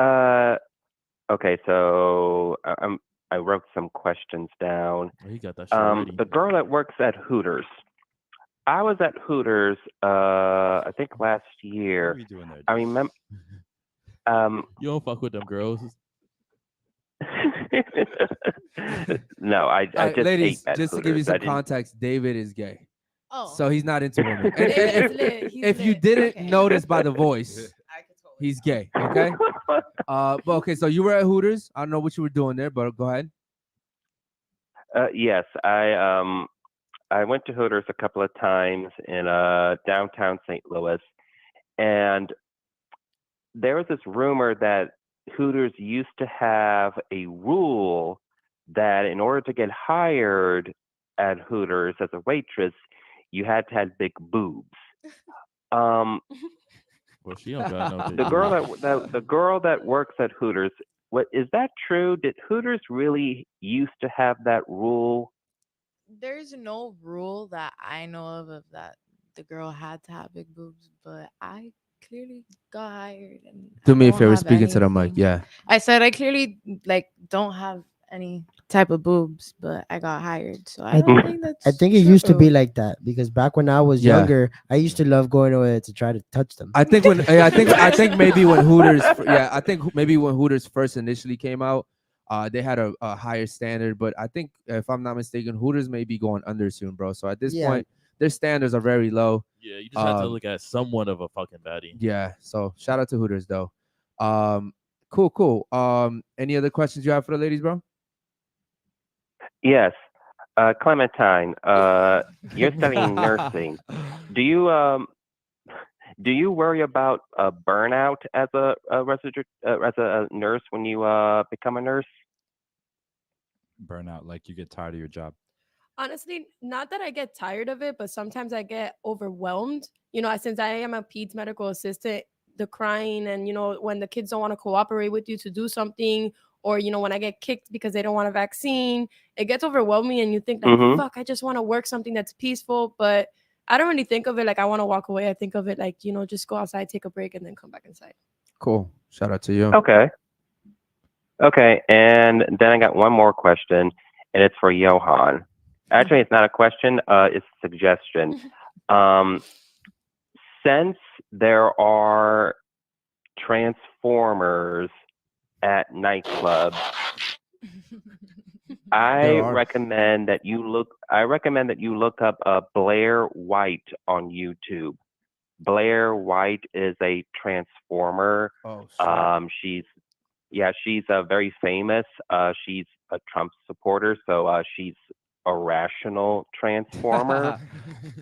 Okay, so I wrote some questions down. Oh, he got that shit already. The girl that works at Hooters, I was at Hooters, I think last What year. are you doing there? I remember. You don't fuck with them girls. No, I just ladies, ate at just to give you Hooters. I some didn't. context, David is gay. Oh. So he's not into women. And David's lit. He's if you lit. didn't Okay. notice by the voice, he's gay. Okay. But okay, so you were at Hooters. I don't know what you were doing there, but go ahead. Yes, I went to Hooters a couple of times in downtown St. Louis, and there was this rumor that Hooters used to have a rule that in order to get hired at Hooters as a waitress, you had to have big boobs. Um, Well, she don't got no big the girl boobs. the girl that works at Hooters, what is that true? Did Hooters really used to have that rule? There's no rule that I know of that the girl had to have big boobs, but I clearly got hired and Do I me a don't favor, have speaking to the mic. anything. Yeah. I said I clearly like don't have any type of boobs, but I got hired, so I I, don't think that's I think it used to be true. like that because back when I was Yeah. younger, I used to love going over there to try to touch them. I think when I think maybe when Hooters I think maybe when Hooters first initially came out, they had a higher standard, but I think if I'm not mistaken, Hooters may be going under soon, bro. So at this Yeah. point, their standards are very low. Yeah, you just have to Um, look at somewhat of a fucking baddie. Yeah. So shout out to Hooters though. Cool. Any other questions you have for the ladies, bro? Yes, Clementine, you're studying nursing. Do you worry about burnout as a nurse when you become a nurse? Burnout, like you get tired of your job. Honestly, not that I get tired of it, but sometimes I get overwhelmed. Since I am a peds medical assistant, the crying and, when the kids don't want to cooperate with you to do something, or, when I get kicked because they don't want a vaccine, it gets overwhelming and you think like, Mhm. fuck, I just want to work something that's peaceful. But I don't really think of it like I want to walk away. I think of it like, just go outside, take a break, and then come back inside. Cool. Shout out to you. Okay. Okay, and then I got one more question, and it's for Johan. Actually, it's not a question, it's a suggestion. Since there are transformers at nightclubs, I There are. recommend that you look up Blair White on YouTube. Blair White is a transformer. Oh, shit. She's very famous. She's a Trump supporter, so she's a rational transformer.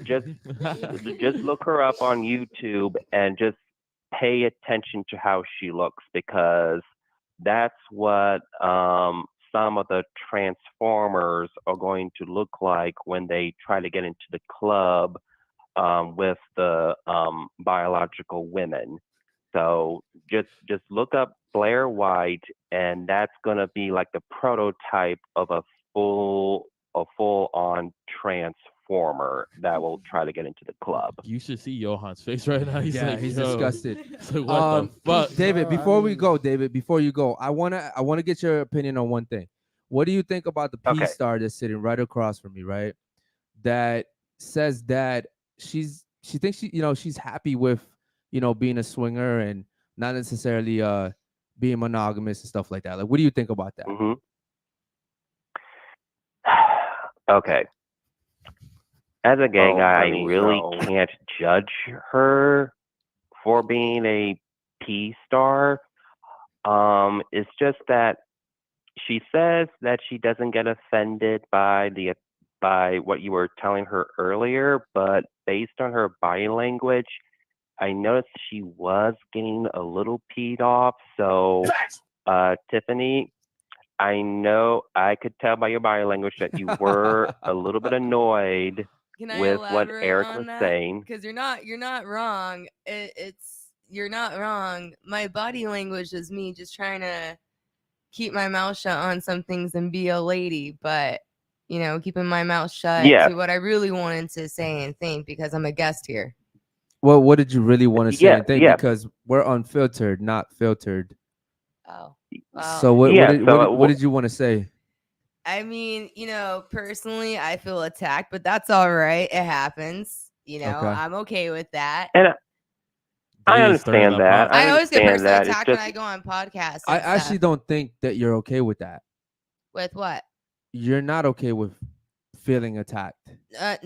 just look her up on YouTube and just pay attention to how she looks, because that's what some of the transformers are going to look like when they try to get into the club with the biological women. So just look up Blair White, and that's gonna be like the prototype of a full-on transformer that will try to get into the club. You should see Johan's face right now. He's Yeah, like, he's yo. disgusted. It's like, what the fuck? David, Bro, before I we mean- go, before you go, I wanna get your opinion on one thing. What do you think about the P Okay. star that's sitting right across from me, right? That says that she thinks she's happy with being a swinger and not necessarily being monogamous and stuff like that. Like, what do you think about that? Hmm. Okay. As a gay guy, I really can't judge her for being a P star. It's just that she says that she doesn't get offended by what you were telling her earlier, but based on her body language, I noticed she was getting a little peed off. So, Tiffany, I know I could tell by your body language that you were a little bit annoyed Can I with what elaborate Eric on was that? saying. Because you're not wrong. You're not wrong. My body language is me just trying to keep my mouth shut on some things and be a lady, but keeping my mouth shut Yeah. to what I really wanted to say and think, because I'm a guest here. Well, what did you really want to say Yeah, and think? yeah. Because we're unfiltered, not filtered. Oh, well. So what Yeah, did, so, what did you want to say? I mean, personally, I feel attacked, but that's all right. It happens. You know, Okay. I'm okay with that. And I They stirring understand the that. pot. I always get understand personally that. It's attacked when just I go on podcasts. I And actually stuff. don't think that you're okay with that. With what? You're not okay with feeling attacked.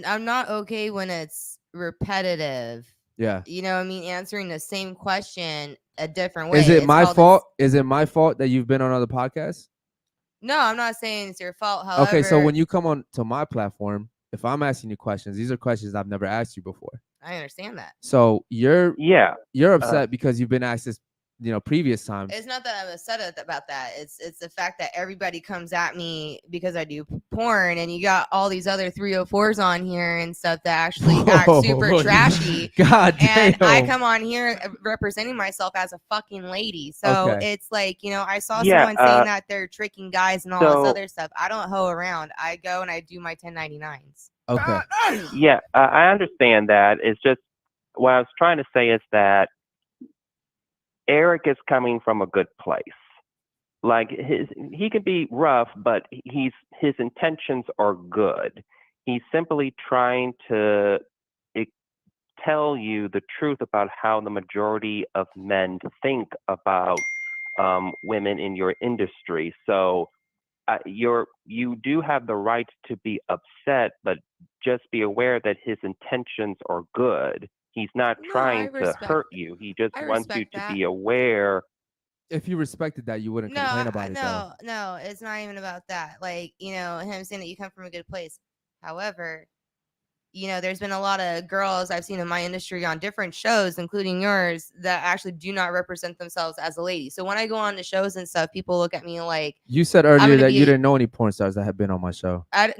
I'm not okay when it's repetitive. Yeah. You know what I mean? Answering the same question a different way. Is it It's my called fault? Is it my fault that you've been on other podcasts? No, I'm not saying it's your fault. However, Okay, so when you come on to my platform, if I'm asking you questions, these are questions I've never asked you before. I understand that. So you're yeah. upset because you've been asked this, previous times. It's not that I'm upset about that. It's the fact that everybody comes at me because I do porn, and you got all these other 304s on here and stuff that actually act super trashy. God damn. And I come on here representing myself as a fucking lady. So Okay. it's like, I saw Yeah, someone saying that they're tricking guys and all so- this other stuff. I don't hoe around. I go and I do my 1099s. Okay. Yeah, I understand that. It's just what I was trying to say is that Eric is coming from a good place. Like he could be rough, but his intentions are good. He's simply trying to tell you the truth about how the majority of men think about women in your industry. So you do have the right to be upset, but just be aware that his intentions are good. He's not No, trying I to respect- hurt you. He just I wants you respect to that. be aware. If you respected that, you wouldn't complain about it, though. No, it's not even about that. Like, him saying that you come from a good place. However, there's been a lot of girls I've seen in my industry on different shows, including yours, that actually do not represent themselves as a lady. So when I go on to shows and stuff, people look at me like You said earlier that you didn't know any porn stars that have been on my show. I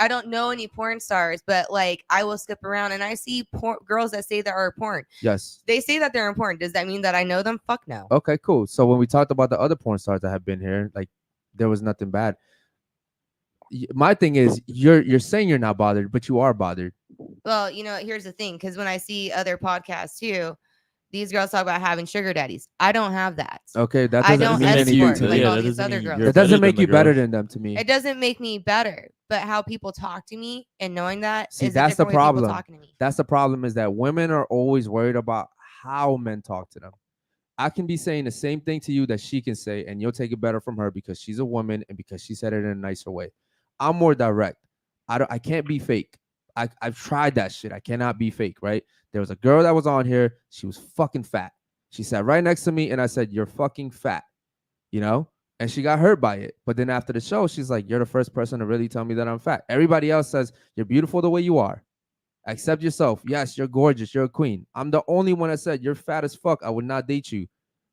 don't know any porn stars, but like I will skip around and I see girls that say that are porn. Yes. They say that they're in porn. Does that mean that I know them? Fuck no. Okay, cool. So when we talked about the other porn stars that have been here, like there was nothing bad. My thing is you're saying you're not bothered, but you are bothered. Well, here's the thing, because when I see other podcasts too, these girls talk about having sugar daddies. I don't have that. Okay, that I doesn't don't mean anything escort to like you. all these other girls. It doesn't make you better than them to me. It doesn't make me better, but how people talk to me and knowing that See, is a that's the different way people problem. talking to me. That's the problem, is that women are always worried about how men talk to them. I can be saying the same thing to you that she can say, and you'll take it better from her because she's a woman and because she said it in a nicer way. I'm more direct. I can't be fake. I've tried that shit. I cannot be fake, right? There was a girl that was on here. She was fucking fat. She sat right next to me, and I said, "You're fucking fat," and she got hurt by it. But then after the show, she's like, "You're the first person to really tell me that I'm fat. Everybody else says you're beautiful the way you are. Accept yourself. Yes, you're gorgeous. You're a queen. I'm the only one that said you're fat as fuck. I would not date you."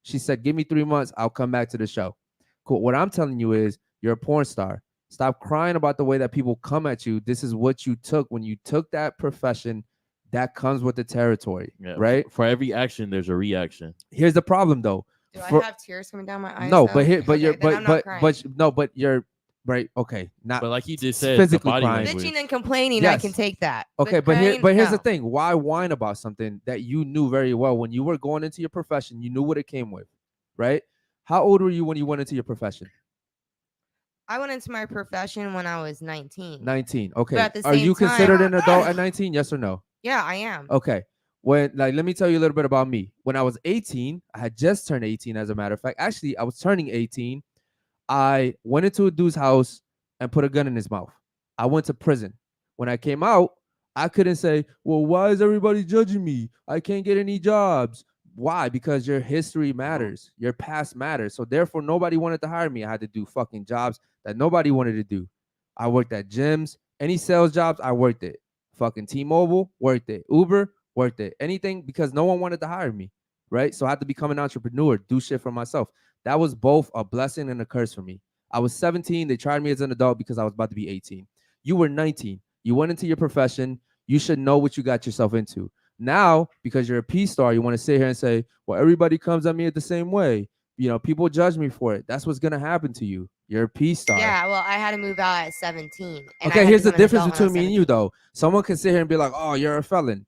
She said, "Give me 3 months. I'll come back to the show." Cool. What I'm telling you is you're a porn star. Stop crying about the way that people come at you. This is what you took when you took that profession. That comes with the territory, right? For every action, there's a reaction. Here's the problem, though. Do I have tears coming down my eyes? No, though? but here, but Okay, you're, then I'm not crying. but you're right. Okay, not. But like you just said, physically the body crying. language. Bitching and complaining, I can take that. Okay, but crying, here's the no. thing. Why whine about something that you knew very well when you were going into your profession? You knew what it came with, right? How old were you when you went into your profession? I went into my profession when I was 19. 19. Okay. But at the Are same you time- considered an adult at 19? Yes or no? Yeah, I am. Okay. Let me tell you a little bit about me. When I was 18, I had just turned 18, as a matter of fact. Actually, I was turning 18. I went into a dude's house and put a gun in his mouth. I went to prison. When I came out, I couldn't say, "Well, why is everybody judging me? I can't get any jobs." Why? Because your history matters. Your past matters. So therefore, nobody wanted to hire me. I had to do fucking jobs that nobody wanted to do. I worked at gyms. Any sales jobs, I worked it. Fucking T-Mobile, worked it. Uber, worked it. Anything, because no one wanted to hire me, right? So I had to become an entrepreneur, do shit for myself. That was both a blessing and a curse for me. I was 17. They tried me as an adult because I was about to be 18. You were 19. You went into your profession. You should know what you got yourself into. Now, because you're a P star, you want to sit here and say, "Well, everybody comes at me the same way. People judge me for it." That's what's going to happen to you. You're a P star. Yeah, well, I had to move out at 17. and I Okay, had here's to the become an difference adult when I between was me and you, though. Someone can sit here and be like, "Oh, you're a felon."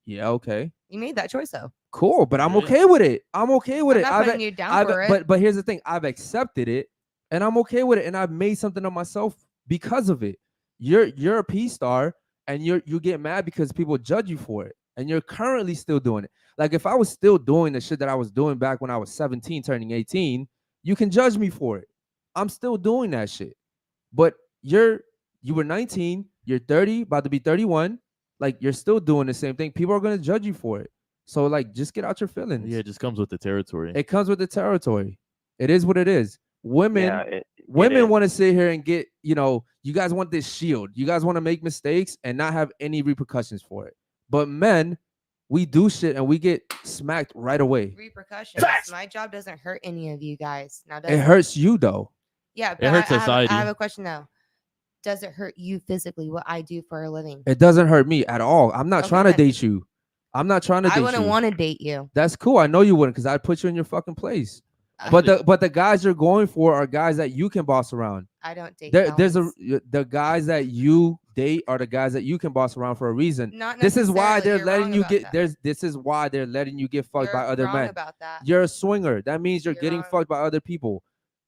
Yeah, okay. You made that choice, though. Cool, but I'm okay with it. I'm okay with I'm it. not putting you down for it. But here's the thing. I've accepted it, and I'm okay with it, and I've made something of myself because of it. You're a P star, and you get mad because people judge you for it, and you're currently still doing it. Like if I was still doing the shit that I was doing back when I was 17 turning 18, you can judge me for it. I'm still doing that shit. But you were 19, you're 30, about to be 31, like you're still doing the same thing. People are going to judge you for it. So like just get out your feelings. Yeah, it just comes with the territory. It comes with the territory. It is what it is. Women Yeah, women is. want to sit here and get, you guys want this shield. You guys want to make mistakes and not have any repercussions for it. But men, we do shit and we get smacked right away. Repercussions. My job doesn't hurt any of you guys. Now does It hurts you though. Yeah, but It hurts I society. have a question though. Does it hurt you physically what I do for a living? It doesn't hurt me at all. I'm not Okay, trying to then. date you. I'm not trying to date I you. wouldn't want to date you. That's cool. I know you wouldn't, because I'd put you in your fucking place. But the guys you're going for are guys that you can boss around. I don't date the guys that you date are the guys that you can boss around for a reason. This is why they're letting you get this is why they're letting you get fucked by other men. About that. You're a swinger. That means you're getting fucked by other people.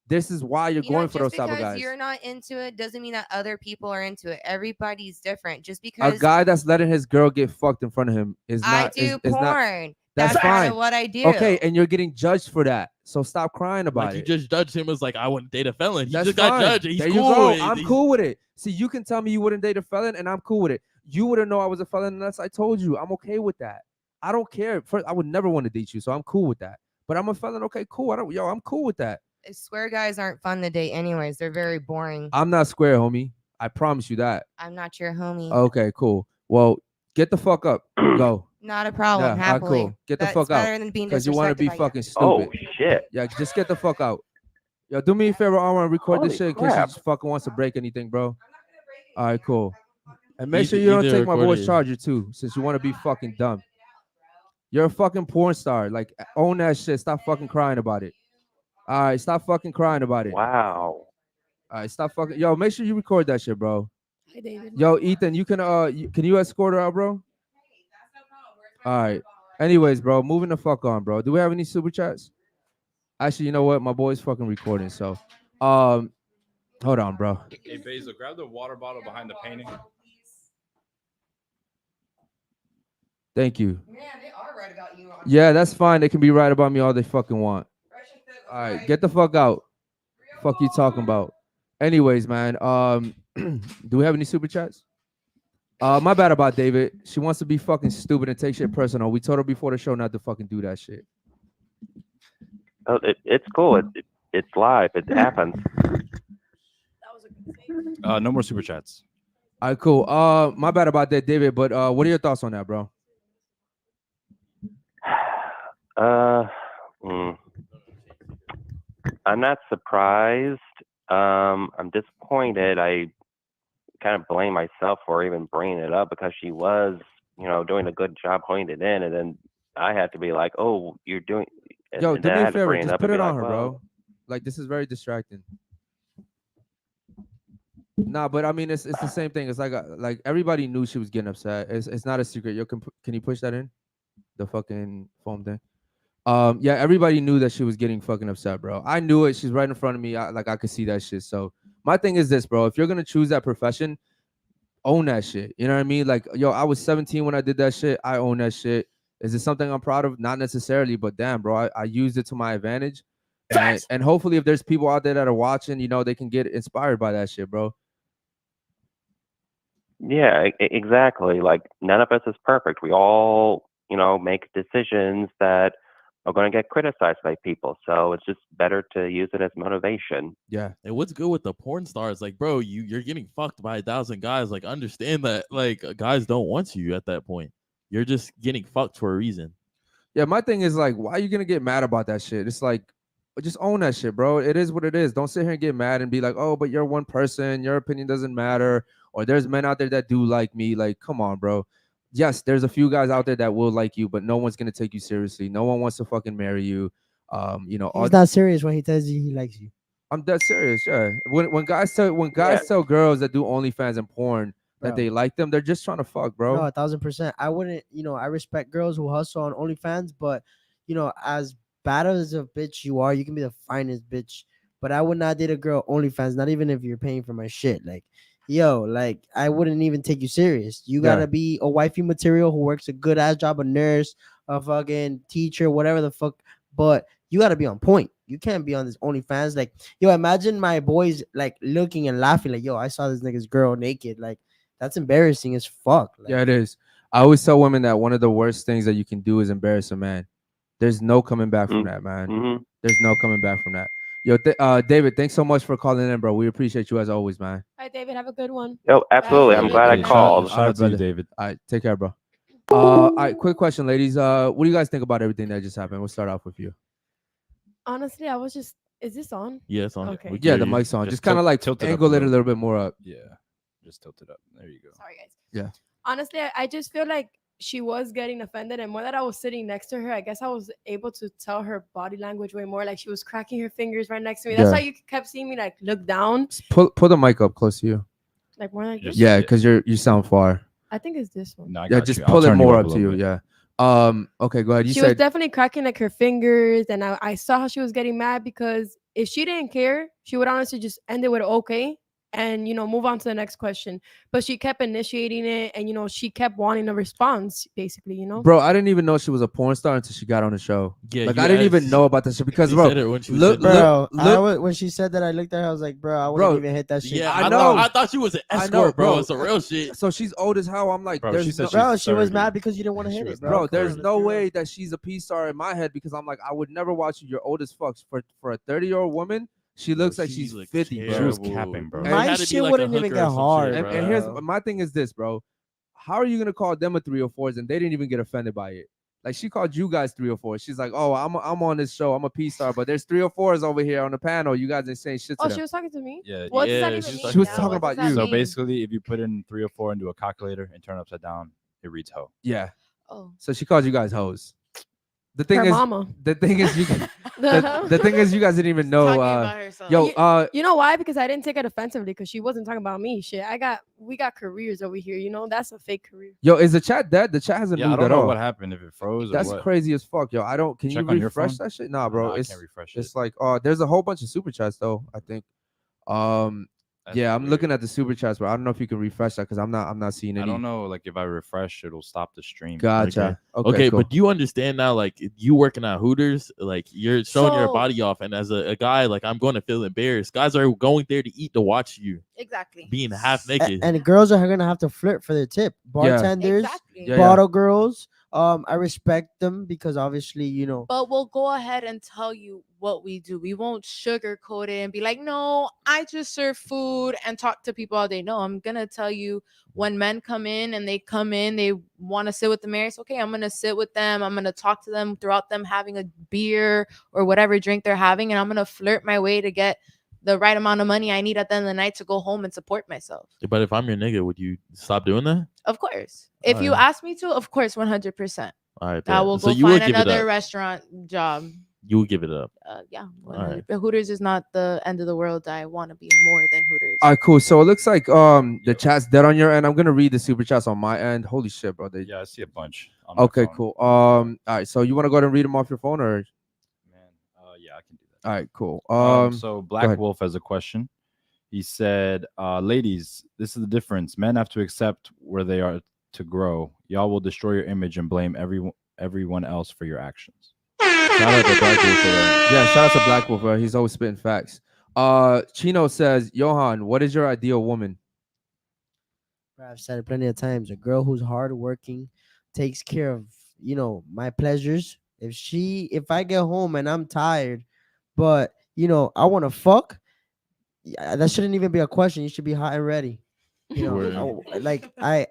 This is why you're going for those type of guys. Just because you're not into it doesn't mean that other people are into it. Everybody's different. Just because A guy that's letting his girl get fucked in front of him is not. I do is porn. Not, that's part fine. of what I do. Okay, and you're getting judged for that. So stop crying about Like it. you just judged him as like I wouldn't date a felon. He That's just fine. got judged. And he's there cool you go. with it. I'm cool with it. See, you can tell me you wouldn't date a felon, and I'm cool with it. You wouldn't know I was a felon unless I told you. I'm okay with that. I don't care. First, I would never want to date you, so I'm cool with that. But I'm a felon. Okay, cool. I'm cool with that. Square guys aren't fun to date anyways. They're very boring. I'm not square, homie. I promise you that. I'm not your homie. Okay, cool. Well, get the fuck up. Go. Not a problem. Yeah, happily. cool. Get the That's fuck out. better than being Because you want to be disrespected by you. fucking stupid. Oh shit. Yeah, just get the fuck out. Yo, do me a favor, Armor, and record this Holy shit in case crap. you just fucking wants to break anything, bro. All right, cool. And make sure Either- you don't either take my record boy's it. charger too, since you want to be fucking dumb. You're a fucking porn star. Like, own that shit. Stop fucking crying about it. All right, stop fucking crying about it. Wow. All right, stop fucking. Yo, make sure you record that shit, bro. Hi, David. Yo, Ethan, you can can you escort her out, bro? All right. Anyways, bro, moving the fuck on, bro. Do we have any super chats? Actually, you know what? My boy's fucking recording, so hold on, bro. Hey, Basil, grab the water bottle behind the painting. Thank you. Man, they are right about you. Yeah, that's fine. They can be right about me all they fucking want. All right, get the fuck out. Fuck you talking about. Anyways, man, do we have any super chats? My bad about David. She wants to be fucking stupid and take shit personal. We told her before the show not to fucking do that shit. Oh, it's cool. It's live. It happens. No more super chats. All right, cool. My bad about that, David. But what are your thoughts on that, bro? I'm not surprised. I'm disappointed. I kind of blame myself for even bringing it up because she was, doing a good job holding it in, and then I had to be like, "Oh, you're doing." Yo, and do then me I a had to favor. bring Just up put and it be on like, her, "Well, bro. Like, this is very distracting. Nah, but I mean, it's the same thing. It's like everybody knew she was getting upset. It's not a secret. Yo, can you push that in? The fucking foam thing. Yeah, everybody knew that she was getting fucking upset, bro. I knew it. She's right in front of me. I could see that shit. So my thing is this, bro. If you're gonna choose that profession, own that shit. You know what I mean? Like, yo, I was 17 when I did that shit. I own that shit. Is it something I'm proud of? Not necessarily, but damn, bro, I used it to my advantage. And hopefully, if there's people out there that are watching, they can get inspired by that shit, bro. yeah, exactly. Like none of us is perfect. We all, make decisions that are going to get criticized by people. So it's just better to use it as motivation. Yeah. And what's good with the porn stars? Like, bro, you're getting fucked by 1,000 guys. Like, understand that like guys don't want you at that point. You're just getting fucked for a reason. Yeah, my thing is like, why are you gonna get mad about that shit? It's like, just own that shit, bro. It is what it is. Don't sit here and get mad and be like, oh, but you're one person, your opinion doesn't matter, or there's men out there that do like me. Like, come on, bro. Yes, there's a few guys out there that will like you, but no one's gonna take you seriously. No one wants to fucking marry you. He's not serious when he tells you he likes you. I'm dead serious. Yeah. When guys tell girls that do OnlyFans and porn that Bro. they like them, they're just trying to fuck, bro. No, 1,000%. I wouldn't, I respect girls who hustle on OnlyFans, but as bad as a bitch you are, you can be the finest bitch. But I would not date a girl OnlyFans, not even if you're paying for my shit. Like, yo, like I wouldn't even take you serious. You Yeah. gotta be a wifey material who works a good ass job, a nurse, a fucking teacher, whatever the fuck. But you gotta be on point. You can't be on this OnlyFans. Like, yo, imagine my boys like looking and laughing, like, yo, I saw this nigga's girl naked. Like, that's embarrassing as fuck. Like, Yeah, it is. I always tell women that one of the worst things that you can do is embarrass a man. There's no coming back from that, man. Mm-hmm. There's no coming back from that. Yo, David, thanks so much for calling in, bro. We appreciate you as always, man. All right, David, have a good one. Yo, absolutely. I'm glad I Hey, called. Shout out to you, brother. David. All right, take care, bro. All right, quick question, ladies. What do you guys think about everything that just happened? We'll start off with you. Honestly, I was just. Is this on? Yeah, it's on. Okay. We can Yeah, hear the you. mic's on. Just Just kind of like tilt it up a angle it a little. little bit more up. Yeah, just tilt it up. There you go. Sorry, guys. Yeah. Honestly, I just feel like she was getting offended, and more that I was sitting next to her, I guess I was able to tell her body language way more. Like she was cracking her fingers right next to me. That's Yeah. why you kept seeing me like look down, Pull the mic up close to you. like more like this. Yeah, because you sound far. I think it's this one. No, I Yeah, got just you. I'll pull it turn more up up a to you. little bit. Yeah. Okay, go ahead. You She was said definitely cracking like her fingers, and I saw how she was getting mad because if she didn't care, she would honestly just end it with okay and move on to the next question. But she kept initiating it, and she kept wanting a response, basically. Bro, I didn't even know she was a porn star until she got on the show. Yeah, like you I didn't even asked- know about this shit because, She bro, said it when she was look, sitting bro, look, when she said that, I looked at her. I was like, bro, I Bro, wouldn't even hit that shit. Yeah, I I know. I thought she was an I escort, know, bro. bro. It's a real shit. So she's old as hell. I'm like, Bro, there's she said no, she's Bro, she was 30. mad because you didn't want to She hit was it, bro. bro, Come there's on, no let's be real. way that she's a P star in my head because I'm like, I would never watch you. You're old as fuck. For a 30-year-old woman, she looks like she she's looks 50, bro. She was terrible. capping, bro. It My had to be shit like a wouldn't even hooker get or some hard, shit, And here's bro. my thing is this, bro. How are you gonna call them a 304s and they didn't even get offended by it? Like she called you guys 304s. She's like, oh, I'm on this show. I'm a P star, but there's 304s over here on the panel. You guys ain't saying shit to Oh, them. she was talking to me. Yeah, What does yeah, that even she was mean? She was now? talking What about does that you. So mean? basically, if you put in 3 or 4 into a calculator and turn it upside down, it reads hoe. Yeah. Oh. So she called you guys hoes. The thing Her is, mama. the thing is, the thing is, you guys didn't even know. Talking about herself. Yo, You know why? Because I didn't take it offensively because she wasn't talking about me. Shit, we got careers over here. That's a fake career. yo, is the chat dead? The chat hasn't Yeah, I moved don't at know all. what happened, if it froze or That's what. crazy as fuck, yo. I don't. Can Check you on your refresh phone? that shit? Nah, bro. I It's can't refresh it. it's like there's a whole bunch of super chats though. I think. That's Yeah, I'm weird. looking at the super chats, but I don't know if you can refresh that because I'm not seeing any. I don't know, like if I refresh, it'll stop the stream. Gotcha. Okay, cool. but do you understand now? Like you working at Hooters, like you're showing your So- body off, and as a guy, like I'm going to feel embarrassed. Guys are going there to eat to watch you Exactly. being half naked. And girls are gonna have to flirt for their tip. Bartenders, Exactly. Yeah, bottle girls. I respect them because obviously, But we'll go ahead and tell you what we do. We won't sugarcoat it and be like, no, I just serve food and talk to people all day. No, I'm going to tell you when men come in and they want to sit with the marrieds. Okay, I'm going to sit with them. I'm going to talk to them throughout them having a beer or whatever drink they're having. And I'm going to flirt my way to get the right amount of money I need at the end of the night to go home and support myself. But if I'm your nigga, would you stop doing that? Of course. If you Alright. ask me to, of course, 100%. All right, I bet. will So go you would find give it another up. restaurant job. You would give it up. Yeah. Alright. But Hooters is not the end of the world. I want to be more than Hooters. All right, cool. So it looks like the chat's dead on your end. I'm gonna read the super chats on my end. Holy shit, bro. Yeah, I see a bunch. On my Okay, phone. cool. All right. So you want to go ahead and read them off your phone, or? Yeah, I can do that. All right, cool. So go Black ahead. Wolf has a question. He said, ladies, this is the difference. Men have to accept where they are to grow. Y'all will destroy your image and blame everyone else for your actions. Shout out to Black Wolf for that. Yeah, shout out to Black Wolf. He's always spitting facts. Chino says, Johan, what is your ideal woman? I've said it plenty of times. A girl who's hardworking, takes care of my pleasures. If I get home and I'm tired, but I want to fuck, that shouldn't even be a question. You should be hot and ready. I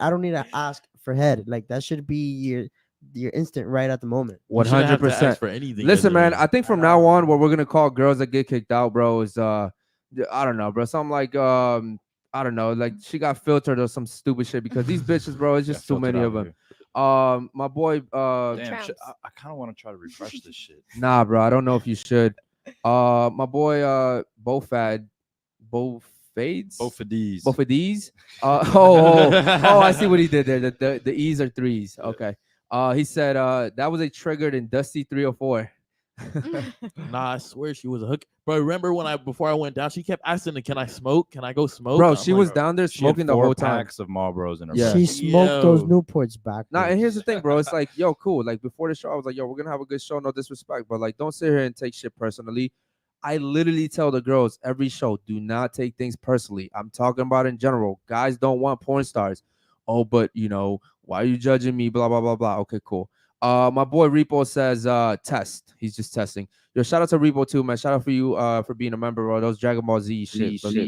don't need to ask for head. Like that should be your instant right at the moment. 100%. for anything. Listen, man, I think from now on, what we're gonna call girls that get kicked out, bro, is I don't know, bro. Something like I don't know, like she got filtered or some stupid shit because these bitches, bro, it's just too many of them. My boy, Damn, I kind of want to try to refresh this shit. nah, bro, I don't know if you should. My boy, Bofades. Both of these. I see what he did there. The E's are threes. Okay. He said that was a triggered and dusty 304. Nah, I swear she was a hook. Bro, remember when before I went down, she kept asking me, "Can I smoke? Can I go smoke?" Bro, I'm she like, was down there She had smoking the 4 whole time. packs of Marlboros in her Yeah. bag. She smoked those Yo. Newports backwards. Nah, and here's the thing, bro. It's like, yo, cool. Like before the show, I was like, yo, we're gonna have a good show, no disrespect, but like, don't sit here and take shit personally. I literally tell the girls every show, do not take things personally. I'm talking about in general. Guys don't want porn stars. Oh, but you know, why are you judging me? Blah blah blah blah. Okay, cool. My boy Repo says test. He's just testing. Yo, shout out to Repo too, man. Shout out for you for being a member, bro. Those Dragon Ball Z shit. I opened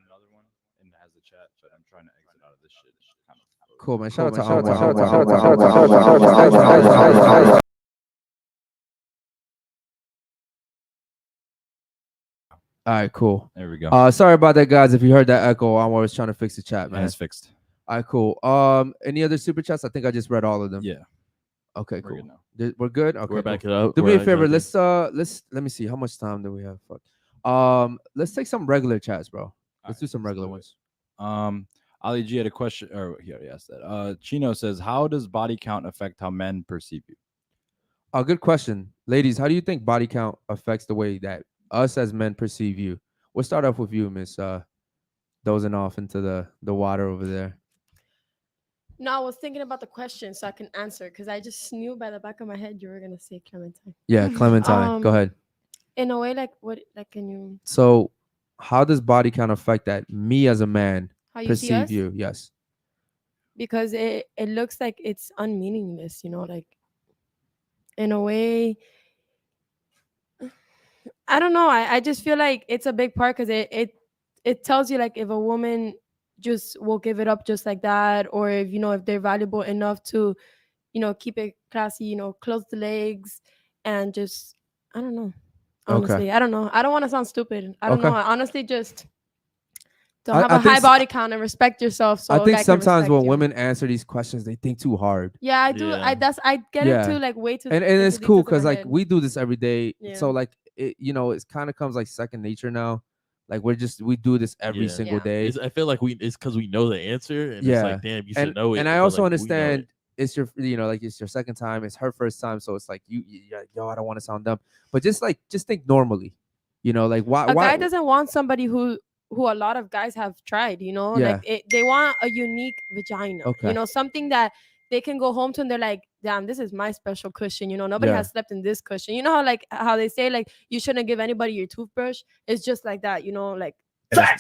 another one and it has the chat, but I'm trying to exit out of this shit. It's kind of Cool, man. Cool, Shout man. out to All right, cool. There we go. Sorry about that, guys. If you heard that echo, I'm always trying to fix the chat, man. And it's fixed. All right, cool. Any other super chats? I think I just read all of them. Yeah. Okay, We're cool. good now. We're good. Okay, we're cool. back it up. Do me We're a favor. exactly- Let's let me see how much time do we have. Fuck. Let's take some regular chats, bro. Let's do some regular ones. Ali G had a question, or he already asked that. Chino says, "How does body count affect how men perceive you?" A good question, ladies. How do you think body count affects the way that us as men perceive you? We'll start off with you, Miss dozing off into the water over there. No, I was thinking about the question so I can answer because I just knew by the back of my head you were gonna say Clementine. Yeah, Clementine. Go ahead. In a way, like what? Like, can you? So, how does body count affect that me as a man How you see perceive us? you? Yes. Because it looks like it's unmeaningless, you know, like in a way. I don't know. I just feel like it's a big part because it tells you like if a woman just will give it up just like that, or if you know if they're valuable enough to, you know, keep it classy, you know, close the legs and just I don't know. Honestly, I don't know. I don't want to sound stupid. I don't know. I honestly just don't have a high body count and respect yourself. So I think sometimes when you. women answer these questions, they think too hard. Yeah, I do. I get it too, like way too. And into it's cool details in because my like head. we do this every day. Yeah. So like it, you know, it's kind of comes like second nature now. Like we do this every single day. I feel like it's because we know the answer, and it's like, damn, you should know it. And I but, also like, we know it. understand it's your, you know, like it's your second time, it's her first time, so it's like yo, I don't want to sound dumb, but just think normally, you know, like why guy doesn't want somebody who a lot of guys have tried, you know, Yeah. like they want a unique vagina, Okay. you know, something that they can go home to and they're like, damn, this is my special cushion, you know, nobody Yeah. has slept in this cushion, you know, how they say like you shouldn't give anybody your toothbrush. It's just like that, you know, like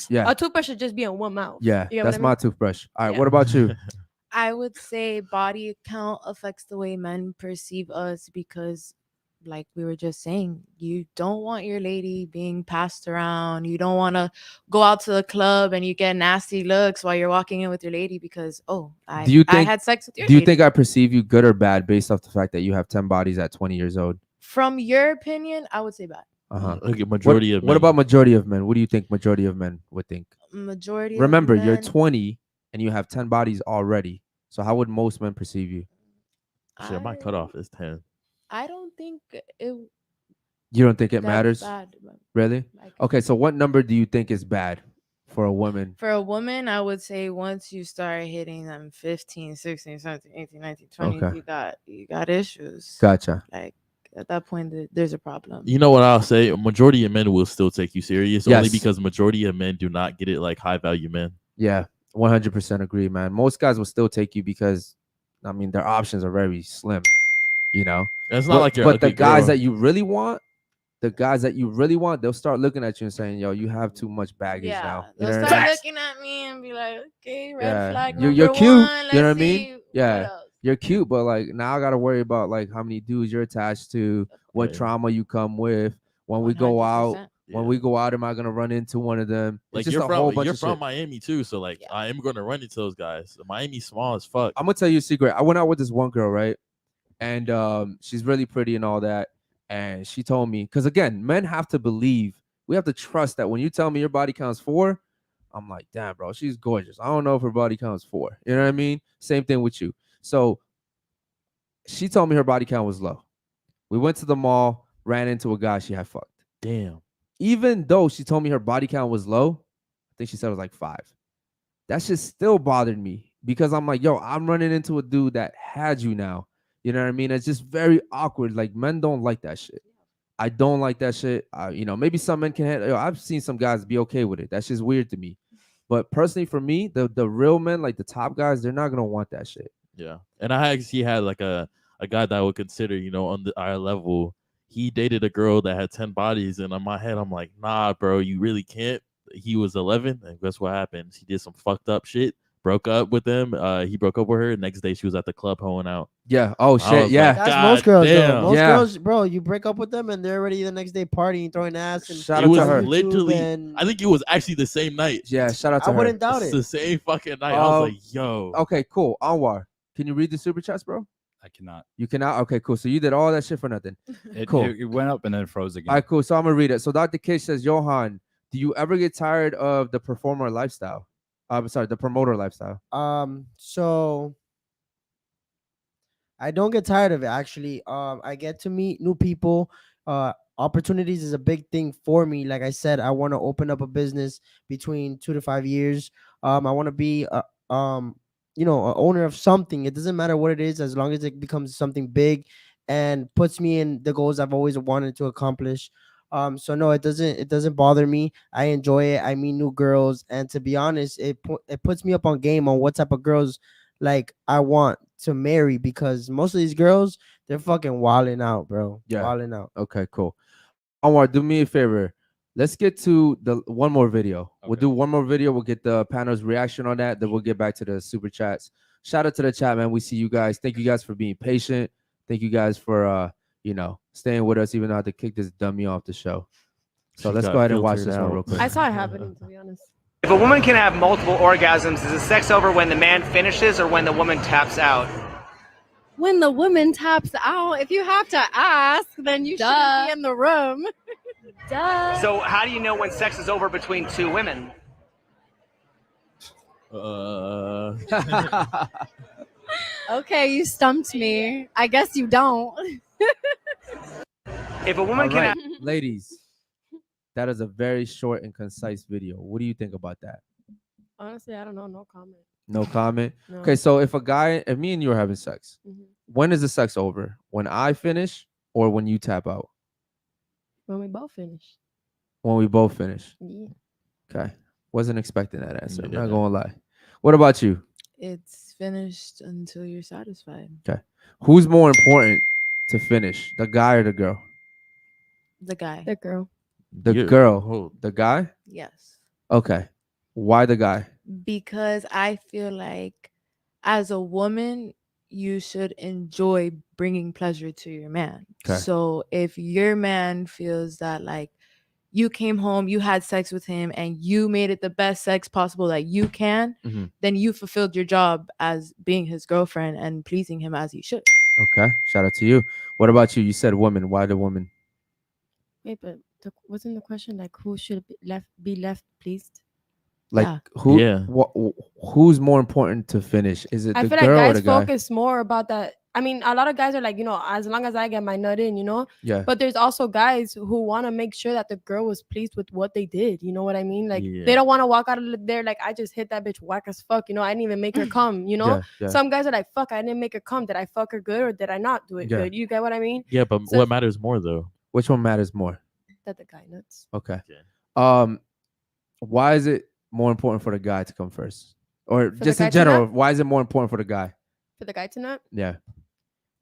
Yeah. a toothbrush should just be in one mouth. Yeah, You know that's what I mean? my toothbrush. All right, what about you? I would say body count affects the way men perceive us because, like we were just saying, you don't want your lady being passed around. You don't want to go out to the club and you get nasty looks while you're walking in with your lady because, I had sex with your Do you lady. think I perceive you good or bad based off the fact that you have 10 bodies at 20 years old? From your opinion, I would say bad. Uh-huh. Look at majority of What men. about majority of men? What do you think majority of men would think? Majority Remember, of men, you're 20 and you have 10 bodies already. So how would most men perceive you? Shit, my cutoff is 10. I don't think it. You don't think it That's matters? bad, but Really? Okay, so what number do you think is bad for a woman? For a woman, I would say once you start hitting them 15, 16, 17, 18, 19, 20, Okay. you got issues. Gotcha. Like at that point, there's a problem. You know what I'll say? A majority of men will still take you serious, only Yes. because majority of men do not get it like high value men. Yeah, 100% agree, man. Most guys will still take you because, I mean, their options are very slim, you know? It's not like you're but the ugly guys girl. that you really want, they'll start looking at you and saying, yo, you have too much baggage now. You They'll know what I start mean? looking at me and be like, okay, red Yeah. flag You're number cute. one. You know what I Let's mean? see what Yeah. else. You're cute, but like now I gotta worry about like how many dudes you're attached to, what trauma you come with. When we go out, 100%. am I gonna run into one of them? It's Like just you're a whole from bunch you're of from shit. Miami too, so like I am gonna run into those guys. Miami's small as fuck. I'm gonna tell you a secret. I went out with this one girl, right? And she's really pretty and all that. And she told me, because again, men have to believe, we have to trust that when you tell me your body counts 4, I'm like, damn, bro, she's gorgeous. I don't know if her body counts 4. You know what I mean? Same thing with you. So she told me her body count was low. We went to the mall, ran into a guy she had fucked. Damn. Even though she told me her body count was low, I think she said it was like 5. that shit still bothered me because I'm like, yo, I'm running into a dude that had you now. You know what I mean? It's just very awkward. Like men don't like that shit. I don't like that shit. Maybe some men can handle. I've seen some guys be okay with it. That's just weird to me. But personally, for me, the real men, like the top guys, they're not gonna want that shit. Yeah, and I actually had like a guy that I would consider, on our level. He dated a girl that had 10 bodies, and in my head, I'm like, nah, bro, you really can't. He was 11, and guess what happened? He did some fucked up shit. Broke up with him. He broke up with her. Next day, she was at the club hoeing out. Yeah. Oh shit. Yeah. That's most girls though. Most girls, bro, you break up with them and they're already the next day partying, throwing ass. And shout it out was to her. literally. and- I think it was actually the same night. Yeah. Shout out to I her. wouldn't doubt It's it. the same fucking night. I was like, yo. Okay. Cool. Anwar, can you read the super chats, bro? I cannot. You cannot. Okay. Cool. So you did all that shit for nothing. Cool. It went up and then it froze again. All right. Cool. So I'm gonna read it. So Dr. K says, Johan, do you ever get tired of the performer lifestyle? I'm sorry, the promoter lifestyle. So I don't get tired of it actually. I get to meet new people. Opportunities is a big thing for me. Like I said, I want to open up a business between 2 to 5 years. I want to be a an owner of something. It doesn't matter what it is, as long as it becomes something big and puts me in the goals I've always wanted to accomplish. So no, it doesn't bother me. I enjoy it. I meet new girls, and to be honest, it puts me up on game on what type of girls like I want to marry, because most of these girls, they're fucking wilding out, bro. Yeah. Wilding out. Okay, cool. Anwar, do me a favor. Let's get to the one more video. We'll do one more video. We'll get the panel's reaction on that. Then we'll get back to the super chats. Shout out to the chat, man. We see you guys. Thank you guys for being patient. Thank you guys for staying with us, even though I had to kick this dummy off the show. So let's go ahead and watch this one real quick. I saw it happening, to be honest. If a woman can have multiple orgasms, is the sex over when the man finishes or when the woman taps out? When the woman taps out, if you have to ask, then you shouldn't be in the room. Duh. So how do you know when sex is over between two women? Okay, you stumped me. I guess you don't. If a woman All can right, have ladies, that is a very short and concise video. What do you think about that? Honestly, I don't know. No comment. No comment. No. Okay, so if me and you are having sex, Mhm. when is the sex over? When I finish or when you tap out? When we both finish. When we both finish. Yeah. Okay. Wasn't expecting that answer. I'm Yeah. not gonna lie. What about you? It's finished until you're satisfied. Okay. Who's more important to finish? The guy or the girl? The guy. The girl. The Yeah. girl. Oh. The guy? Yes. Okay. Why the guy? Because I feel like as a woman, you should enjoy bringing pleasure to your man. Okay. So if your man feels that like you came home, you had sex with him, and you made it the best sex possible that you can, Mhm. then you fulfilled your job as being his girlfriend and pleasing him as you should. Okay. Shout out to you. What about you? You said woman. Why the woman? Wait, but wasn't the question like who should be left pleased? Like Yeah. who? Yeah. Who's more important to finish? Is it I the feel like girl or guys the guy? focus more about that. I mean, a lot of guys are like, as long as I get my nut in, Yeah. But there's also guys who want to make sure that the girl was pleased with what they did. You know what I mean? Like Yeah. they don't want to walk out of there like I just hit that bitch whack as fuck. I didn't even make her come. Yeah, yeah. Some guys are like, fuck, I didn't make her come. Did I fuck her good or did I not do it Yeah. good? You get what I mean? Yeah, but So what if- matters more though? Which one matters more? That the guy nuts. Okay. Okay. Why is it more important for the guy to come first? Or the just guy in to general, nut? why is it more important for the guy? For the guy to nut? Yeah.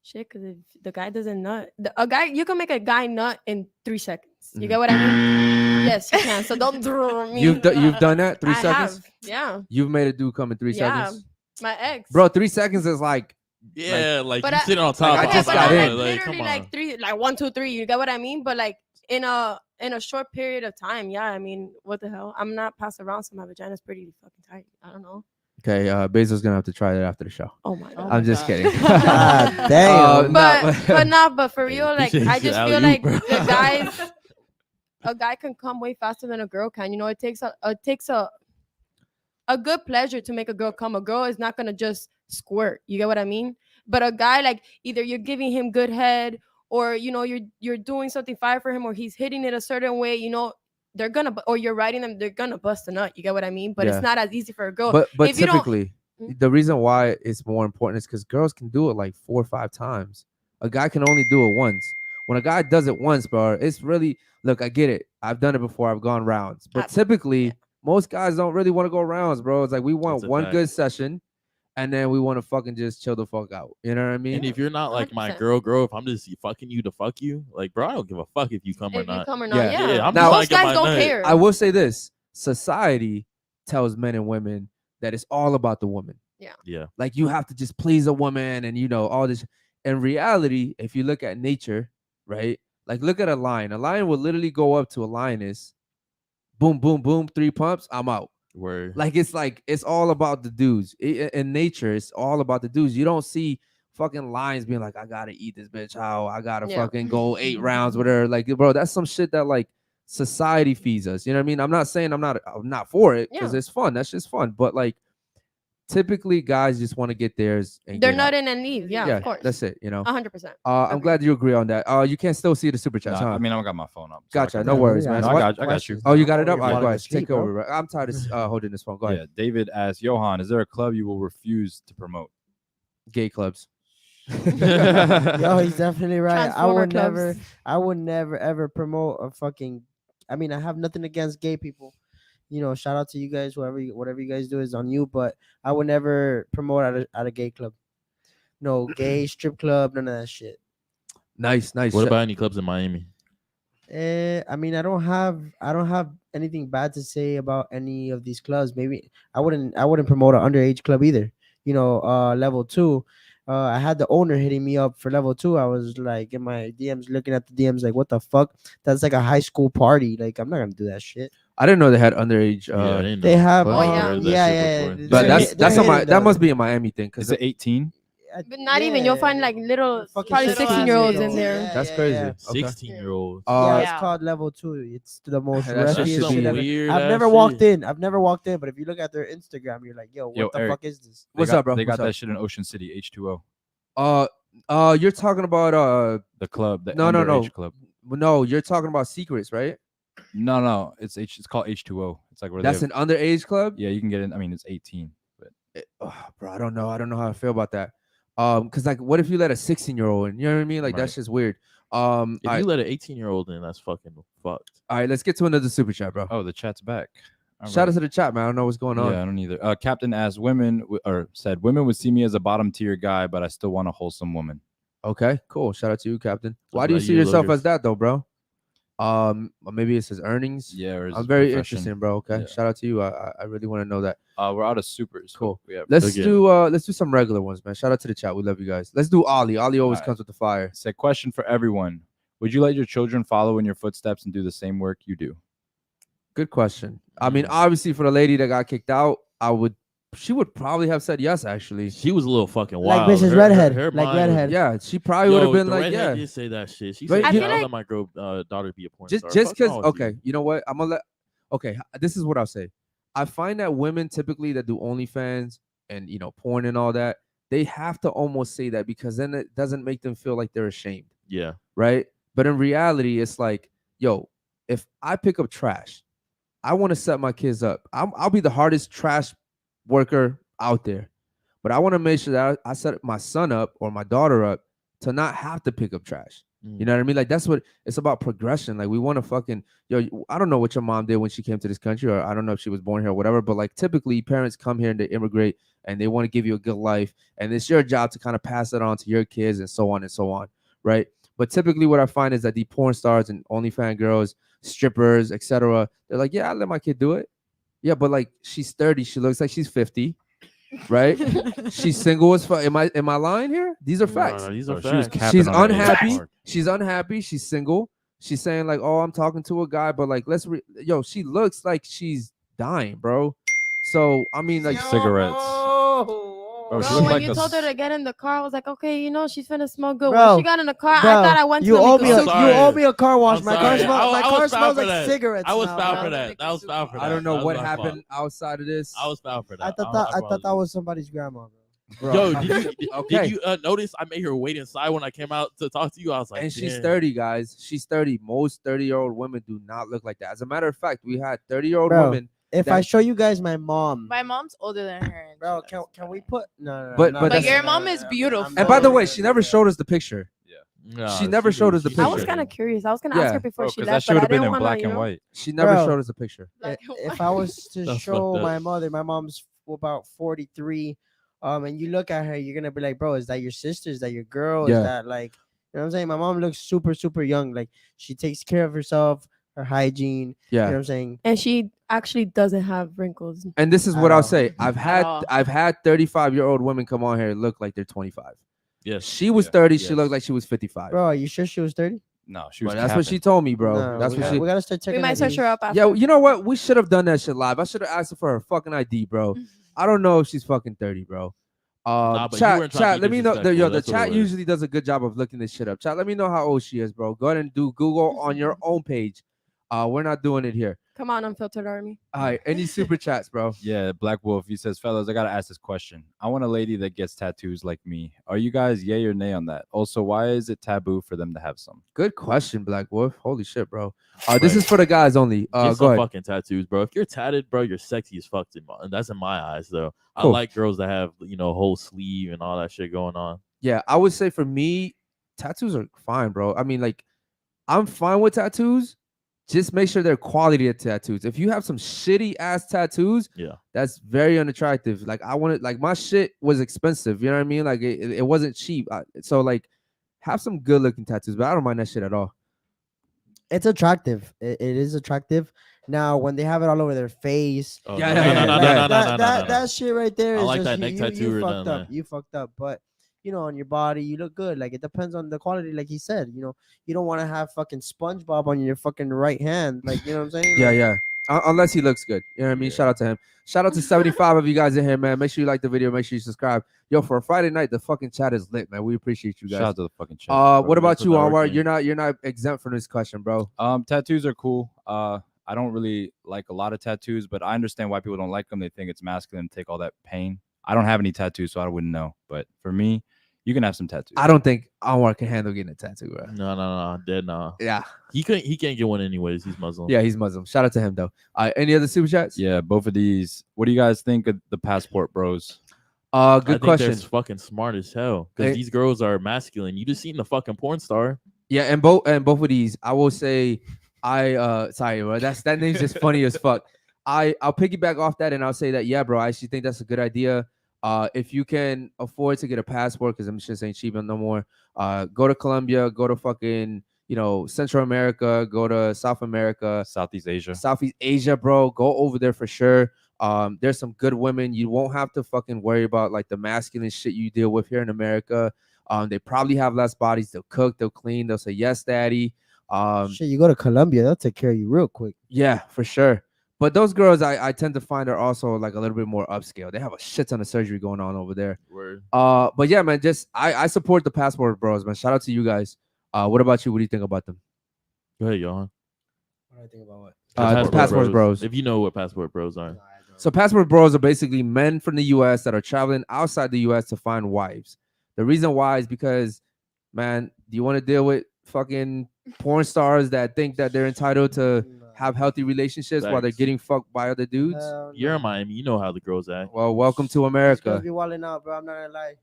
Shit, because if the guy doesn't nut, a guy, you can make a guy nut in 3 seconds. You get what I mean? Yes, you can. So don't throw me. You've done that 3 I seconds? have, yeah. You've made a dude come in 3 Yeah, seconds? my ex. Bro, 3 seconds is like Yeah, like But you I- sitting on top. I of just the got island, in. Like, literally come on. like 3, like 1, 2, 3. You get what I mean? But like in a short period of time, yeah. I mean, what the hell? I'm not passed around, so my vagina's pretty fucking tight. I don't know. okay, Bezos gonna have to try that after the show. Oh my god. I'm just kidding. God damn. But for real, like Appreciate I you, just alley-oop, feel like bro. the guys, a guy can come way faster than a girl can. It takes a good pleasure to make a girl come. A girl is not gonna just squirt. You get what I mean? But a guy, like either you're giving him good head, or you're doing something fire for him, or he's hitting it a certain way. they're gonna, or you're riding them, they're gonna bust a nut. You get what I mean? But Yeah. it's not as easy for a girl. But if you don't, typically, the reason why it's more important is because girls can do it like 4 or 5 times. A guy can only do it once. When a guy does it once, bro, it's really, look, I get it. I've done it before. I've gone rounds. But typically, most guys don't really want to go rounds, bro. It's like we want That's a one fact. good session, and then we want to fucking just chill the fuck out. You know what I mean? And if you're not like my 100%. girl, if I'm just fucking you to fuck you, like, bro, I don't give a fuck if you come or if you not. come or not, yeah. I'm Now- just Most trying to guys get my don't nut. care. I will say this: society tells men and women that it's all about the woman. Yeah. Like you have to just please a woman, and all this. In reality, if you look at nature, right? Like look at a lion. A lion will literally go up to a lioness, boom, boom, boom, 3 pumps, I'm out. Word. Like it's all about the dudes. In nature, it's all about the dudes. You don't see fucking lions being like, I gotta eat this bitch out. I gotta fucking go 8 rounds with her. Like, bro, that's some shit that like society feeds us. You know what I mean? I'm not saying I'm not for it because it's fun. That's just fun. But like typically guys just want to get theirs and they're get not out. in and leave. Yeah, of course. That's it, 100%. I'm glad you agree on that. You can still see the super chat, No, huh? I mean, I got my phone up. so I Gotcha. can- No worries, man. No, I got you. Oh, you got it up? All right, Falling go ahead. asleep, Take bro. over. Bro. I'm tired of holding this phone. Go ahead. Yeah, David asks, Johan, is there a club you will refuse to promote? Gay clubs. Yo, he's definitely right. Transformer I would never ever promote a fucking. I mean, I have nothing against gay people. Shout out to you guys. Whatever you guys do is on you. But I would never promote at a gay club. No gay strip club. None of that shit. Nice. What about any clubs in Miami? I mean, I don't have anything bad to say about any of these clubs. Maybe I wouldn't promote an underage club either. Level 2. I had the owner hitting me up for level 2. I was like in my DMs, looking at the DMs, like, what the fuck? That's like a high school party. Like, I'm not gonna do that shit. I didn't know they had underage. I didn't They know. have, But I've heard that shit before. But that's they're on my hitting that the- must be a Miami thing because Is it 18? But not even. You'll find like little, Fucking probably 16-year-olds 16-year-olds in there. Yeah, that's yeah, crazy. yeah. Okay. 16-year-olds. Yeah, Yeah. it's called level 2. It's the most That shit ruffiest should shit be ever. weird I've ass never shit. walked in. But if you look at their Instagram, you're like, yo, what the Eric, fuck is this? They What's got- up, bro? They got What's that up? shit in Ocean City, H2O. You're talking about The club, the no, underage club. no, you're talking about Secrets, right? No, it's called H2O. It's like where That's they an underage club. yeah, you can get in. I mean, it's 18, but Bro, I don't know how I feel about that. Because like, what if you let a 16-year-old in? You know what I mean? Like that's Right. just weird. If All right, you let an 18-year-old in, that's fucking fucked. all right, let's get to another super chat, bro. oh, the chat's back. All Shout right. out to the chat, man. I don't know what's going on. Yeah, I don't either. Captain asked said women would see me as a bottom tier guy, but I still want a wholesome woman. Okay, cool. Shout out to you, Captain. So Why do you about see you, yourself Logan? as that though, bro? Maybe it's his earnings. Yeah, or his I'm very profession. interested, bro. Okay, Yeah. shout out to you. I really want to know that. We're out of supers. Cool. Yeah, Let's Again. do some regular ones, man. Shout out to the chat. We love you guys. Let's do Ollie. Ollie always Alright. comes with the fire. It's a question for everyone. Would you let your children follow in your footsteps and do the same work you do? Good question. I mean, obviously, for the lady that got kicked out, she would probably have said yes. Actually, She was a little fucking Like wild. Mrs. Her- Redhead, her like mind was- Redhead. yeah, she probably would have been the like, redhead yeah. did say that shit. She But said, you- "I'll I feel let my girl daughter be a porn just star." just Fuck because. wrong with Okay, you know what? I'm gonna let. Okay, this is what I'll say. I find that women typically that do OnlyFans and porn and all that, they have to almost say that because then it doesn't make them feel like they're ashamed, Yeah. right? But in reality, it's like, yo, if I pick up trash, I want to set my kids up. I'll be the hardest trash worker out there, but I want to make sure that I set my son up or my daughter up to not have to pick up trash. You know what I mean? Like that's what it's about, progression. Like we want to fucking I don't know what your mom did when she came to this country, or I don't know if she was born here or whatever, but like typically parents come here and they immigrate and they want to give you a good life, and it's your job to kind of pass it on to your kids and so on, right? But typically what I find is that the porn stars and OnlyFans girls, strippers, etc., they're like, yeah, I let my kid do it. Yeah, but like she's 30, she looks like she's 50. Right? She's single as fuck. Am I lying here? These are facts. No, these are She was facts. capping She's on her age. unhappy. She's unhappy. She's single. She's saying like, "Oh, I'm talking to a guy," but like, she looks like she's dying, bro. So I mean, like Cigarettes. Oh, Bro, she Bro, looked when like you a told her s- to get in the car, I was like, okay, she's finna smell good. Bro, When she got in the car, bro, I thought I went to you a owe me a, Migos. you sorry. owe me a car wash. I'm My car sorry. smells. I My was car foul smells for like that. cigarettes. I was now, foul bro. for that. That was foul for that. I don't know That was what my fault. happened outside of this. I was foul for that. I thought that was somebody's grandma, bro. Yo, Bro, did you notice I made her wait inside when I came out to talk to you? I was like, and she's "Damn." 30, guys. She's 30. Most 30-year-old women do not look like that. As a matter of fact, we had 30-year-old Bro, women. if I show you guys my mom, My mom's older than her. and bro, she looks can we put no, But- no, but But that's- your mom is beautiful. And by the way, she never showed us the picture. Nah, She never showed us the she's I was picture. kind of curious. I was gonna Yeah. ask her before Bro, she because that left, should but I have been didn't in want black to, and white. She never Bro. showed us the picture. If I was to That's show fucked up. my mother, my mom's about 43, and you look at her, you're gonna be like, bro, is that your sister? Is that your girl? Yeah. Is that like, you know what I'm saying? My mom looks super, super young. Like she takes care of herself, her hygiene. Yeah. You know what I'm saying? and she actually doesn't have wrinkles. And this is At what I'll all. say. I've all. had 35-year-old women come on here and look like they're 25. Yes. She was Yeah. 30. She Yes. looked like she was 55. Bro, are you sure she was 30? No, she Bro, was. that's what she capping. told me, bro. No, That's we what gotta, she. we gotta start checking. We might at search these. her up after. Yeah, you know what? We should have done that shit live. I should have asked her for her fucking ID, bro. I don't know if she's fucking 30, bro. Nah, but you Chat, weren't trying to be let me know. disrespectful. Yo, the That's what chat it was. usually does a good job of looking this shit up. Chat, let me know how old she is, bro. Go ahead and do Google on your own page. We're not doing it here. Come on, Unfiltered Army. All right, any super chats, bro? Yeah, Black Wolf. He says, fellas, I gotta ask this question. I want a lady that gets tattoos like me. Are you guys yay or nay on that? Also, why is it taboo for them to have some? Good question, Black Wolf. Holy shit, bro. This is for the guys only. Get Go some ahead. fucking tattoos, bro. If you're tatted, bro, you're sexy as fuck. And that's in my eyes, though. I Cool. like girls that have, whole sleeve and all that shit going on. Yeah, I would say for me, tattoos are fine, bro. I mean, like, I'm fine with tattoos. Just make sure they're quality of tattoos. If you have some shitty ass tattoos, Yeah. that's very unattractive. Like, I wanted, like, my shit was expensive. You know what I mean? Like, it wasn't cheap. So, like, have some good looking tattoos, but I don't mind that shit at all. It's attractive. It is attractive. Now, when they have it all over their face, Oh, Yeah, no, yeah, no, yeah, no, yeah. no, no, no, no, no, no. that shit right there I is like just that neck tattoo you written fucked on up. there. You fucked up. But on your body, you look good. Like it depends on the quality. Like he said, you don't want to have fucking SpongeBob on your fucking right hand. Like, you know what I'm saying? Yeah, Like, yeah. Unless he looks good. You know what I mean? Shout out to him. Shout out to 75 of you guys in here, man. Make sure you like the video. Make sure you subscribe. Yo, for a Friday night, the fucking chat is lit, man. We appreciate you guys. Shout out to the fucking chat. What about for you, Anwar? networking. You're not exempt from this question, bro. Tattoos are cool. I don't really like a lot of tattoos, but I understand why people don't like them. They think it's masculine to take all that pain. I don't have any tattoos, so I wouldn't know. But for me, you can have some tattoos. I don't think Anwar can handle getting a tattoo, bro. No. Dead no. Yeah. He can't get one anyways. He's Muslim. Yeah, he's Muslim. Shout out to him, though. Any other super chats? Yeah, both of these. What do you guys think of the passport bros? I Good think question. they're fucking smart as hell. Because these girls are masculine. You just seen the fucking porn star. Yeah, and both of these, I will say, sorry, bro. That name's just funny as fuck. I'll piggyback off that and I'll say that, yeah, bro, I actually think that's a good idea. If you can afford to get a passport, because I'm just ain't cheap no more, go to Colombia, go to fucking, Central America, go to South America, Southeast Asia, bro. Go over there for sure. There's some good women. You won't have to fucking worry about like the masculine shit you deal with here in America. They probably have less bodies. They'll cook, they'll clean, they'll say yes, daddy. shit, you go to Colombia, they'll take care of you real quick. Yeah, for sure. But those girls, I tend to find are also like a little bit more upscale. They have a shit ton of surgery going on over there. Word. But yeah, man, I support the passport bros, man. Shout out to you guys. What about you? What do you think about them? Go ahead, Johan. What do I think about what? Passport bros. If you know what passport bros are. So passport bros are basically men from the U.S. that are traveling outside the U.S. to find wives. The reason why is because, man, do you want to deal with fucking porn stars that think that they're entitled to have healthy relationships while they're Facts. getting fucked by other dudes? You're in Miami. You know how the girls act. Well, welcome to These America. girls be wilding out, bro. I'm not gonna lie.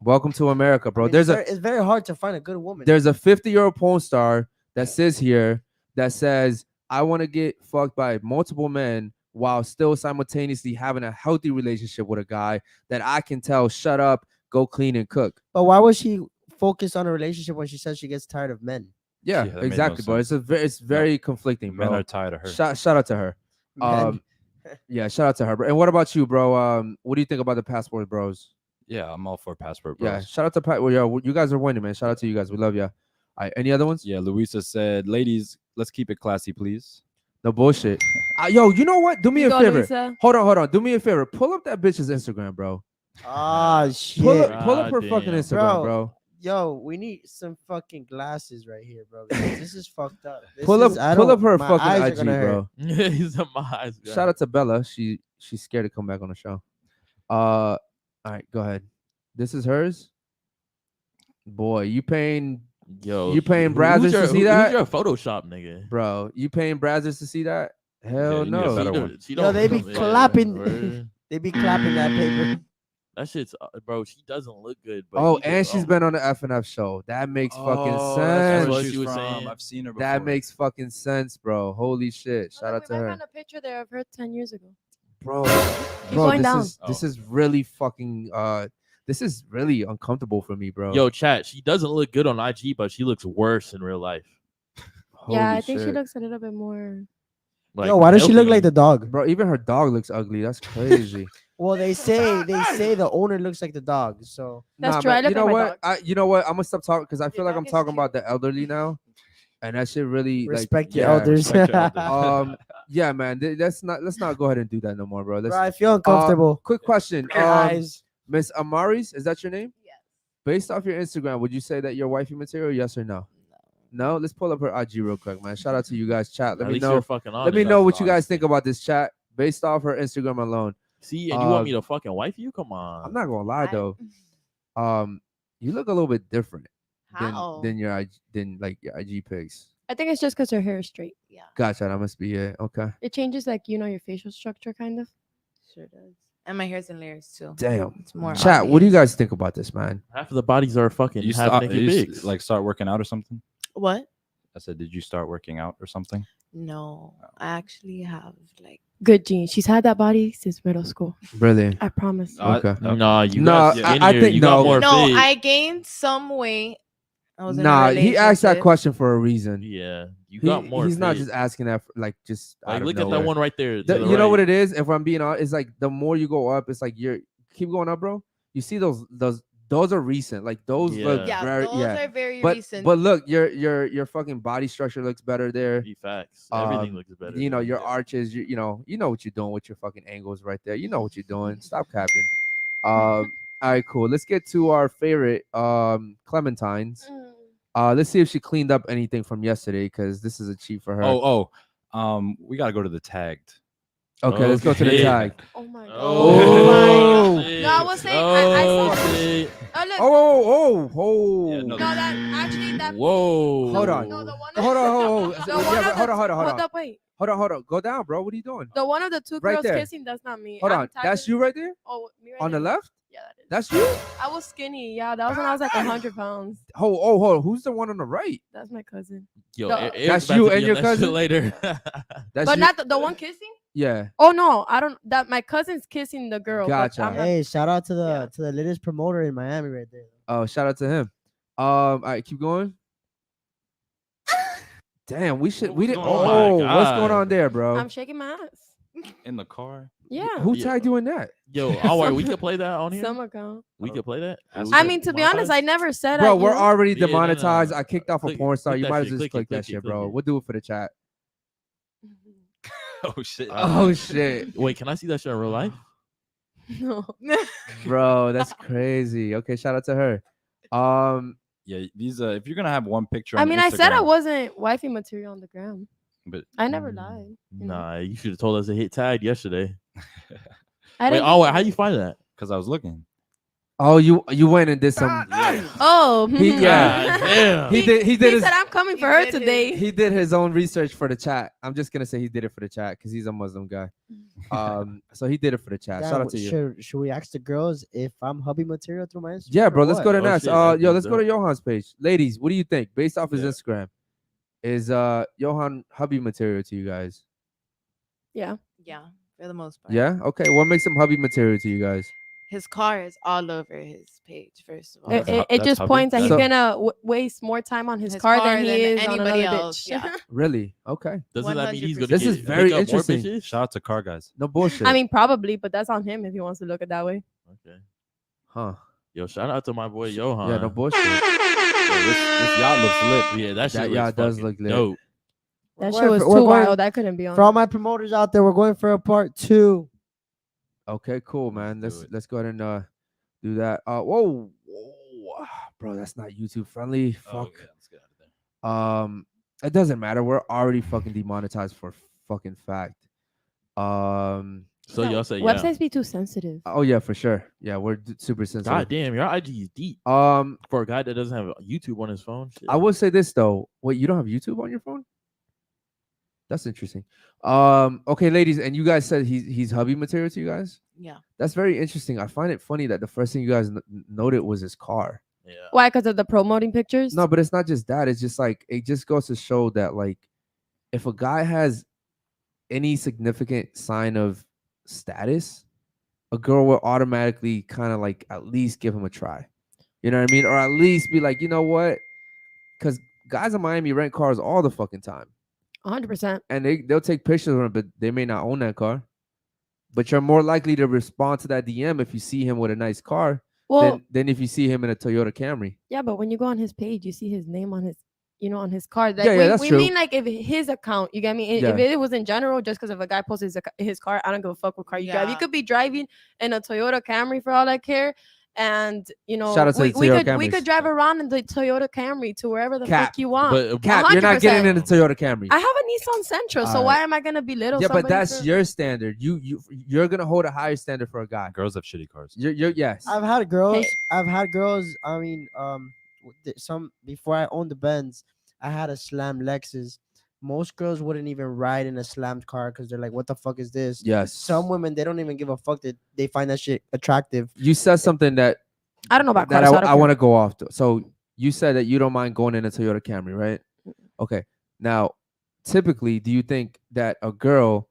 Welcome to America, bro. I mean, it's very hard to find a good woman. There's a 50-year-old porn star that says here that says, I want to get fucked by multiple men while still simultaneously having a healthy relationship with a guy that I can tell, shut up, go clean and cook. But why would she focus on a relationship when she says she gets tired of men? Yeah, that made no exactly, bro. It's very conflicting, Men bro. are tired of her. Shout out to her. Men. Yeah, shout out to her. Bro. And what about you, bro? What do you think about the passport bros? Yeah, I'm all for passport bros. Yeah, shout out to Pat. Well, yo, you guys are winning, man. Shout out to you guys. We love you. All right, any other ones? Yeah, Luisa said, ladies, let's keep it classy, please. No bullshit. Yo, you know what? Do me You a go, favor. Lisa. Hold on. Do me a favor. Pull up that bitch's Instagram, bro. Ah, shit. Pull up her fucking damn. Instagram, bro. Yo, we need some fucking glasses right here, bro. This is fucked up. Pull up her my eyes fucking are IG, gonna hurt. He's in my eyes. Shout out to Bella. She's scared to come back on the show. All right, go ahead. This is hers. Boy, you paying Yo, paying who's Brazzers your, to see who's that, your Photoshop nigga? bro? You paying Brazzers to see that? Hell you need a no. better one. Yo, they be clapping. word. They be clapping that paper. That shit's bro. She doesn't look good. But Oh, he and just- she's been on the FNF show. That makes fucking That's sense. what where she was from. saying. I've seen her before. That makes fucking sense, bro. Holy shit! Shout out to I her, found a picture there of her 10 years ago. bro. Keep Bro, going this down. is really fucking this is really uncomfortable for me, bro. Yo, chat. She doesn't look good on IG, but she looks worse in real life. Yeah, I Holy think she shit. looks a little bit more. Like, Yo, why does she look healthy. like the dog? Bro, even her dog looks ugly. That's crazy. Well, they say the owner looks like the dog. So That's Nah, true. I man, look you know like my what? dog. You know what? I'm gonna stop talking because I feel like I'm dog is talking cute. about the elderly now, and that shit really respect like your yeah, elders. respect your elders. yeah, man. Let's not go ahead and do that no more, bro. Bro, I feel uncomfortable. Quick question, Guys, Miss Amaris, is that your name? Yes. Based off your Instagram, would you say that you're wifey material? Yes or no? No. Let's pull up her IG real quick, man. Shout out to you guys, chat. Let At me least know. you're fucking Let me honest. know That's what you guys honesty. think about this chat based off her Instagram alone. See, and you want me to fucking wife you? Come on. I'm not gonna lie though. You look a little bit different How? than your your IG pics. I think it's just because her hair is straight. Yeah, Gotcha. That must be it. Okay. It changes like your facial structure kind of. sure does. And my hair's in layers too. Damn. It's more Chat. What do you obvious. guys think about this, man? Half of the bodies are fucking You half start, naked you pigs. like start working out or something? What? I said, did you start working out or something? No, I actually have like Good genes. She's had that body since middle school. Really? I promise. Okay. Nah, you No, got I skinnier. think you got no. more no, fit. I gained some weight. I was in a Nah, he asked that relationship. question for a reason. Yeah, you got more. He's not fit. just asking that for, just like out of look at nowhere. that one right there. You know what it is? If I'm being honest, it's like the more you go up, it's like you're keep going up, bro. You see those are recent. Like those look Yeah, very those are very but, recent. But look, your fucking body structure looks better there. Facts. Everything looks better. You know your arches. You know what you're doing with your fucking angles right there. You know what you're doing. Stop capping. All right, cool. Let's get to our favorite Clementines. Let's see if she cleaned up anything from yesterday because this is a cheat for her. We gotta go to the tagged. Okay, let's go to the Okay. tag. Oh my god. Oh. No, I was saying I saw. shit. Oh look. Oh. Yeah, no, No, that actually that. Whoa. Hold on. No, the one. Hold on. The one of the- Hold on. Hold up, wait. Hold on. Go down, bro. What are you doing? The one of the two Right girls there. kissing. That's not me. Hold I'm on. tagging- That's you right there? Oh, me right On the there. left? Yeah, that is. That's you? I was skinny. Yeah, that was when I was like 100 pounds. Hold on. Who's the one on the right? That's my cousin. Yo, The- Eric's That's about you to and be your on that shit cousin? later. That's But you? not the one kissing. Yeah. Oh no, I don't. That my cousin's kissing the girl. but Gotcha. I'm not- hey, shout out to the latest promoter in Miami right there. Oh, shout out to him. All right, keep going. Damn, we didn't. going on? Oh, Oh my what's going God. on there, bro? I'm shaking my ass. In the car. Yeah. Who tagged you in that? Yo, all right, we could play that on here. Some account. We could play that. I mean, to be honest, I never said. Bro, I, we're already Yeah, no, no, demonetized. no. I kicked off a Click- porn star. click You that might as shit, well just click click it, that click it, shit, click bro. it. We'll do it for the chat. Oh shit. Oh shit, Wait, can I see that shit in real life? No. bro, that's crazy. Okay, shout out to her. Yeah, these if you're gonna have one picture. I on mean, I said I Instagram, wasn't wifey material on the gram. But I never lied. Nah, you should have told us to hit tag yesterday. I Wait, didn't. oh, how you find that? because I was looking. Oh, you went and did some. Oh, yeah. Damn. He did He his said I'm coming for her did it. today. he did his own research for the chat. I'm just gonna say he did it for the chat because he's a Muslim guy. So he did it for the chat. Damn, Shout out to you. Should we ask the girls if I'm hubby material through my Instagram? Yeah, bro. or Let's what? go to Oh, next. shit, that'd Yo, be let's go to dope. Johan's page. Ladies, what do you think? Based off his Yeah. Instagram, is Johan hubby material to you guys? Yeah. Yeah, for the most part. Yeah. Okay. What makes him hubby material to you guys? His car is all over his page. First of all, It, that's it just hubby? points that he's So- gonna waste more time on his car than he is on anybody another else. bitch. Yeah. Really? Okay. Doesn't that mean he's gonna 100%. This get, is very pick up more interesting. bitches? Shout out to car guys. No bullshit. I mean, probably, but that's on him if he wants to look it that way. Okay. huh? Yo, shout out to my boy Johan. Yeah, no bullshit. This yacht looks lit. Yeah, that shit That looks yacht does fucking look lit. dope. That We're shit was going- we're too going- wild. That couldn't be on. For all my promoters out there, we're going for a part 2. Okay, cool, man. Let's do Let's it. let's go ahead and do that. Whoa, bro, that's not YouTube friendly. Oh, Fuck. yeah, let's get out of there. It doesn't matter. We're already fucking demonetized for fucking fact. So y'all say yeah. Websites be too sensitive. Oh yeah, for sure. Yeah, we're super sensitive. God damn, your IG is deep. For a guy that doesn't have YouTube on his phone. Shit. I will say this though. Wait, you don't have YouTube on your phone? That's interesting. Okay, ladies, and you guys said he's hubby material to you guys? Yeah. That's very interesting. I find it funny that the first thing you guys noted was his car. Yeah. Why? Because of the promoting pictures? No, but it's not just that. It's just like it just goes to show that like if a guy has any significant sign of status, a girl will automatically kind of like at least give him a try. You know what I mean? Or at least be like, you know what? Because guys in Miami rent cars all the fucking time. 100%. And they'll take pictures of him, but they may not own that car. But you're more likely to respond to that DM if you see him with a nice car than if you see him in a Toyota Camry. Yeah, but when you go on his page, you see his name on his, on his card. Like, yeah, that's we true. mean like if his account, you get me? If it was in general, just because if a guy posts his car, I don't give a fuck what car you drive. You could be driving in a Toyota Camry for all I care. And Shout out to we Toyota could drive around in the Toyota Camry to wherever the Cap. fuck you want. But Cap, you're not getting in the Toyota Camry. I have a Nissan Sentra, so why am I gonna belittle? Yeah, but that's for... your standard. You're gonna hold a higher standard for a guy. Girls have shitty cars. You're yes. I've had girls. I mean, some before I owned the Benz, I had a slammed Lexus. Most girls wouldn't even ride in a slammed car because they're like, "What the fuck is this?" Yes. Some women, they don't even give a fuck. They find that shit attractive. You said something that I don't know about that cars. I want to go off to. So you said that you don't mind going in a Toyota Camry, right? Okay. Now, typically, do you think that a girl,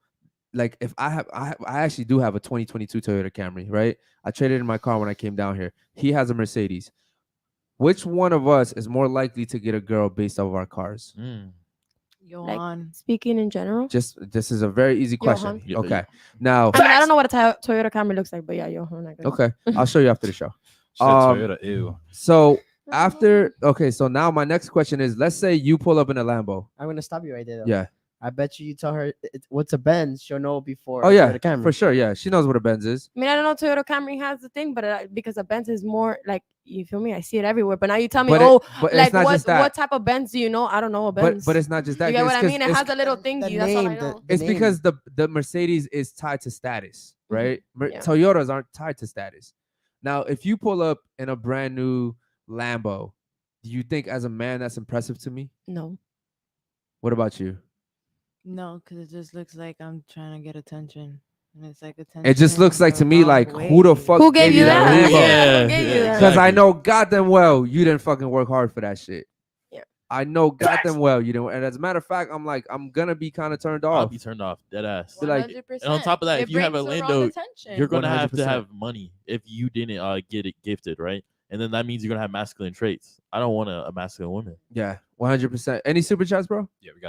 like if I actually do have a 2022 Toyota Camry, right? I traded in my car when I came down here. He has a Mercedes. Which one of us is more likely to get a girl based off of our cars? Johan. Like, speaking in general. Just this is a very easy question. Johan. Okay. Now, I mean, I don't know what a Toyota Camry looks like, but yeah, Johan. Okay, I'll show you after the show. Toyota, ew. So after, okay, so now my next question is: let's say you pull up in a Lambo. I'm gonna stop you right there. Though. Yeah. I bet you tell her what's a Benz. She'll know before. Oh yeah, Toyota Camry. for sure. Yeah, she knows what a Benz is. I mean, I don't know Toyota Camry has the thing, but because a Benz is more like, you feel me? I see it everywhere. But now you tell me, but like it's not just that. what type of Benz do you know? I don't know a Benz. But it's not just that. You get what I It's mean? It has a little thingy. That's all I know. It's because the Mercedes is tied to status, right? Yeah. Toyotas aren't tied to status. Now, if you pull up in a brand new Lambo, do you think as a man that's impressive to me? No. What about you? No, because it just looks like I'm trying to get attention. And it's like attention. It just looks like to me like who the fuck Who gave you that? Lambo? Who gave you that? Because I know goddamn well you didn't fucking work hard for that shit. Yeah. I know goddamn well you didn't. And as a matter of fact, I'm gonna be kind of turned off. I'll be turned off, dead ass. Be like, and on top of that, if you have a Lando, you're gonna have to 100%. have money if you didn't get it gifted, right? And then that means you're gonna have masculine traits. I don't want a masculine woman. Yeah, 100%. Any super chats, bro? Yeah, we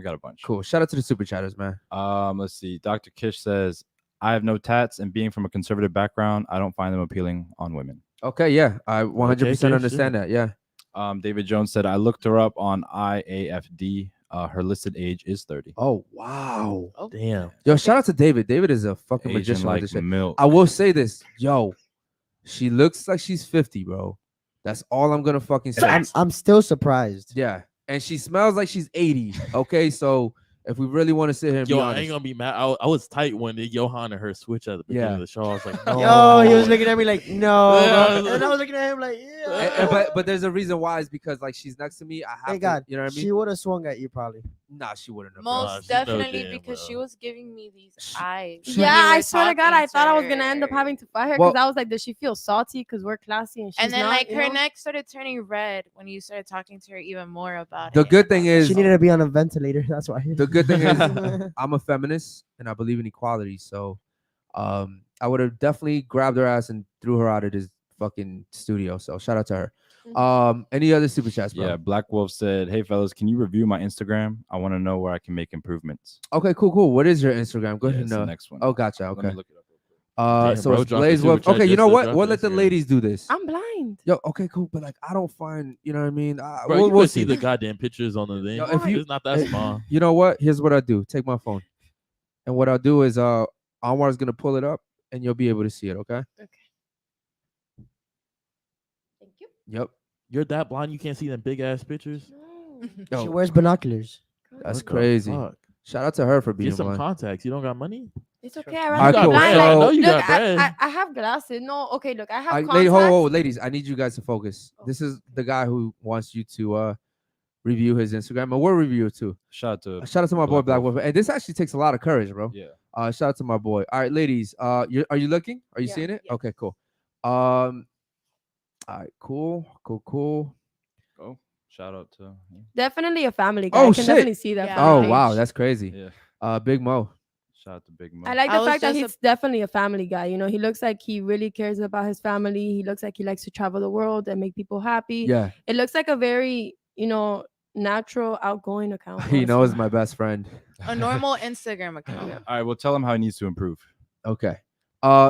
got a bunch. Cool. Shout out to the super chatters, man. Let's see. Dr. Kish says, I have no tats, and being from a conservative background, I don't find them appealing on women. Okay, yeah, I 100% Okay, understand that. Yeah. David Jones said, I looked her up on IAFD. Her listed age is 30. Oh wow. Damn. Yo, shout out to David. David is a fucking Asian magician like with this shit. milk. I will say this, yo, she looks like she's 50, bro. That's all I'm gonna fucking say. I'm still surprised. Yeah, and she smells like she's 80. Okay, so if we really want to sit here and Yo, be I honest, ain't gonna be mad. I was tight when Johan and her switch at the beginning of the show. I was like, no. Yo, he was looking at me like, no. Yeah. Bro. And I was looking at him like, yeah. but there's a reason why. Is because like she's next to me. I have Thank to, God. you know what I mean? She would have swung at you probably. Nah, she wouldn't have. Most definitely because she was giving me these eyes. when Yeah, you were I swear to God, talking I thought I was gonna her. end up having to fight her because Well- I was like, does she feel salty because we're classy and she's And then not, like you her know? neck started turning red when you started talking to her even more about The it. good thing is She needed to be on a ventilator. That's why. the good thing is I'm a feminist and I believe in equality. So I would have definitely grabbed her ass and threw her out of this fucking studio. So shout out to her. Any other super chats, bro? Yeah, Black Wolf said, hey, fellas, can you review my Instagram? I want to know where I can make improvements. Okay, cool. What is your Instagram? Go Yeah, ahead it's and the next one. Oh, gotcha. Let Okay. me look it up. So bro, it's drop the Blaze super Wolf. chat Okay, you just know to what? drop We'll the let the Instagram. ladies do this. I'm blind. Yo, okay, cool. But like, I don't find, you know what I mean? Bro, you we'll can see the goddamn pictures on the thing. Yo, if you- It's not that small. You know what? Here's what I do. Take my phone, and what I'll do is Anwar's gonna pull it up, and you'll be able to see it. Okay. Okay. Thank you. Yep. You're that blind you can't see them big ass pictures. She Yo, wears binoculars. that's What the crazy. fuck? Shout out to her for being Get some blind. contacts. You don't got money? It's okay. I Alright, rather cool. be blind. So- I know Like, you look, got bread. I have glasses. No, okay, look, I have Lady, contacts. ho, ladies, I need you guys to focus. This is the guy who wants you to review his Instagram, and we'll review it too. Shout out Shout out to my boy Black Wolf. Wolf. And this actually takes a lot of courage, bro. Yeah. Shout out to my boy. All right, ladies. Are you looking? Are you Yeah, seeing it? yeah. Okay, cool. All right, cool. Oh, shout out to. Definitely a family guy. Oh, I can shit. definitely see that. Yeah. from Oh the wow, page. that's crazy. Yeah. Big Mo. Shout out to Big Mo. I like I the was fact that just he's definitely a family guy. You know, he looks like he really cares about his family. He looks like he likes to travel the world and make people happy. Yeah, It looks like a very, natural, outgoing account. he honestly. knows my best friend. A normal Instagram account. All right, well, tell him how he needs to improve. Okay.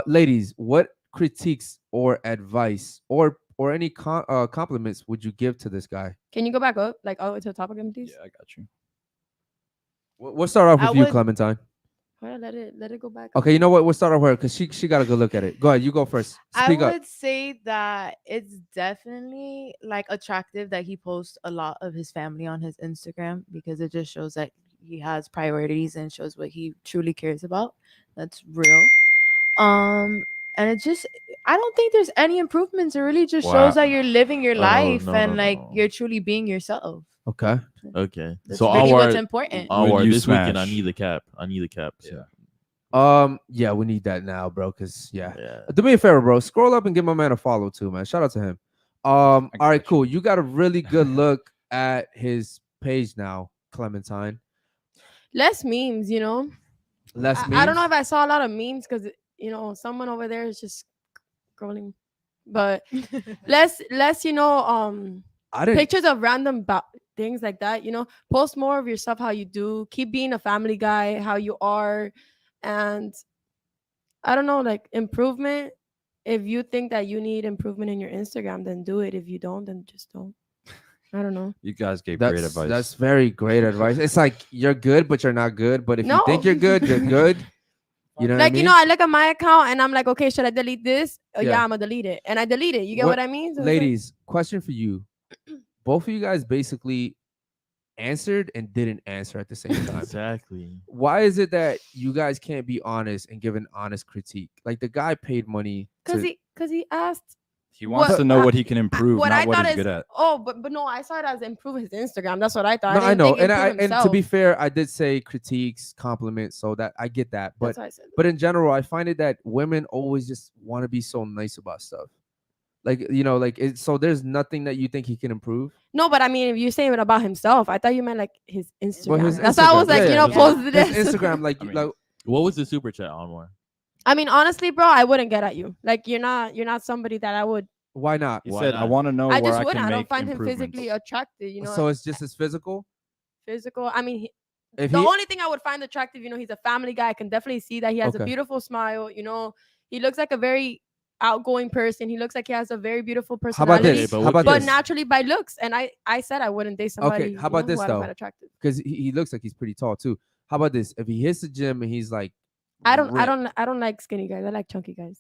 Ladies, what critiques or advice or any compliments would you give to this guy? Can you go back up, like all the way to the top again, please? Yeah, I got you. We'll start off I with you, would- Clementine. Hold on, let it go back. Okay, you know what? We'll start off with her because she got a good look at it. Go ahead, you go first. Speak I up. would say that it's definitely like attractive that he posts a lot of his family on his Instagram because it just shows that he has priorities and shows what he truly cares about. That's real. And it just I don't think there's any improvements. It really just Wow. shows that you're living your life no, and no, like no. you're truly being yourself. Okay. Okay. That's So really what's onward, important. Would onward you this weekend. I smash? need the cap. I need the cap. Yeah. Yeah, we need that now, bro. Cause yeah. Yeah. Do me a favor, bro. Scroll up and give my man a follow too, man. Shout out to him. All right, cool. You got a really good look at his page now, Clementine. Less memes, you know. Less I don't know memes? if I saw a lot of memes because someone over there is just scrolling, but less I didn't. pictures of random things like that. Post more of yourself, how you do. Keep being a family guy, how you are, and I don't know, like improvement. If you think that you need improvement in your Instagram, then do it. If you don't, then just don't. I don't know. You guys gave great advice. That's very great advice. It's like you're good, but you're not good. But if you No. think you're good, you're good. You know what I Like, mean? I look at my account and I'm like, okay, should I delete this? Oh, Yeah. yeah, I'm gonna delete it. And I delete it. You get what I mean? So it's like- Ladies, question for you. Both of you guys basically answered and didn't answer at the same time. Exactly. Why is it that you guys can't be honest and give an honest critique? Like the guy paid money Cause to he asked. He wants what- to know what he can improve, What I not what thought he's is, good at. but no, I saw it as improve his Instagram. That's what I thought. No, I didn't know, think and improve and to himself. be fair, I did say critiques, compliments, so that I get that. But That's what I said. but in general, I find it that women always just want to be so nice about stuff. Like like it. So there's nothing that you think he can improve. No, but I mean, if you're saying it about himself, I thought you meant like his Instagram. Well, his That's why I was Instagram, like, yeah, yeah. post His this. Instagram, like like What was the super chat on more? I mean, honestly, bro, I wouldn't get at you. Like, you're not somebody that I would. why not? He Why said, "I not? want to know I where just I wouldn't. can I make don't find him improvements." physically attractive. So it's just his physical. Physical. I mean, If the he- only thing I would find attractive, he's a family guy. I can definitely see that he has a Okay. beautiful smile. He looks like a very outgoing person. He looks like he has a very beautiful How about personality. this? How about but this? naturally by looks, and I said I wouldn't date somebody. Okay, how about this who I don't though? find attractive. Because he looks like he's pretty tall too. How about this? If he hits the gym and he's like, I don't ripped, like skinny guys. I like chunky guys.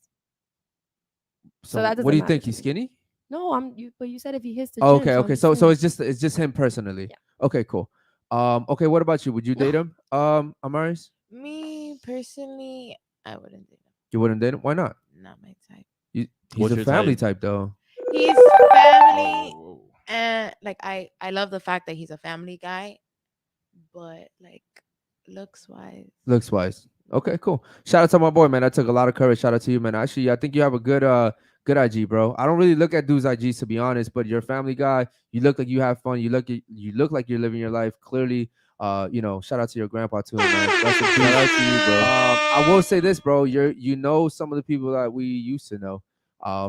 So that what do you doesn't think? matter He's skinny? No, but you said if he hits the Oh, gym. okay, I'm okay. just So saying. it's just him personally. Okay, cool. Okay, what about you? Would you date him? Amaris? Me personally, I wouldn't date him. You wouldn't date him? Why not? Not my type. He's What's a your family type? type though. He's family, and like I love the fact that he's a family guy, but like looks wise. Looks wise. Okay, cool. Shout out to my boy, man. That took a lot of courage. Shout out to you, man. Actually, I think you have a good IG, bro. I don't really look at dudes' IGs to be honest, but you're a family guy. You look like you have fun. You look like you're living your life. Clearly, shout out to your grandpa too, man. Rest in peace. Shout out to you, bro. I will say this, bro. You know some of the people that we used to know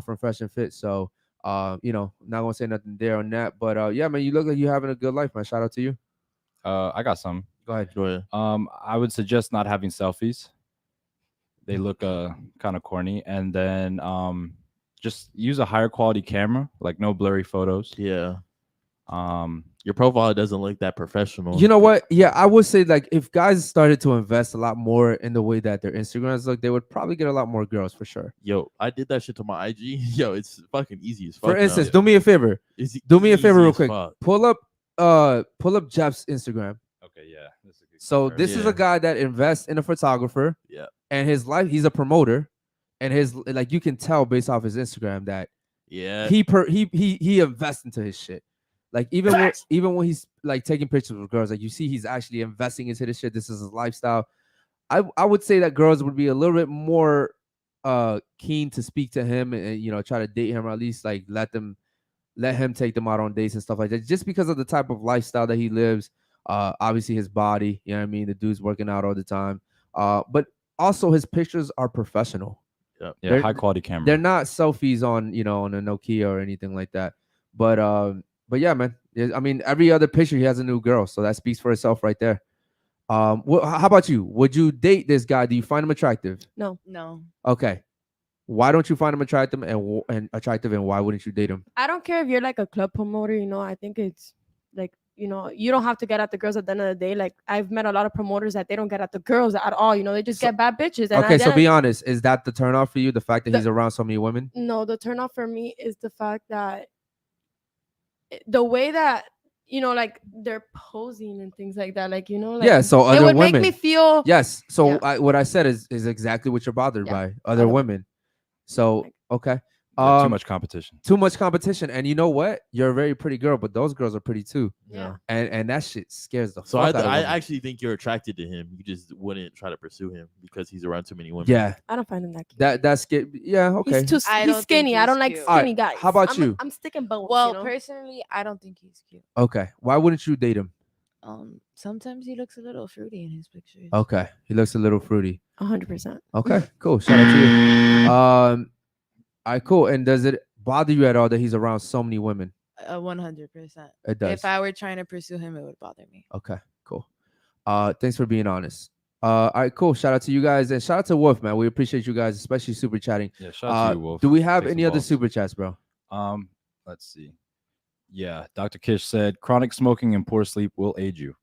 from Fresh and Fit. So not gonna say nothing there on that. But yeah, man, you look like you're having a good life, man. Shout out to you. I got some. Go ahead. Go ahead. I would suggest not having selfies. They look kind of corny, and then just use a higher quality camera, like no blurry photos. Yeah. Your profile doesn't look that professional. You know what? Yeah, I would say like if guys started to invest a lot more in the way that their Instagrams look, they would probably get a lot more girls for sure. Yo, I did that shit to my IG. Yo, it's fucking easy as fuck. For instance, now. do me a favor. It's Do me a favor easy real as quick. fuck. Pull up Jeff's Instagram. Okay, yeah. This is a good So comparison. this is a guy that invests in a photographer. Yeah. and his life, he's a promoter, and his like you can tell based off his Instagram that he invests into his shit. Like even when he's like taking pictures with girls, like you see he's actually investing into this shit. This is his lifestyle. I would say that girls would be a little bit more keen to speak to him and you know try to date him, or at least like let him take them out on dates and stuff like that, just because of the type of lifestyle that he lives. Obviously his body, you know what I mean? The dude's working out all the time. But also his pictures are professional. Yeah, They're- high quality camera. They're not selfies on, you know, on a Nokia or anything like that. But yeah, man. I mean, every other picture he has a new girl, so that speaks for itself right there. How about you? Would you date this guy? Do you find him attractive? No. Okay. Why don't you find him attractive and why wouldn't you date him? I don't care if you're like a club promoter, you know, I think it's like, you know, you don't have to get at the girls at the end of the day. Like I've met a lot of promoters that they don't get at the girls at all, you know, they just get bad bitches. And Okay, so be honest. Is that the turnoff for you? The fact that he's around so many women? No, the turnoff for me is the fact that the way that, you know, like they're posing and things like that, like, you know, like Yeah, so it other would women make me feel yes. So Yeah. what I said is exactly what you're bothered by. Other women. So okay. Yeah, too much competition. Too much competition. And you know what? You're a very pretty girl, but those girls are pretty too. Yeah. And that shit scares the So fuck out of I women. actually think you're attracted to him. You just wouldn't try to pursue him because he's around too many women. Yeah. I don't find him that cute. That's yeah, okay. He's too he's skinny. I don't like All right, skinny guys. how about you? I'm sticking bones. Well, you know? personally, I don't think he's cute. Okay. Why wouldn't you date him? Sometimes he looks a little fruity in his pictures. Okay. He looks a little fruity. 100%. Okay, cool. Shout out to you. All right, cool. And does it bother you at all that he's around so many women? 100%. It does. If I were trying to pursue him, it would bother me. Okay, cool. Thanks for being honest. All right, cool. Shout out to you guys and shout out to Wolf, man. We appreciate you guys, especially super chatting. Yeah, shout out to you, Wolf. Do we have Take any some other balls. super chats, bro? Let's see. Yeah, Dr. Kish said chronic smoking and poor sleep will aid you.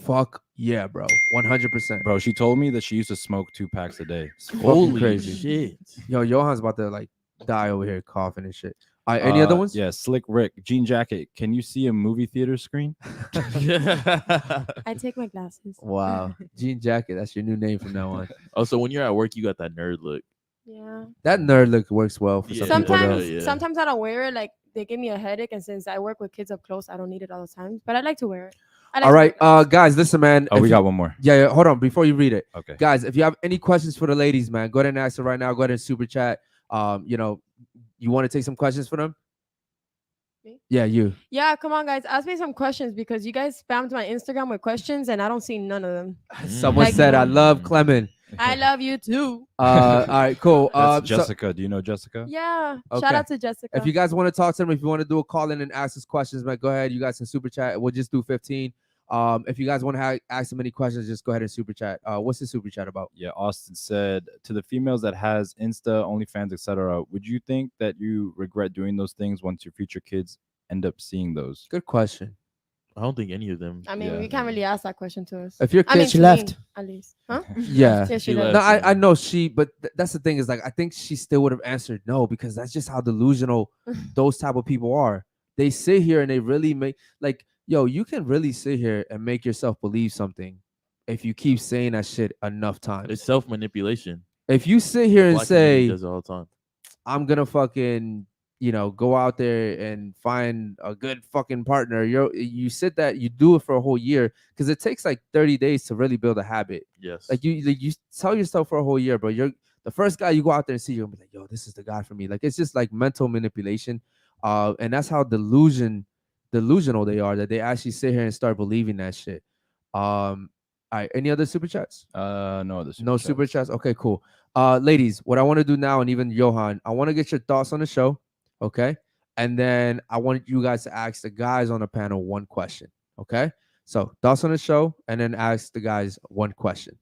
Fuck yeah, bro. 100%. Bro, she told me that she used to smoke 2 packs a day. It's fucking Holy crazy. shit. Yo, Johan's about to like die over here coughing and shit. All right, any other ones? Yeah, Slick Rick, Jean Jacket. Can you see a movie theater screen? I take my glasses. Wow. Jean Jacket. That's your new name from now on. Oh, so when you're at work, you got that nerd look. Yeah. That nerd look works well for Yeah. some people. though. Sometimes I don't wear it. Like they give me a headache, and since I work with kids up close, I don't need it all the time. But I like to wear it. I like All to right, wear guys, listen, man. Oh, if we you- got one more. Yeah, hold on before you read it. Okay. Guys, if you have any questions for the ladies, man, go ahead and ask it right now. Go ahead and super chat. You know, you want to take some questions for them? Me? Yeah, you. Yeah, come on, guys. Ask me some questions because you guys spammed my Instagram with questions, and I don't see none of them. Someone Like- said, "I love Clement." I love you too. All right, cool. That's So- Jessica. Do you know Jessica? Yeah. Okay. Shout out to Jessica. if you guys want to talk to them, if you want to do a call in and ask us questions, man, go ahead. You guys can super chat. We'll just do 15. If you guys want to ask them any questions, just go ahead and super chat. What's the super chat about? Yeah, Austin said to the females that has Insta, OnlyFans, etc. Would you think that you regret doing those things once your future kids end up seeing those? Good question. I don't think any of them. I mean, Yeah. we can't really ask that question to us. If your I mean, kid- She to me, left. at least, huh? Yeah. Yeah, she She left. left. No, I know she, but that's the thing is like I think she still would have answered no because that's just how delusional those type of people are. They sit here and they really make like, yo, you can really sit here and make yourself believe something if you keep saying that shit enough times. It's self manipulation. If you sit here and Black community say, does it all the time. I'm gonna fucking, you know, go out there and find a good fucking partner. You sit that you do it for a whole year because it takes like 30 days to really build a habit. Yes. Like you tell yourself for a whole year, but you're the first guy you go out there and see, you're gonna be like, yo, this is the guy for me. Like it's just like mental manipulation. And that's how delusional they are that they actually sit here and start believing that shit. All right, any other super chats? No other No super chats. Okay, cool. Ladies, what I want to do now, and even Johan, I want to get your thoughts on the show. Okay. And then I want you guys to ask the guys on the panel one question. Okay. So thoughts on the show, and then ask the guys one question.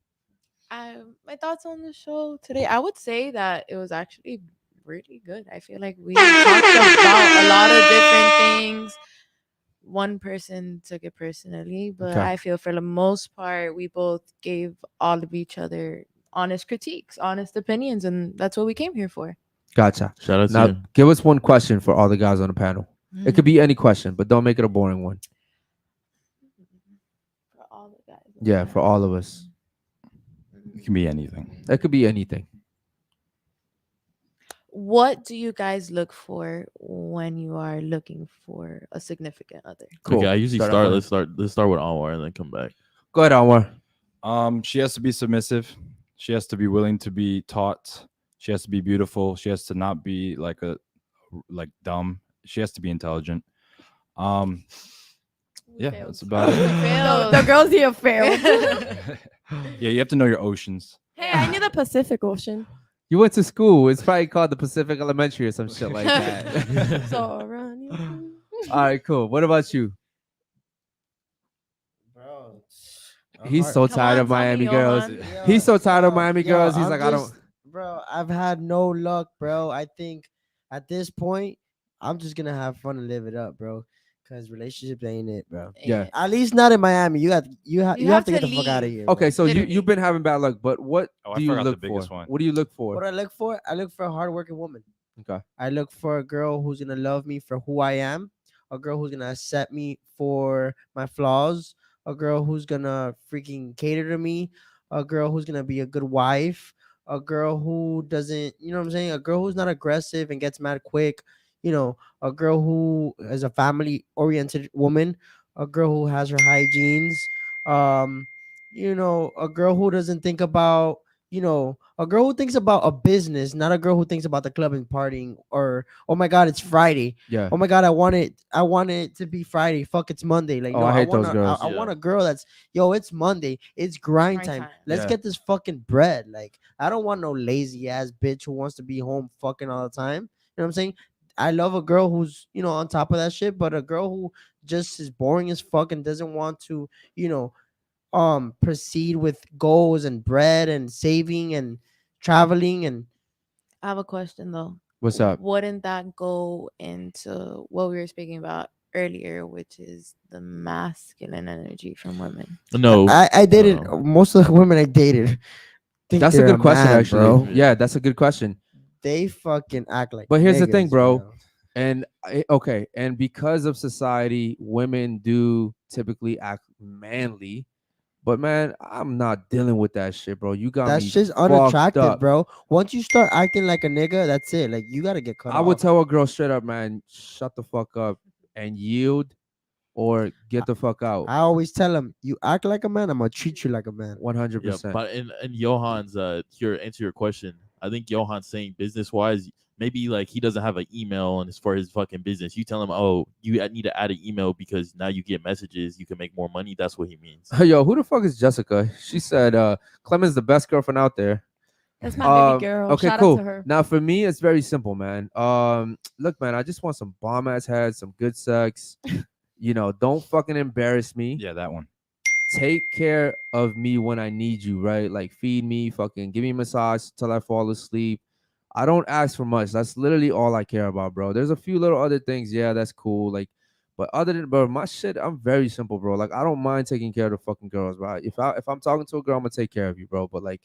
My thoughts on the show today, I would say that it was actually really good. I feel like we talked about a lot of different things. One person took it personally, but Okay. I feel for the most part, we both gave all of each other honest critiques, honest opinions, and that's what we came here for. Gotcha. Shout out to Now, you. give us one question for all the guys on the panel. It could be any question, but don't make it a boring one. For all the guys. Yeah, for all of us. It can be anything. That could be anything. What do you guys look for when you are looking for a significant other? Cool. Okay, I usually Start start. off Let's start with Anwar and then come back. Go ahead, Anwar. She has to be submissive. She has to be willing to be taught. She has to be beautiful. She has to not be like dumb. She has to be intelligent. Yeah, that's about it. The girls here failed. Yeah, you have to know your oceans. Hey, I knew the Pacific Ocean. You went to school. It's probably called the Pacific Elementary or some shit like that. So around All right, cool. What about you? Bro, He's so tired of Miami girls. He's so tired of Miami girls. He's like, I don't. Bro, I've had no luck, bro. I think at this point, I'm just gonna have fun and live it up, bro. Because relationships ain't it, bro. Yeah. At least not in Miami. You have to get the fuck out of here. Okay, bro. so you've been having bad luck, but what I do you forgot the look for? biggest one. What do you look for? What do I look for? I look for a hardworking woman. Okay. I look for a girl who's gonna love me for who I am, a girl who's gonna accept me for my flaws, a girl who's gonna freaking cater to me, a girl who's gonna be a good wife, a girl who doesn't, you know what I'm saying? A girl who's not aggressive and gets mad quick, you know, a girl who is a family oriented woman, a girl who has her hygienes, you know, a girl who doesn't think about, you know, a girl who thinks about a business, not a girl who thinks about the club and partying, or oh my god, it's Friday. Yeah. Oh my god, I want it to be Friday. Fuck, it's Monday. Like, Oh, no, I hate want those girls. I want a girl that's it's Monday. It's grind Grind time. time. Let's Yeah. get this fucking bread. Like, I don't want no lazy ass bitch who wants to be home fucking all the time. You know what I'm saying? I love a girl who's, you know, on top of that shit, but a girl who just is boring as fuck and doesn't want to, you know, proceed with goals and bread and saving and traveling. And I have a question though. What's up? Wouldn't that go into what we were speaking about earlier, which is the masculine energy from women? No, I dated most of the women I dated. think That's a they're good question, man, actually. bro. Yeah, that's a good question. They fucking act like. But here's the thing, niggas, bro. yo. Okay, and because of society, women do typically act manly. But man, I'm not dealing with that shit, bro. You got That's me just fucked unattractive, up. bro. Once you start acting like a nigga, that's it. Like, you gotta get cut I off. would tell a girl straight up, man, shut the fuck up and yield, or get the fuck out. I always tell them, you act like a man, I'm gonna treat you like a man. 100%. Yeah, but in Johan's answer your question, I think Johan's saying business wise, maybe like he doesn't have an email and it's for his fucking business. You tell him, oh, you need to add an email because now you get messages, you can make more money. That's what he means. Yo, who the fuck is Jessica? She said, Clement's the best girlfriend out there. That's my baby girl. Okay, Shout cool. out to her. Now for me, it's very simple, man. Look, man, I just want some bomb ass head, some good sex. You know, don't fucking embarrass me. Yeah, that one. Take care of me when I need you, right? Like, feed me, fucking give me a massage till I fall asleep. I don't ask for much. That's literally all I care about, bro. There's a few little other things, yeah, that's cool. Like, but other than, bro, my shit, I'm very simple, bro. Like, I don't mind taking care of the fucking girls, bro. If I'm talking to a girl, I'm gonna take care of you, bro. But like,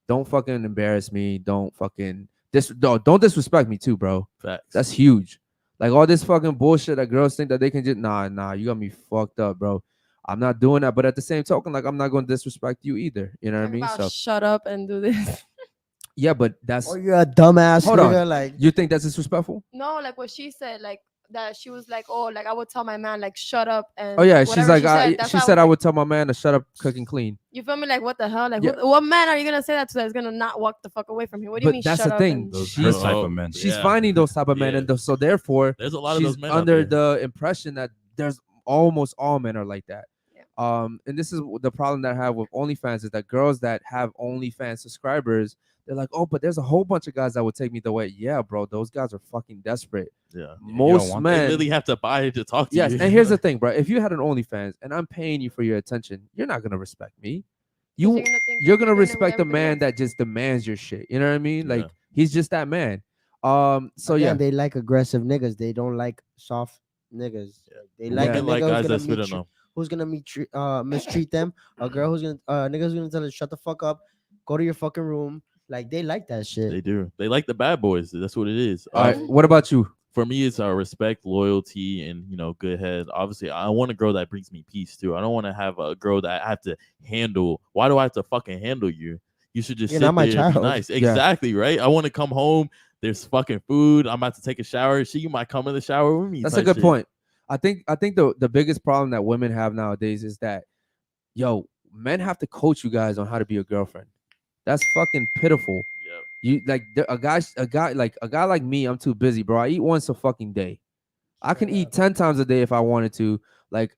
don't fucking embarrass me. Don't fucking don't disrespect me too, bro. Facts. That's huge. Like, all this fucking bullshit that girls think that they can just nah, you got me fucked up, bro. I'm not doing that. But at the same token, like, I'm not gonna disrespect you either. You know what I mean? About So shut up and do this. yeah, but that's Or you're a dumbass hold nigga, on. like. You think that's disrespectful? No, like what she said, like that she was like, oh, like I would tell my man, like, shut up and Oh yeah, she's whatever like, said, that's she how said I was would tell my man to shut up, cook and clean. You feel me? Like, what the hell? Like, Yeah. what man are you gonna say that to that's gonna not walk the fuck away from him? What do you But mean? that's shut the up thing. and- Those She's type of men. She's Yeah. finding those type of men, Yeah. and so therefore, There's a lot of she's those men out under there. the impression that there's almost all men are like that. And this is the problem that I have with OnlyFans is that girls that have OnlyFans subscribers, they're like, oh, but there's a whole bunch of guys that would take me the way. Yeah, bro, those guys are fucking desperate. Yeah. Most They men literally have to buy it to talk to yes, you. and here's the thing, bro. If you had an OnlyFans and I'm paying you for your attention, you're not gonna respect me. You're gonna doing it with respect the everybody man else. that just demands your shit. You know what I mean? Like, Yeah. he's just that man. So Again, yeah, they like aggressive niggas. They don't like soft niggas. They like a Women like nigga guys who's that gonna spit on meet them. who's gonna mistreat them. A girl who's gonna niggas who's gonna tell her shut the fuck up, go to your fucking room. Like, they like that shit. They do. They like the bad boys. That's what it is. all right. What about you? For me, it's respect, loyalty, and good head. Obviously, I want a girl that brings me peace too. I don't want to have a girl that I have to handle. Why do I have to fucking handle you? You should just You're sit not my there and be child. nice. Yeah. Exactly, right? I want to come home. There's fucking food. I'm about to take a shower. She might come in the shower with me. That's a type good shit. point. I think the biggest problem that women have nowadays is that, yo, men have to coach you guys on how to be a girlfriend. That's fucking pitiful. Yep. You like a guy like me. I'm too busy, bro. I eat once a fucking day. I can eat 10 times a day if I wanted to. Like,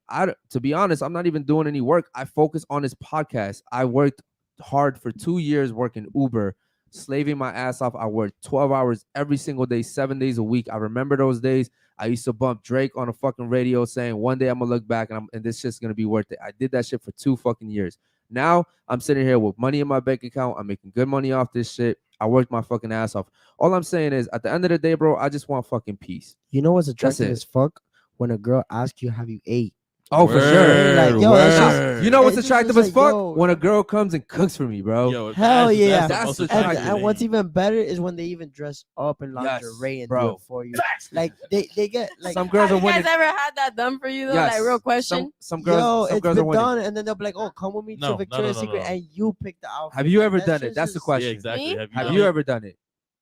to be honest, I'm not even doing any work. I focus on this podcast. I worked hard for 2 years working Uber, slaving my ass off. I worked 12 hours every single day, 7 days a week. I remember those days. I used to bump Drake on a fucking radio saying, one day I'm gonna look back and this shit's gonna be worth it. I did that shit for 2 fucking years. Now I'm sitting here with money in my bank account. I'm making good money off this shit. I worked my fucking ass off. All I'm saying is, at the end of the day, bro, I just want fucking peace. You know what's That's attractive it. as fuck? When a girl asks you, "Have you ate?" Oh, for sure. Like, yo, that's just, You know what's it's just attractive like, as fuck? yo, When a girl comes and cooks for me, bro. Yo, hell yeah. That's the most And, attractive and what's thing. even better is when they even dress up in Yes, lingerie and do bro. it for you. Like they get like Some girls are Have you winning. guys ever had that done for you though? Yes. Like, real question. Some girls, yo, some it's girls are been winning. done, and then they'll be like, "Oh, come with me No, to Victoria's no, no, Secret," no. and you pick the outfit. Have you Like, ever that done it? shit's That's the just- question. Yeah, exactly. Me? Have Have done you it? ever done it?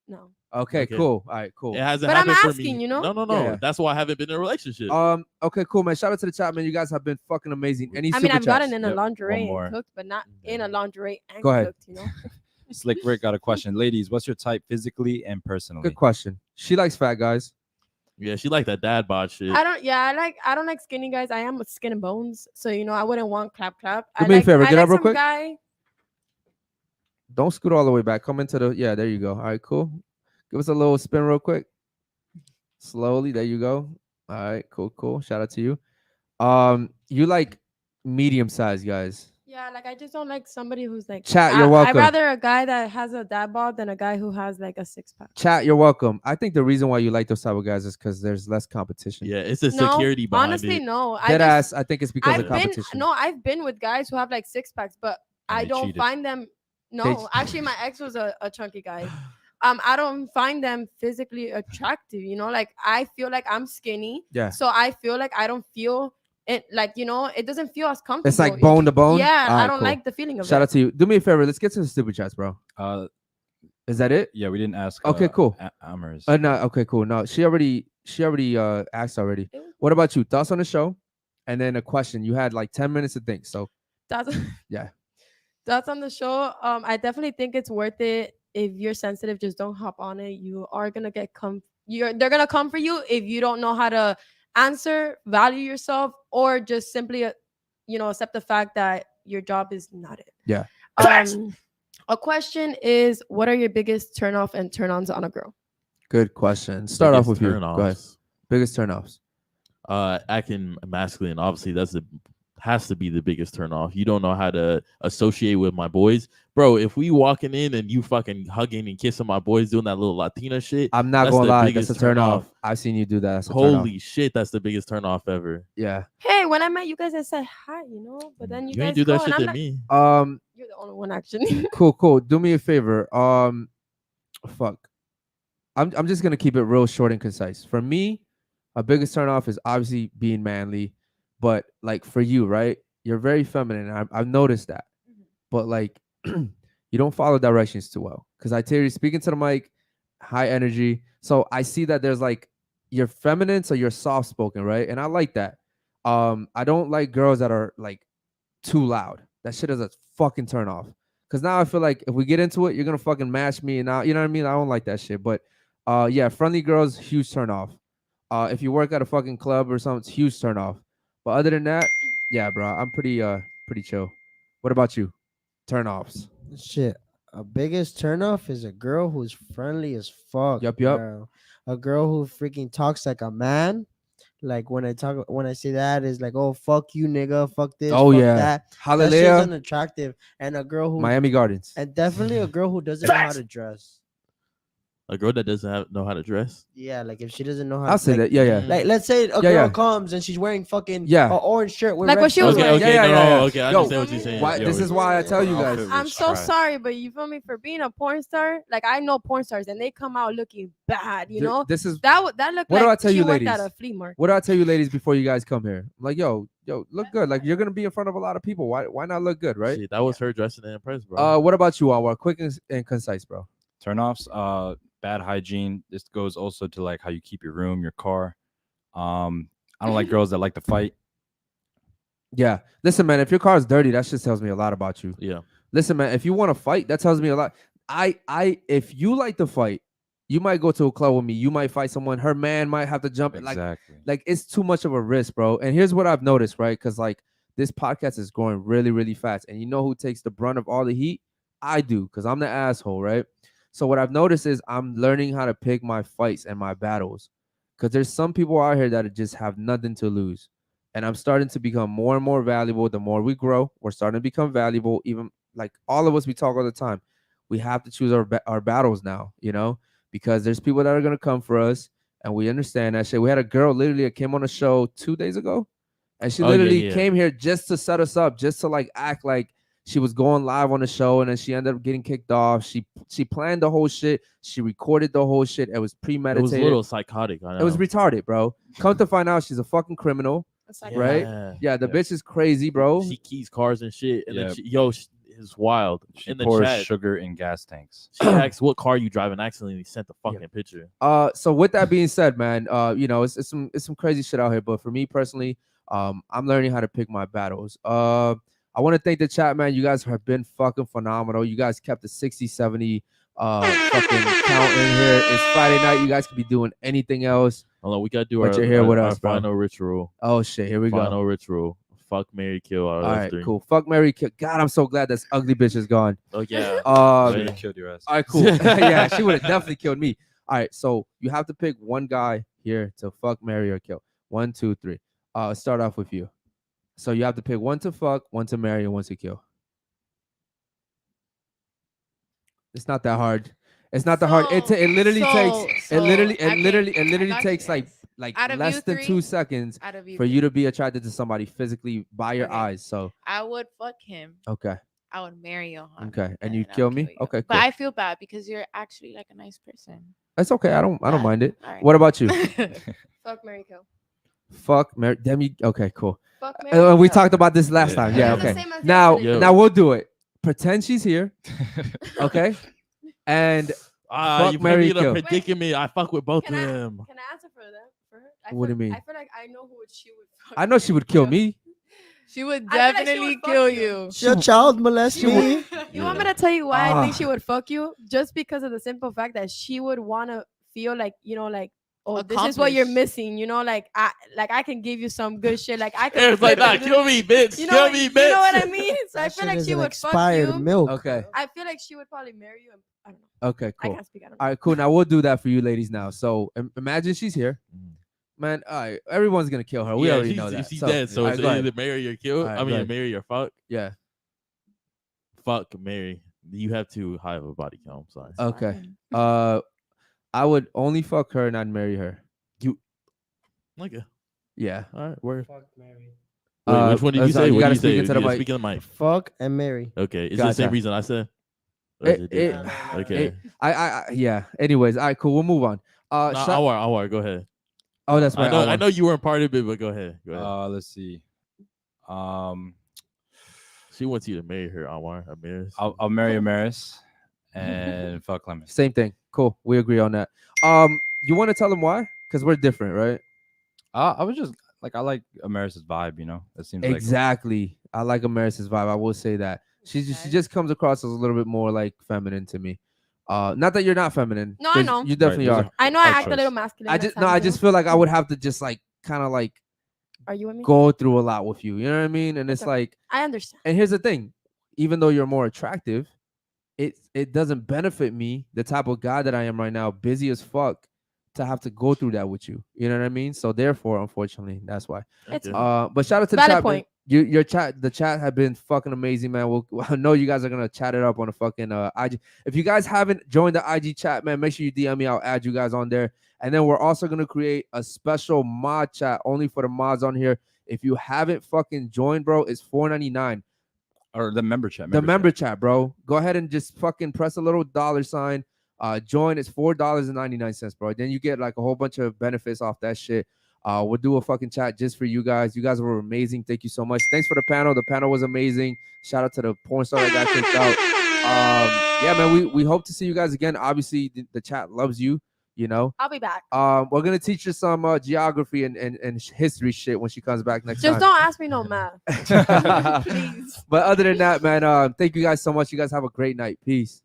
No. Okay, Okay. cool. All right, cool. It hasn't But I'm happened for asking, me. you know? No, no, no. Yeah. That's why I haven't been in a relationship. Okay, cool, man. Shout out to the chat, man. You guys have been fucking amazing. Any I mean, super I've gotten chats? in a Yep, lingerie one more. and cooked, but not in a lingerie and Go ahead. cooked, you know? Slick Rick got a question. Ladies, what's your type physically and personally? Good question. She likes fat guys. Yeah, she like that dad bod shit. I don't like skinny guys. I am with skin and bones, so you know I wouldn't want clap. Do me a favor, I get like up real some quick. guy. Don't scoot all the way back. Come into the, yeah, there you go. All right, cool. Give us a little spin real quick. Slowly, there you go. All right, cool. Shout out to you. You like medium sized guys. Yeah, like I just don't like somebody who's like Chat, you're welcome. I'd rather a guy that has a dad bod than a guy who has like a 6-pack. Chat, you're welcome. I think the reason why you like those type of guys is because there's less competition. Yeah, it's a No, security behind honestly, it. no. Dead ass, I think it's because of I've been competition. I've been with guys who have like 6-packs, but And I they don't cheated. find them. They- No, actually, my ex was a chunky guy. I don't find them physically attractive. You know, like I feel like I'm skinny. Yeah. So I feel like I don't feel it. Like, you know, it doesn't feel as comfortable. It's like bone to bone. Yeah, All I right, don't cool. like the feeling of Shout it. out to you. Do me a favor. Let's get to the stupid chats, bro. Is that it? Yeah, we didn't ask. Okay, cool. Amers. No, okay, cool. No, she already asked already. What about you? Thoughts on the show? And then a question. You had like 10 minutes to think. So That's yeah. That's on the show. I definitely think it's worth it. If you're sensitive, just don't hop on it. You are gonna get they're gonna come for you if you don't know how to answer, value yourself, or just simply, accept the fact that your job is not it. Yeah. A question is, what are your biggest turn-off and turn-ons on a girl? Good question. Start off with Biggest you. Go ahead. turn-offs. Biggest turn-offs. Acting masculine. Obviously, has to be the biggest turn off. You don't know how to associate with my boys, bro. If we walking in and you fucking hugging and kissing my boys, doing that little Latina shit, I'm not that's gonna the lie, biggest that's a turn off. turn-off. I've seen you do that. That's a turn off. Holy shit, that's the biggest turn off ever. Yeah. Hey, when I met you guys, I said hi, but then you You guys ain't do that go, shit and to I'm me. You're the only one, actually. Cool. Do me a favor. Fuck. I'm just gonna keep it real short and concise. For me, a biggest turn off is obviously being manly, but like for you, right? You're very feminine. I've noticed that, but like you don't follow directions too well. Because I tell you, speaking to the mic, high energy. So I see that there's like you're feminine, so you're soft spoken, right? And I like that. I don't like girls that are like too loud. That shit is a fucking turn off. Because now I feel like if we get into it, you're gonna fucking mash me, and now you know what I mean. I don't like that shit. But yeah, friendly girls, huge turn off. If you work at a fucking club or something, it's huge turn off. But other than that, yeah, bro, I'm pretty chill. What about you? Turn offs. Shit. A biggest turnoff is a girl who's friendly as fuck. Yup. Bro. A girl who freaking talks like a man. Like when I say that is like, oh fuck you, nigga, fuck this, Oh, fuck yeah. that. Hallelujah. That shit's unattractive. And a girl who Miami Gardens. and definitely a girl who doesn't know how to dress. A girl that doesn't know how to dress. Yeah, like if she doesn't know how. I'll say like, that. Yeah, yeah. Like let's say a Yeah, girl yeah. comes and she's wearing fucking Yeah. an orange shirt with Like red what she was flowers. wearing. Okay, Yeah, no, yeah, no, yeah. okay, I Yo, understand what you're saying. Why, Yo, this is why I tell you Her guys. outfit I'm was so trash. sorry, but you feel me, for being a porn star. Like I know porn stars and they come out looking bad. You know, This is that looked what do I like tell she you, worked ladies? at a flea market. What do I tell you, ladies, before you guys come here? I'm like, yo, look good. Like you're gonna be in front of a lot of people. Why not look good, right? Shit, that was her dressing to impress, bro. What about you, Anwar? Quick and concise, bro. Turnoffs, bad hygiene. This goes also to like how you keep your room, your car. I don't like girls that like to fight. Yeah. Listen, man, if your car is dirty, that just tells me a lot about you. Yeah. Listen, man, if you want to fight, that tells me a lot. If you like to fight, you might go to a club with me. You might fight someone. Her man might have to jump. Exactly. Like it's too much of a risk, bro. And here's what I've noticed, right? Because like this podcast is growing really, really fast. And you know who takes the brunt of all the heat? I do, because I'm the asshole, right? So what I've noticed is I'm learning how to pick my fights and my battles. Because there's some people out here that just have nothing to lose. And I'm starting to become more and more valuable. The more we grow, we're starting to become valuable. Even like all of us, we talk all the time. We have to choose our battles now, you know, because there's people that are going to come for us. And we understand that shit. We had a girl literally that came on the show 2 days ago. And she literally came here just to set us up, just to like act like she was going live on the show. And then she ended up getting kicked off. She planned the whole shit. She recorded the whole shit. It was premeditated. It was a little psychotic. I know. It was retarded, bro. Come to find out, she's a fucking criminal. Right? Yeah, the bitch is crazy, bro. She keys cars and shit. And Yeah. then it's wild. She in the pours chat, sugar in gas tanks. she asked what car you drive and accidentally sent the fucking picture. So with that being said, man, you know, it's some crazy shit out here. But for me personally, I'm learning how to pick my battles. I want to thank the chat, man. You guys have been fucking phenomenal. You guys kept the 60, 70 fucking count in here. It's Friday night. You guys could be doing anything else. Hold on, we gotta do But our, you're here our, with our us, bro. final ritual. Oh shit, here we go. Final ritual. Fuck, marry, kill. All right, cool. Fuck, marry, kill. God, I'm so glad this ugly bitch is gone. Oh yeah. Should've killed your ass. All right, cool. Yeah, she would have definitely killed me. All right, so you have to pick one guy here to fuck, marry, or kill. 1, 2, 3. Start off with you. So you have to pick one to fuck, one to marry, and one to kill. It's not that hard. It's not that hard. It literally takes it literally takes like Out of less you than three, 2 seconds out of you for three. you to be attracted to somebody physically by your eyes. So I would fuck him. okay, I would marry Johan. okay, and you then I'll kill me. you. Okay, cool. But I feel bad because you're actually like a nice person. That's okay. I don't mind it. All right. What about you? Fuck, marry, kill. Fuck, marry. Damn you. Okay, cool. Fuck, marry, We kill. talked about this last time. Yeah. It's the Okay. same as Now yesterday. we'll do it. Pretend she's here. Okay. And fuck, You put marry, me in a kill. predicament. I fuck with both of Can them. I answer for them? For her? What do you mean? I feel like I know who she would fuck. I know she would kill me. She would I feel like she definitely would fuck kill you. you. Your child molest me. You want me to tell you why I think Ah. she would fuck you? Just because of the simple fact that she would want to feel like, you know, like, oh, this is what you're Accomplished. missing. You know, like I can give you some good shit. Like I can. It's like, nah, kill me, bitch. You kill know, me, you bitch. know what I mean? So I That feel shit like is she an would fuck expired you. milk. Okay. I feel like she would probably marry you. And, I don't know. Okay. I Cool. can't speak. I don't know. All right. Cool. Now we'll do that for you, ladies. Now, so imagine she's here, man. All right. Everyone's gonna kill her. We Yeah, already she's- know that. She's dead. So all it's right, go ahead. either marry or kill. All right, I go mean, ahead. marry or fuck. Yeah. Fuck, marry. You have too high of a body count. I'm sorry. Okay. I would only fuck her and not marry her. Okay. Yeah. All right. Word. Fuck, marry. Wait, which one did you sorry, say? What gotta did you say? speak into the Yeah, mic. speak in the mic. Fuck and marry. Okay. Is it the same Gotcha. reason I said? Or is it different? Okay. Yeah. Anyways, all right, cool. We'll move on. Nah, shout- Anwar, go ahead. Oh, that's right. I know you weren't part of it, but go ahead. Go ahead. Let's see. She wants you to marry her, Anwar. Amaris. I'll marry Amaris and fuck Clemens. Same thing. Cool. We agree on that. You want to tell them why? Because we're different, right? I was just like, I like Amaris's vibe, you know. It seems Exactly. I like Amaris's vibe. I will say that. She just comes across as a little bit more like feminine to me. Not that you're not feminine. No, I 'cause know. You definitely Right, are. I know I act a little masculine. I just I just feel like I would have to just like kind of like Are you with me? go through a lot with you. You know what I mean? And it's Okay. like, I understand. and here's the thing, even though you're more attractive, it doesn't benefit me, the type of guy that I am right now, busy as fuck, to have to go through that with you. You know what I mean? So therefore, unfortunately, that's why. It's But shout out to the valid chat. point. your chat, the chat have been fucking amazing, man. I know you guys are gonna chat it up on a fucking IG. If you guys haven't joined the IG chat, man, make sure you DM me. I'll add you guys on there. And then we're also gonna create a special mod chat only for the mods on here. If you haven't fucking joined, bro, it's $4.99. Or the member chat. The member chat, bro. Go ahead and just fucking press a little $sign. Join. It's $4.99, bro. Then you get like a whole bunch of benefits off that shit. We'll do a fucking chat just for you guys. You guys were amazing. Thank you so much. Thanks for the panel. The panel was amazing. Shout out to the porn star that got kicked out. Yeah, man, we hope to see you guys again. Obviously, the chat loves you, you know. I'll be back. We're gonna teach her some geography and history shit when she comes back next Just time. don't ask me no math. Please. But other than that, man, thank you guys so much. You guys have a great night. Peace.